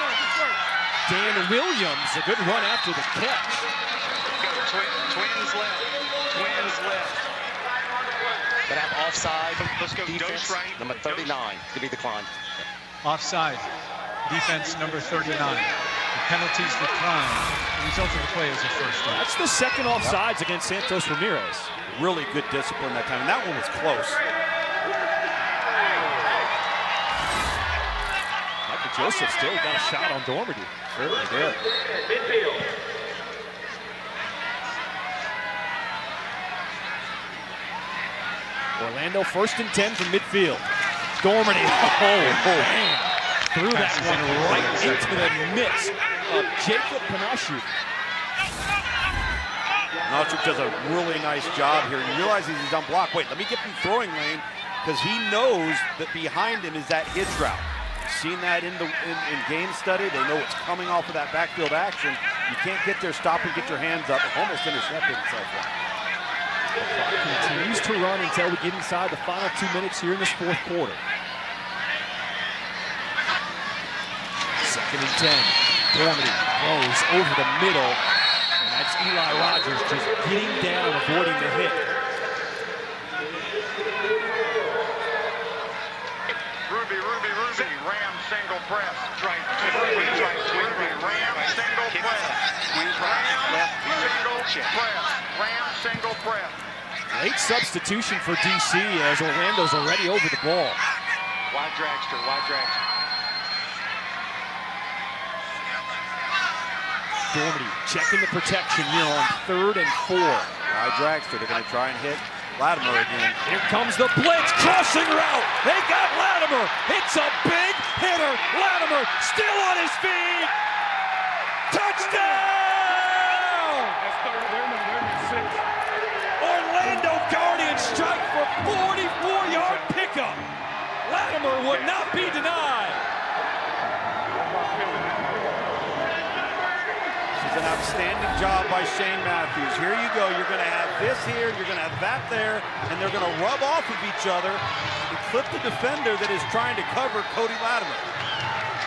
Speaker 1: Dan Williams, a good run after the catch.
Speaker 12: Twins left. Twins left.
Speaker 7: Gonna have offside.
Speaker 12: Let's go.
Speaker 7: Defense,
Speaker 12: Dose right.
Speaker 7: number 39 to be declined.
Speaker 10: Offside. Defense number 39. The penalties decline. The result of the play is a first down.
Speaker 1: That's the second offsides against Santos Ramirez.
Speaker 3: Really good discipline that time, and that one was close.
Speaker 1: Michael Joseph still got a shot on Dormady.
Speaker 3: Certainly did.
Speaker 22: Midfield.
Speaker 1: Orlando 1st and 10 from midfield. Dormady, man, threw that one right into the midst of Jacob Panashuk.
Speaker 3: Panashuk does a really nice job here. He realizes he's on block. Wait, let me get in throwing lane, because he knows that behind him is that hitch route. Seen that in game study. They know it's coming off of that backfield action. You can't get there, stop and get your hands up. Almost intercepted himself.
Speaker 1: The clock continues to run until we get inside the final 2 minutes here in this 4th quarter. 2nd and 10. Dormady throws over the middle, and that's Eli Rogers just getting down, avoiding the hit.
Speaker 20: Ruby, ram single press. Right. Ruby, ram single press. Ram single press.
Speaker 1: Late substitution for DC as Orlando's already over the ball.
Speaker 12: Wide dragster, wide dragster.
Speaker 1: Dormady checking the protection here on 3rd and 4.
Speaker 3: Wide dragster, they're going to try and hit Latimer again.
Speaker 1: Here comes the blitz, crossing route. They got Latimer. It's a big hitter. Latimer still on his feet. Touchdown! Orlando Guardians strike for 44-yard pickup. Latimer would not be denied.
Speaker 3: This is an outstanding job by Shane Matthews. Here you go. You're going to have this here, you're going to have that there, and they're going to rub off of each other and clip the defender that is trying to cover Cody Latimer.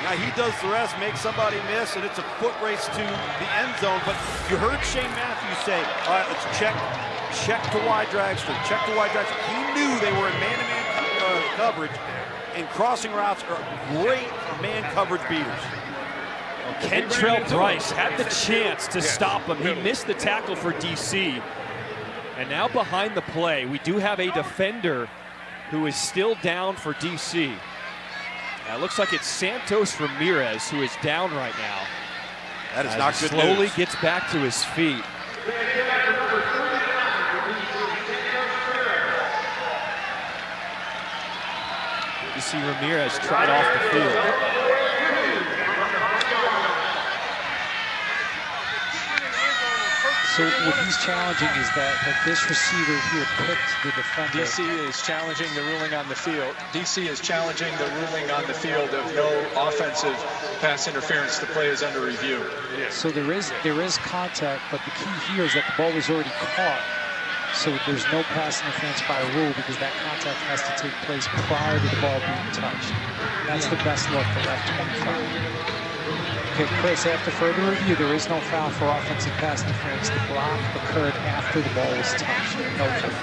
Speaker 3: Now he does the rest, makes somebody miss, and it's a foot race to the end zone. But you heard Shane Matthews say, all right, let's check to wide dragster, check to wide dragster. He knew they were in man-to-man coverage, and crossing routes are great man coverage beaters.
Speaker 1: Kentrell Bryce had the chance to stop him. He missed the tackle for DC. And now behind the play, we do have a defender who is still down for DC. Now it looks like it's Santos Ramirez who is down right now.
Speaker 3: That is not good
Speaker 1: slowly
Speaker 3: news.
Speaker 1: Gets back to his feet. You see Ramirez trot off the field.
Speaker 11: So what he's challenging is that this receiver here picked the defender.
Speaker 10: DC is challenging the ruling on the field. DC is challenging the ruling on the field of no offensive pass interference. The play is under review.
Speaker 11: So there is contact, but the key here is that the ball was already caught. So there's no pass interference by rule because that contact has to take place prior to the ball being touched. That's the best look for left 25. Okay, Chris, after further review, there is no foul for offensive pass interference. The block occurred after the ball was touched. No foul.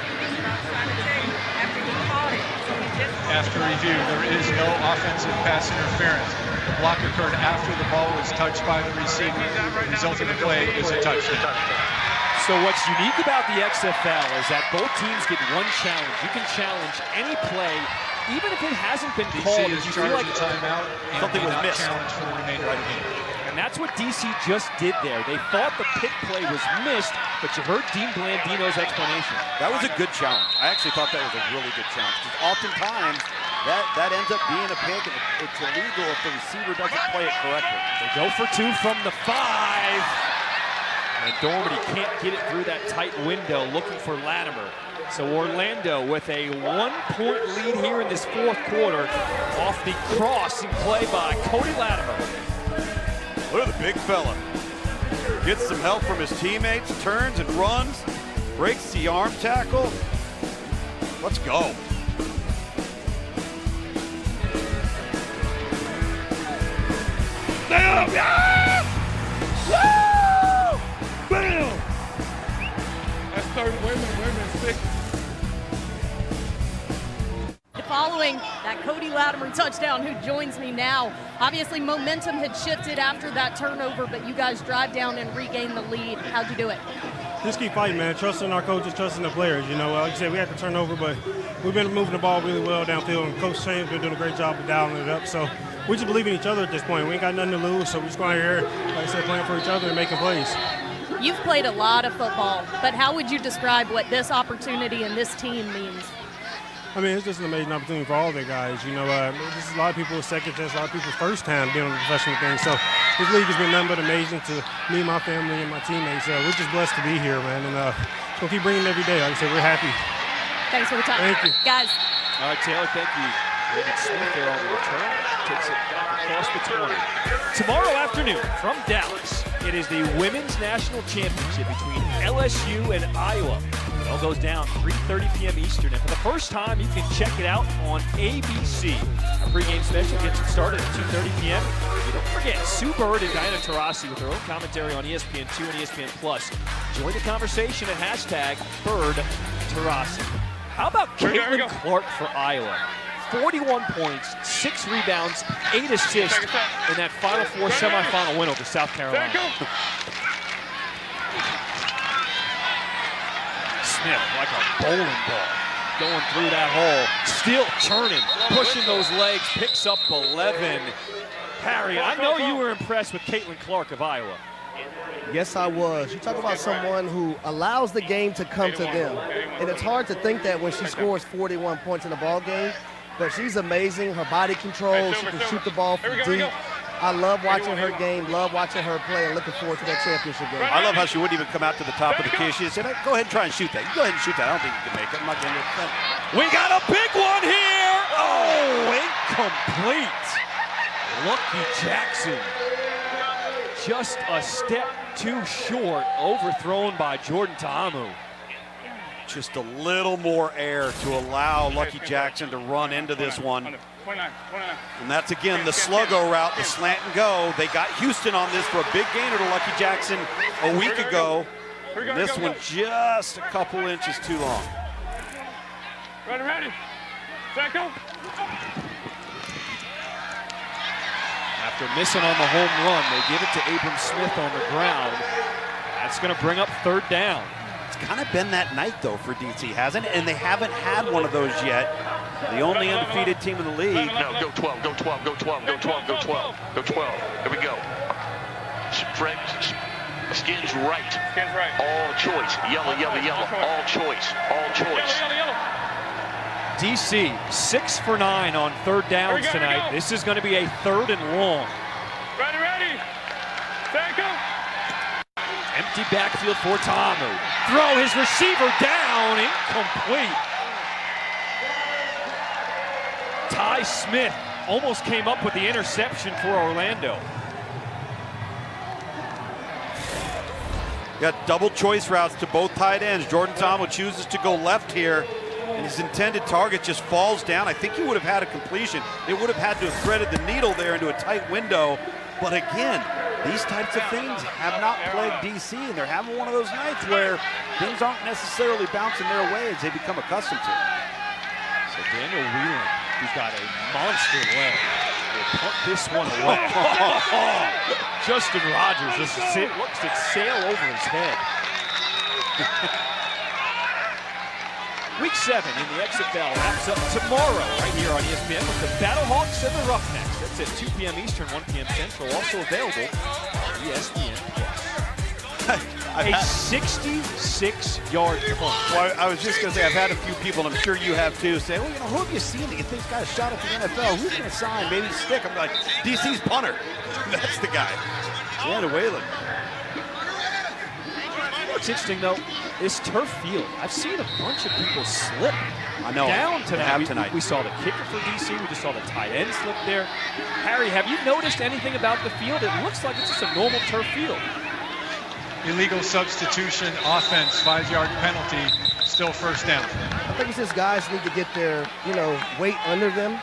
Speaker 10: After review, there is no offensive pass interference. The block occurred after the ball was touched by the receiver. The result of the play is a touchdown.
Speaker 1: So what's unique about the XFL is that both teams get one challenge. You can challenge any play, even if it hasn't been called.
Speaker 10: DC is
Speaker 1: If you feel like
Speaker 10: timeout and
Speaker 1: something was missed.
Speaker 10: Challenge for the remainder of the game.
Speaker 1: And that's what DC just did there. They thought the pick play was missed, but you heard Dean Blandino's explanation.
Speaker 3: That was a good challenge. I actually thought that was a really good challenge, because oftentimes that ends up being a pick, and it's illegal if the receiver doesn't play it correctly.
Speaker 1: They go for 2 from the 5. And Dormady can't get it through that tight window, looking for Latimer. So Orlando with a 1-point lead here in this 4th quarter off the crossing play by Cody Latimer.
Speaker 3: Look at the big fella. Gets some help from his teammates, turns and runs, breaks the arm tackle. Let's go.
Speaker 16: got him! Yeah! Woo! Bam! That's 30. Wait a minute, 6.
Speaker 6: Following that Cody Latimer touchdown, who joins me now. Obviously, momentum had shifted after that turnover, but you guys drive down and regain the lead. How'd you do it?
Speaker 14: Just keep fighting, man. Trusting our coaches, trusting the players. You know, like I said, we had the turnover, but we've been moving the ball really well downfield, and Coach Shane's been doing a great job of dialing it up. So we just believe in each other at this point. We ain't got nothing to lose, so we just go out here, like I said, playing for each other and making plays.
Speaker 6: You've played a lot of football, but how would you describe what this opportunity and this team means?
Speaker 14: I mean, it's just an amazing opportunity for all the guys. You know, this is a lot of people's second chance, a lot of people's first time doing the professional thing. So this league has been nothing but amazing to me, my family, and my teammates. We're just blessed to be here, man, and just gonna keep bringing it every day. Like I said, we're happy.
Speaker 6: Thanks for the time.
Speaker 14: Thank you.
Speaker 6: Guys.
Speaker 1: All right, Taylor, thank you. David Smith there on the return. Takes it across the 20. Tomorrow afternoon from Dallas, it is the Women's National Championship between LSU and Iowa. It all goes down 3:30 p.m. Eastern, and for the first time, you can check it out on ABC. Our pregame special gets it started at 2:30 p.m. And don't forget, Sue Bird and Diana Taurasi with their own commentary on ESPN2 and ESPN+. Join the conversation at #BirdTaurasi. How about Caitlin Clark for Iowa? 41 points, 6 rebounds, 8 assists in that Final Four semifinal win over South Carolina. Smith, like a bowling ball, going through that hole, still turning, pushing those legs, picks up 11. Harry, I know you were impressed with Caitlin Clark of Iowa.
Speaker 4: Yes, I was. You talk about someone who allows the game to come to them. And it's hard to think that when she scores 41 points in a ball game, but she's amazing. Her body control, she can shoot the ball from deep. I love watching her game, love watching her play, and looking forward to that championship game.
Speaker 3: I love how she wouldn't even come out to the top of the key. She just said, hey, go ahead and try and shoot that. You go ahead and shoot that. I don't think you can make it. I'm not going to defend.
Speaker 1: We got a big one here. Oh, incomplete. Lucky Jackson. Just a step too short, overthrown by Jordan Ta'amu.
Speaker 3: Just a little more air to allow Lucky Jackson to run into this one. And that's, again, the sluggo route, the slant and go. They got Houston on this for a big gainer to Lucky Jackson a week ago. And this one just a couple inches too long.
Speaker 8: Ready. Set, go.
Speaker 1: After missing on the home run, they give it to Abram Smith on the ground. That's going to bring up 3rd down.
Speaker 3: It's kind of been that night, though, for DC, hasn't it? And they haven't had one of those yet. The only undefeated team in the league.
Speaker 12: No, go 12, go 12, go 12, go 12, go 12, go 12. Here we go. Fred, skin's right.
Speaker 8: Skin's right.
Speaker 12: All choice. Yellow, yellow, yellow. All choice. All choice.
Speaker 8: Yellow.
Speaker 1: DC 6 for 9 on 3rd downs tonight. This is going to be a 3rd and long.
Speaker 8: Ready. Set, go.
Speaker 1: Empty backfield for Ta'amu. Throw his receiver down, incomplete. Ty Smith almost came up with the interception for Orlando.
Speaker 3: Got double choice routes to both tight ends. Jordan Ta'amu chooses to go left here, and his intended target just falls down. I think he would have had a completion. They would have had to have threaded the needle there into a tight window. But again, these types of things have not plagued DC, and they're having one of those nights where things aren't necessarily bouncing their way as they become accustomed to it.
Speaker 1: So Daniel Whelan, who's got a monster leg, will punt this one away. Justin Rogers just looks to sail over his head. Week 7 in the XFL wraps up tomorrow right here on ESPN with the Battlehawks and the Roughnecks. That's at 2 p.m. Eastern, 1 p.m. Central. Also available on ESPN+. A 66-yard punt.
Speaker 3: Well, I was just going to say, I've had a few people, and I'm sure you have too, say, well, who have you seen that you think's got a shot at the NFL? Who's going to sign? Maybe stick. I'm like, DC's punter. That's the guy. Daniel Whelan.
Speaker 1: What's interesting, though, this turf field, I've seen a bunch of people slip down tonight. We saw the kicker for DC. We just saw the tight end slip there. Harry, have you noticed anything about the field? It looks like it's just a normal turf field.
Speaker 10: Illegal substitution, offense, 5-yard penalty, still 1st down.
Speaker 4: I think it's just guys need to get their, weight under them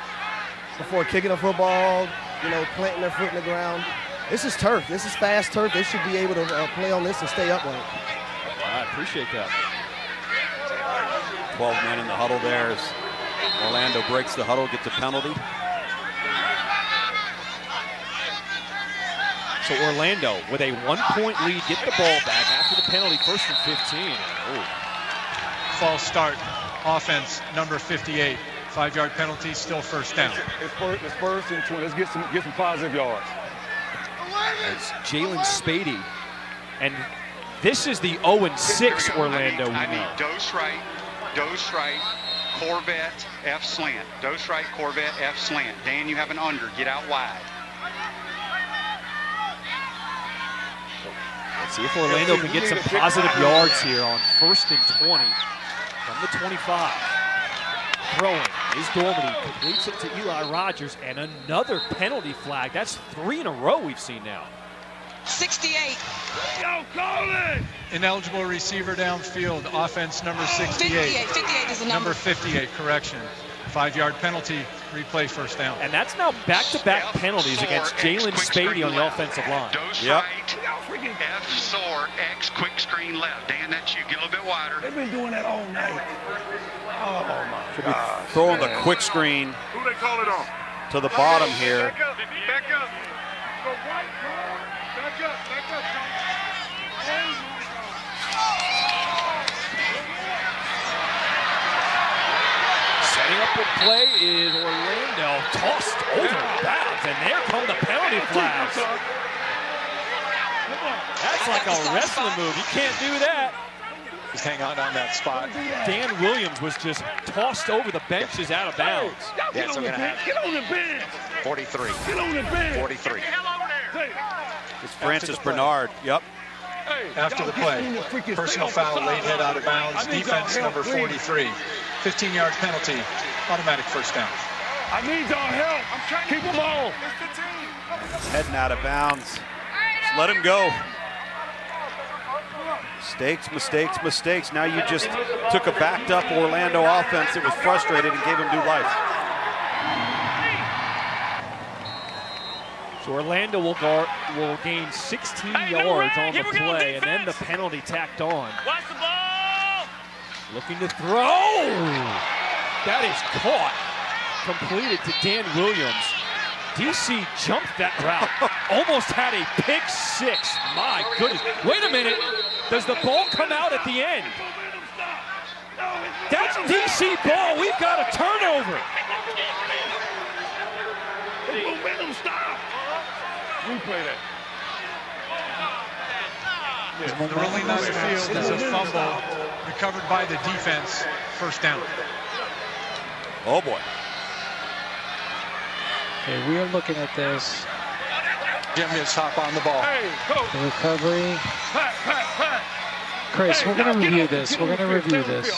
Speaker 4: before kicking a football, planting their foot in the ground. This is turf. This is fast turf. They should be able to play on this and stay upright.
Speaker 1: I appreciate that.
Speaker 3: 12 men in the huddle there as Orlando breaks the huddle, gets a penalty.
Speaker 1: So Orlando with a 1-point lead, get the ball back after the penalty, 1st and 15. Ooh.
Speaker 10: False start, offense, number 58. 5-yard penalty, still first down.
Speaker 16: It's 1st and 20. Let's get some positive yards.
Speaker 1: It's Jalen Spady. And this is the 0-6 Orlando we
Speaker 9: I
Speaker 1: know.
Speaker 9: need dose right, Corvette, F slant. Dose right, Corvette, F slant. Dan, you have an under. Get out wide.
Speaker 1: Let's see if Orlando can get some positive yards here on 1st and 20 from the 25. Throwing is Dormady, completes it to Eli Rogers, and another penalty flag. That's 3 in a row we've seen now.
Speaker 15: 68.
Speaker 16: Yo, call it!
Speaker 10: Ineligible receiver downfield, offense number 68.
Speaker 15: 58 is the number.
Speaker 10: Number 58, correction. 5-yard penalty, replay first down.
Speaker 1: And that's now back-to-back penalties against Jalen Spady on the offensive line.
Speaker 9: Yep. F sore, X quick screen left. Dan, that's you. Get a little bit wider.
Speaker 16: They've been doing that all night. Oh my
Speaker 3: Should be
Speaker 16: God.
Speaker 3: throwing the quick screen
Speaker 16: Who they call it on?
Speaker 3: to the bottom here.
Speaker 16: Back up. Back up. Go right, back up. Back up.
Speaker 1: Setting up the play is Orlando, tossed over bounds, and there come the penalty flags. That's like a wrestling move. You can't do that.
Speaker 7: Just hang on that spot.
Speaker 1: Dan Williams was just tossed over the benches out of bounds.
Speaker 7: Yeah, so we're going to have
Speaker 16: Get on the bench.
Speaker 7: 43.
Speaker 16: Get on the bench.
Speaker 7: 43.
Speaker 3: It's Francis Bernard. Yep.
Speaker 10: After the play, personal foul, late hit out of bounds, defense number 43. 15-yard penalty, automatic first down.
Speaker 16: I need y'all help. Keep them on.
Speaker 3: It's heading out of bounds. Just let him go. Mistakes, mistakes, mistakes. Now you just took a backed up Orlando offense that was frustrated and gave him new life.
Speaker 1: So Orlando will gain 16 yards on the play, and then the penalty tacked on.
Speaker 2: Watch the ball!
Speaker 1: Looking to throw. That is caught. Completed to Dan Williams. DC jumped that route. Almost had a pick 6. My goodness. Wait a minute. Does the ball come out at the end? That's DC ball. We've got a turnover.
Speaker 16: Momentum stop. Replay that.
Speaker 10: The ruling on the field is a fumble recovered by the defense, first down.
Speaker 3: Oh boy.
Speaker 11: Okay, we are looking at this.
Speaker 7: Jimmy is hop on the ball.
Speaker 11: The recovery. Chris, we're going to review this. We're going to review this.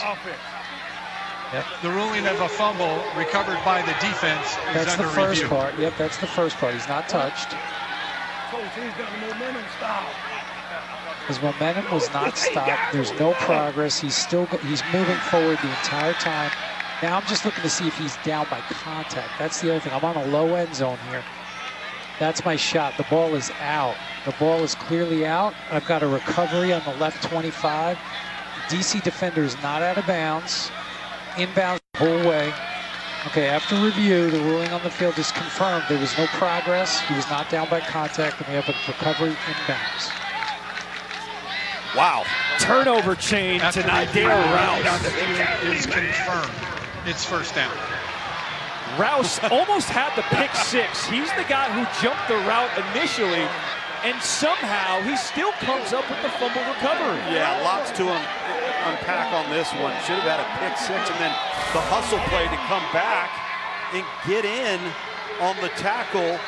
Speaker 11: Yep.
Speaker 10: The ruling of a fumble recovered by the defense is
Speaker 11: That's
Speaker 10: under
Speaker 11: the first
Speaker 10: review.
Speaker 11: part. Yep, that's the first part. He's not touched. His momentum was not stopped. There's no progress. He's moving forward the entire time. Now I'm just looking to see if he's down by contact. That's the other thing. I'm on a low end zone here. That's my shot. The ball is out. The ball is clearly out. I've got a recovery on the left 25. DC defender is not out of bounds. Inbounds the whole way. Okay, after review, the ruling on the field is confirmed. There was no progress. He was not down by contact, and we have a recovery inbounds.
Speaker 3: Wow.
Speaker 1: Turnover chain to Nidale Rouse.
Speaker 10: Is confirmed. It's first down.
Speaker 1: Rouse almost had the pick 6. He's the guy who jumped the route initially, and somehow he still comes up with the fumble recovery.
Speaker 3: Yeah, lots to unpack on this one. Should have had a pick 6, and then the hustle play to come back and get in on the tackle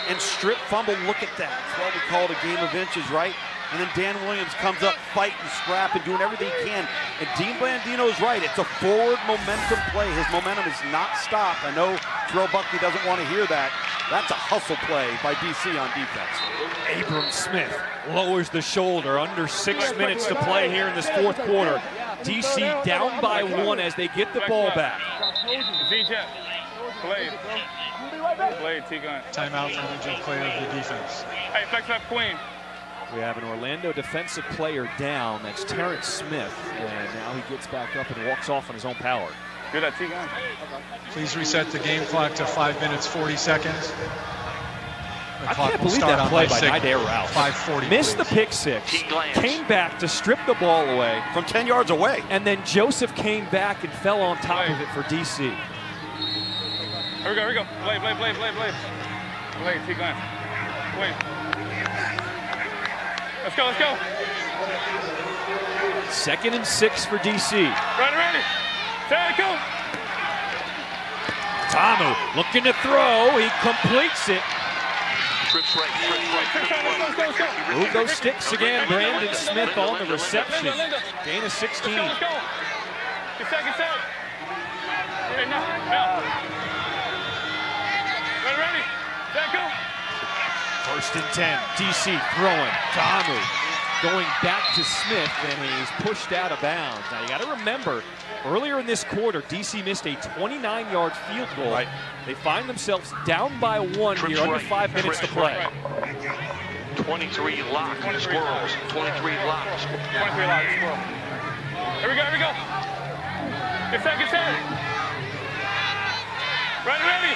Speaker 3: and strip fumble. Look at that. That's why we call it a game of inches, right? And then Dan Williams comes up fighting, scrapping, doing everything he can. And Dean Blandino is right. It's a forward momentum play. His momentum is not stopped. I know Terrell Buckley doesn't want to hear that. That's a hustle play by DC on defense.
Speaker 1: Abram Smith lowers the shoulder. Under 6 minutes to play here in this fourth quarter. DC down by 1 as they get the ball back.
Speaker 8: DJ, play. Play, T-Gun.
Speaker 10: Timeout for injured player of the defense.
Speaker 8: Hey, flex left Queen.
Speaker 1: We have an Orlando defensive player down. That's Terrence Smith. And now he gets back up and walks off on his own power.
Speaker 8: Do that, T-Gun.
Speaker 10: Please reset the game clock to 5 minutes, 40 seconds.
Speaker 1: I can't believe that play by Nidare Ralph.
Speaker 10: 5:40.
Speaker 1: Missed the pick six, came back to strip the ball away.
Speaker 3: From 10 yards away.
Speaker 1: And then Joseph came back and fell on top of it for DC.
Speaker 8: Here we go. Play. Play, T-Gun. Play. Let's go.
Speaker 1: 2nd and 6 for DC.
Speaker 8: Ready. Set, go.
Speaker 1: Tamu looking to throw. He completes it.
Speaker 12: Trips right.
Speaker 8: Let's go.
Speaker 1: Move those sticks again. Brandon Smith on the reception. Gain of 16.
Speaker 8: Let's go. Get set. Hey, now. Ready. Set, go.
Speaker 1: 1st and 10. DC throwing. Tamu going back to Smith, and he's pushed out of bounds. Now you got to remember, earlier in this quarter, DC missed a 29-yard field goal.
Speaker 3: Right.
Speaker 1: They find themselves down by 1 here, under 5 minutes to play.
Speaker 12: 23 lock squirrels. 23 lock squirrels.
Speaker 8: 23 lock squirrels. Here we go. Get set. Ready.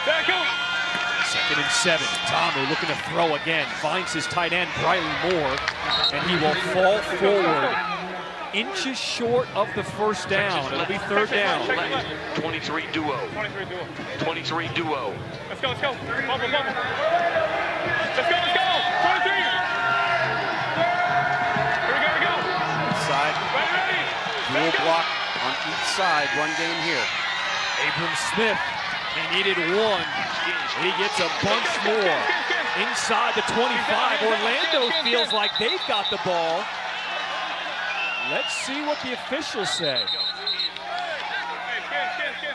Speaker 8: Set, go.
Speaker 1: 2nd and 7. Tamu looking to throw again. Finds his tight end, Briley Moore, and he will fall forward. Inches short of the first down. It'll be 3rd down.
Speaker 12: 23 duo. 23 duo.
Speaker 8: Let's go. Bubble. Let's go. 23. Here we go.
Speaker 3: Side.
Speaker 8: Ready.
Speaker 3: Dual block on each side. Run game here.
Speaker 1: Abram Smith, he needed 1. He gets a bunch more. Inside the 25. Orlando feels like they've got the ball. Let's see what the officials say.
Speaker 8: Hey, skin.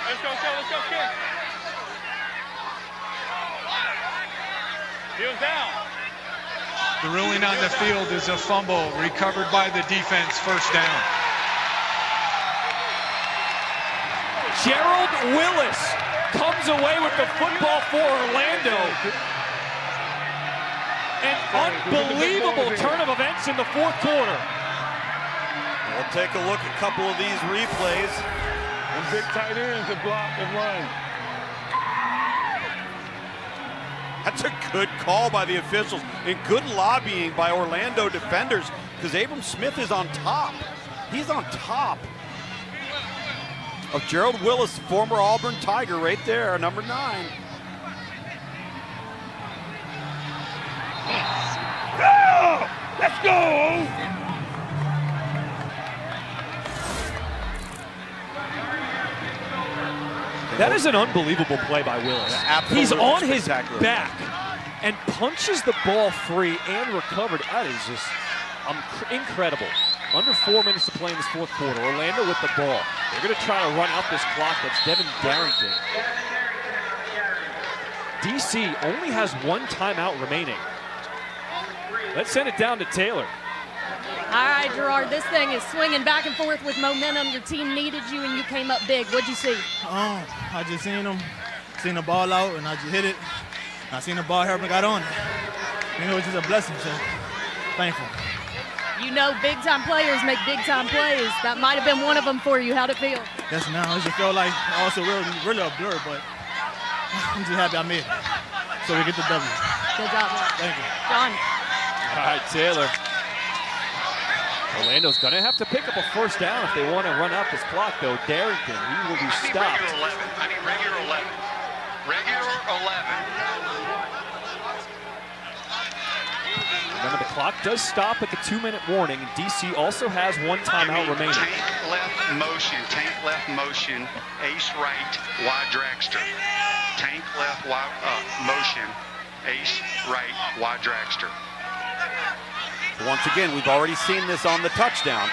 Speaker 8: Let's go, skin. Heels down.
Speaker 10: The ruling on the field is a fumble recovered by the defense, 1st down.
Speaker 1: Gerald Willis comes away with the football for Orlando. An unbelievable turn of events in the 4th quarter.
Speaker 3: We'll take a look at a couple of these replays.
Speaker 16: And big tight ends to block and run.
Speaker 3: That's a good call by the officials and good lobbying by Orlando defenders because Abram Smith is on top. He's on top of Gerald Willis, former Auburn Tiger, right there, number 9.
Speaker 16: Let's go!
Speaker 1: That is an unbelievable play by Willis. He's on his back and punches the ball free and recovered. That is just incredible. Under 4 minutes to play in this 4th quarter. Orlando with the ball. They're going to try to run out this clock. That's Devin Darrington. DC only has 1 timeout remaining. Let's send it down to Taylor.
Speaker 6: All right, Gerard, this thing is swinging back and forth with momentum. Your team needed you, and you came up big. What'd you see?
Speaker 21: I just seen the ball out, and I just hit it. I seen the ball here, and got on it. It was just a blessing, so thankful.
Speaker 6: You know big-time players make big-time plays. That might have been one of them for you. How'd it feel?
Speaker 21: Yes, now it just felt like also really a blur, but I'm just happy I made it. So we get the W.
Speaker 6: Good job, man.
Speaker 21: Thank you.
Speaker 6: John.
Speaker 1: All right, Taylor. Orlando's going to have to pick up a 1st down if they want to run out this clock, though. Darrington, he will be stopped.
Speaker 9: I need regular 11. Regular 11.
Speaker 1: Remember, the clock does stop at the 2-minute warning. DC also has 1 timeout remaining.
Speaker 9: Tank left motion, ace right, wide dragster. Tank left motion, ace right, wide dragster.
Speaker 3: Once again, we've already seen this on the touchdown.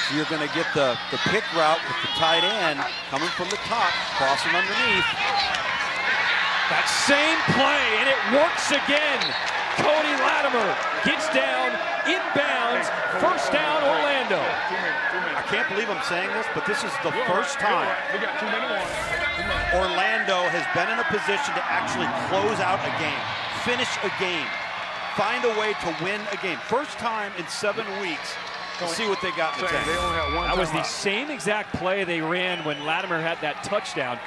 Speaker 3: So you're going to get the pick route with the tight end coming from the top, crossing underneath.
Speaker 1: That same play, and it works again. Cody Latimer gets down, inbounds, first down Orlando.
Speaker 3: I can't believe I'm saying this, but this is the first time Orlando has been in a position to actually close out a game, finish a game, find a way to win a game. First time in 7 weeks. Let's see what they got in the tank.
Speaker 1: That was the same exact play they ran when Latimer had that touchdown.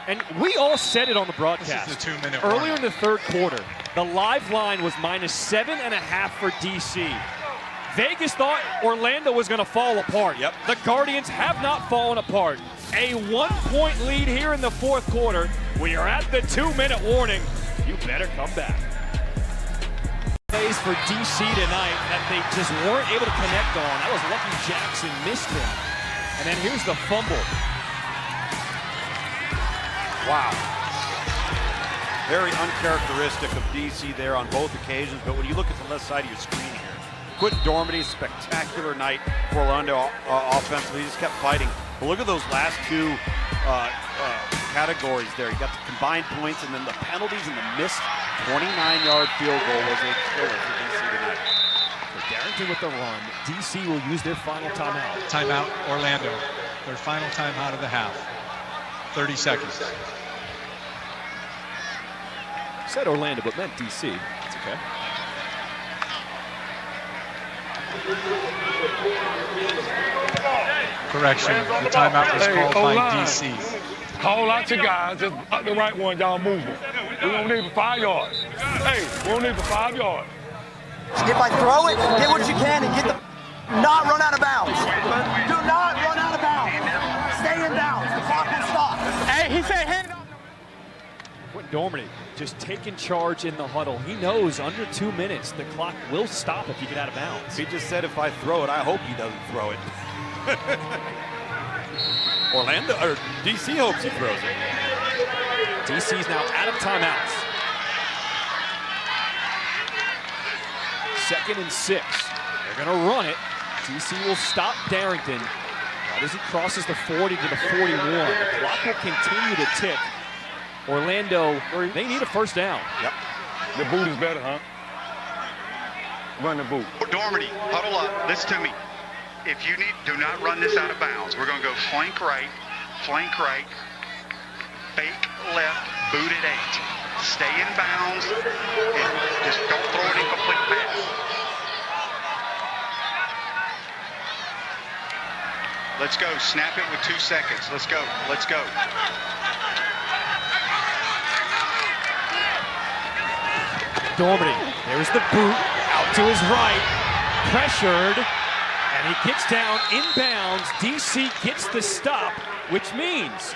Speaker 1: And we all said it on the broadcast.
Speaker 10: This is the 2-minute
Speaker 1: earlier in the third quarter, the live line was -7.5 for DC. Vegas thought Orlando was going to fall apart.
Speaker 3: Yep.
Speaker 1: The Guardians have not fallen apart. A 1-point lead here in the fourth quarter. When you're at the 2-minute warning, you better come back. Plays for DC tonight that they just weren't able to connect on. That was Lucky Jackson, missed him. And then here's the fumble.
Speaker 3: Wow. Very uncharacteristic of DC there on both occasions, but when you look at the left side of your screen here, Quentin Dormady, spectacular night for Orlando offensively. He just kept fighting. But look at those last two categories there. You got the combined points and then the penalties and the missed 29-yard field goal was a killer for DC tonight.
Speaker 1: For Darrington with the run, DC will use their final timeout.
Speaker 10: Timeout, Orlando. Their final timeout of the half. 30 seconds.
Speaker 1: Said Orlando, but meant DC. It's okay.
Speaker 10: Correction, the timeout was called by DC.
Speaker 16: Call out your guys, just up the right one, y'all move them. We don't need for 5 yards. Hey, we don't need for 5 yards.
Speaker 13: If I throw it, get what you can and get the... Not run out of bounds. Do not run out of bounds. Stay in bounds. The clock will stop.
Speaker 19: Hey, he said hand off.
Speaker 1: Quentin Dormady just taking charge in the huddle. He knows under 2 minutes the clock will stop if you get out of bounds.
Speaker 3: He just said if I throw it, I hope he doesn't throw it. Orlando, or DC hopes he throws it.
Speaker 1: DC's now out of timeouts. 2nd and 6. They're going to run it. DC will stop Darrington. Right as he crosses the 40 to the 41. The clock will continue to tick. Orlando, they need a first down.
Speaker 16: Yep. The boot is better, huh? Run the boot.
Speaker 9: Dormady, huddle up. Listen to me. If you need, do not run this out of bounds. We're going to go flank right, fake left, boot at 8. Stay in bounds, and just don't throw an incomplete pass. Let's go. Snap it with 2 seconds. Let's go. Let's go.
Speaker 1: Dormady, there's the boot, out to his right, pressured, and he gets down inbounds. DC gets the stop, which means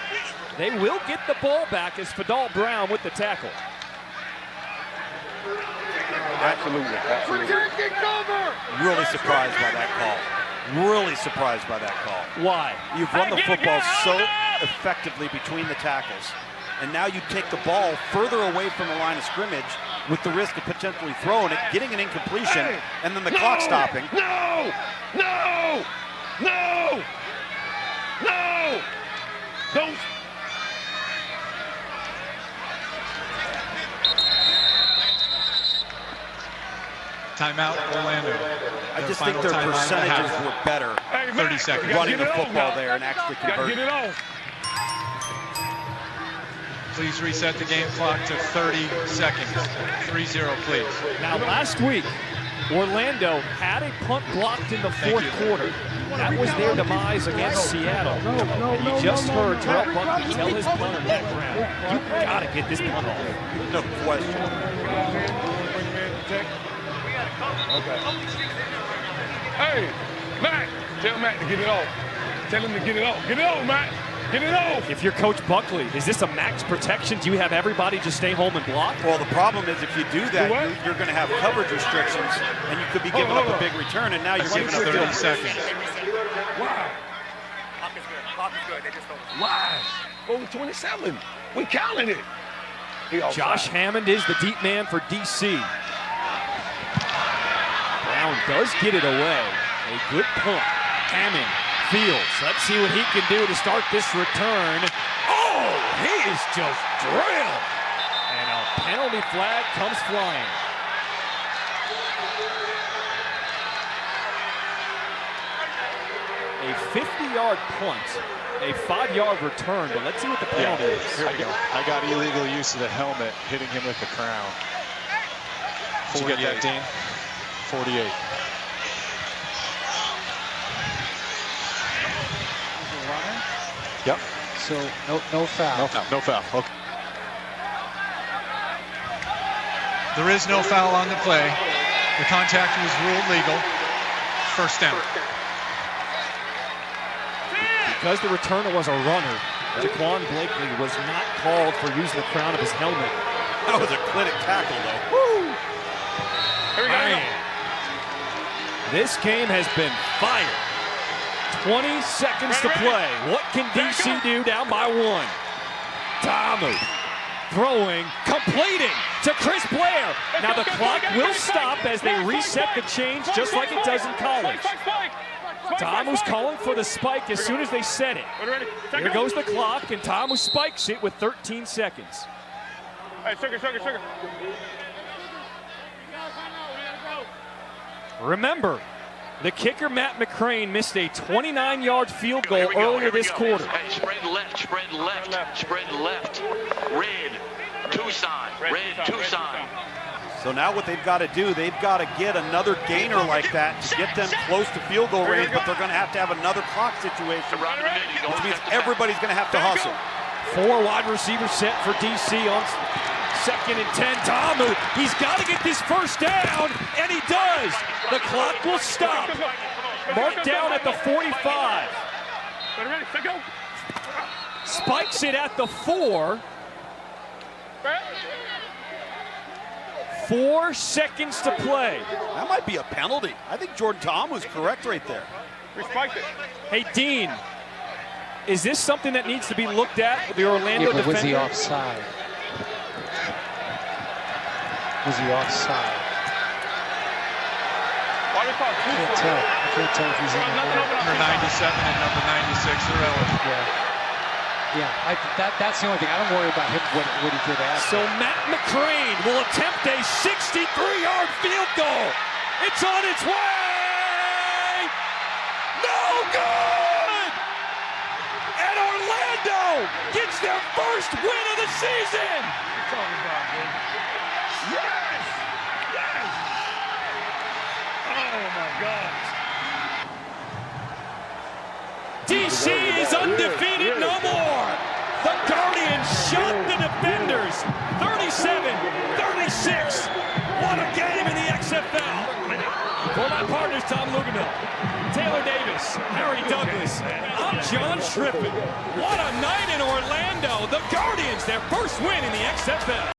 Speaker 1: they will get the ball back as Fadal Brown with the tackle.
Speaker 16: Absolutely.
Speaker 3: Really surprised by that call. Really surprised by that call.
Speaker 1: Why?
Speaker 3: You've run the football so effectively between the tackles, and now you take the ball further away from the line of scrimmage with the risk of potentially throwing it, getting an incompletion, and then the clock stopping.
Speaker 16: No! Don't.
Speaker 10: Timeout, Orlando.
Speaker 3: I just think their percentages were better.
Speaker 10: 30 seconds.
Speaker 3: Running the football there and actually converting.
Speaker 16: Get it off.
Speaker 10: Please reset the game clock to 30 seconds. 3-0, please.
Speaker 1: Now, last week, Orlando had a punt blocked in the fourth quarter. That was their demise against Seattle. And you just heard Terrell Buckley tell his punter, Matt Brown, you gotta get this punt off.
Speaker 3: No question.
Speaker 16: Okay. Hey, Matt, tell Matt to get it off. Tell him to get it off. Get it off, Matt. Get it off.
Speaker 1: If you're Coach Buckley, is this a max protection? Do you have everybody just stay home and block?
Speaker 3: Well, the problem is if you do that, you're going to have coverage restrictions, and you could be giving up a big return, and now you're giving up
Speaker 10: 30 seconds.
Speaker 16: Why?
Speaker 13: Clock is good. They just don't.
Speaker 16: Why? Over 27. We counted it.
Speaker 1: Josh Hammond is the deep man for DC. Brown does get it away. A good punt. Hammond fields. Let's see what he can do to start this return. Oh, he is just drilled. Penalty flag comes flying. A 50-yard punt, a 5-yard return, but let's see what the penalty is.
Speaker 10: Here we go. I got illegal use of the helmet, hitting him with the crown. Did you get that, Dean? 48. Yep.
Speaker 11: So no foul.
Speaker 10: No foul. Okay. There is no foul on the play. The contact was ruled legal. First down.
Speaker 1: Because the returner was a runner, Jaquan Blakely was not called for using the crown of his helmet.
Speaker 3: That was a clinic tackle, though.
Speaker 1: Woo! Here we go. This game has been fired. 20 seconds to play. What can DC do down by 1? Tamu throwing, completing to Chris Blair. Now the clock will stop as they reset the change just like it does in college. Tamu's calling for the spike as soon as they set it. Here goes the clock, and Tamu spikes it with 13 seconds.
Speaker 8: Hey, sugar.
Speaker 1: Remember, the kicker, Matt McCrane, missed a 29-yard field goal earlier this quarter.
Speaker 12: Hey, spread left. Red, Tucson.
Speaker 3: So now what they've got to do, they've got to get another gainer like that to get them close to field goal range, but they're going to have another clock situation, which means everybody's going to have to hustle.
Speaker 1: 4 wide receivers set for DC on 2nd and 10. Tamu, he's got to get this first down, and he does. The clock will stop. Marked down at the 45. Spikes it at the 4. 4 seconds to play.
Speaker 3: That might be a penalty. I think Jordan Tamu's correct right there.
Speaker 8: We spiked it.
Speaker 1: Hey, Dean, is this something that needs to be looked at with the Orlando defender?
Speaker 11: Was he offside? Was he offside?
Speaker 8: Why do we call it two?
Speaker 11: I can't tell if he's in the
Speaker 10: Number 97 and number 96 are eligible.
Speaker 11: Yeah, that's the only thing. I don't worry about him, what he did after.
Speaker 1: So Matt McCrane will attempt a 63-yard field goal. It's on its way! No good! And Orlando gets their first win of the season!
Speaker 8: It's all about, baby. Yes! Oh, my God.
Speaker 1: DC is undefeated no more. The Guardians shot the defenders 37-36. What a game in the XFL. For my partners, Tom Luganville, Taylor Davis, Harry Douglas, I'm John Schriffen. What a night in Orlando. The Guardians, their first win in the XFL.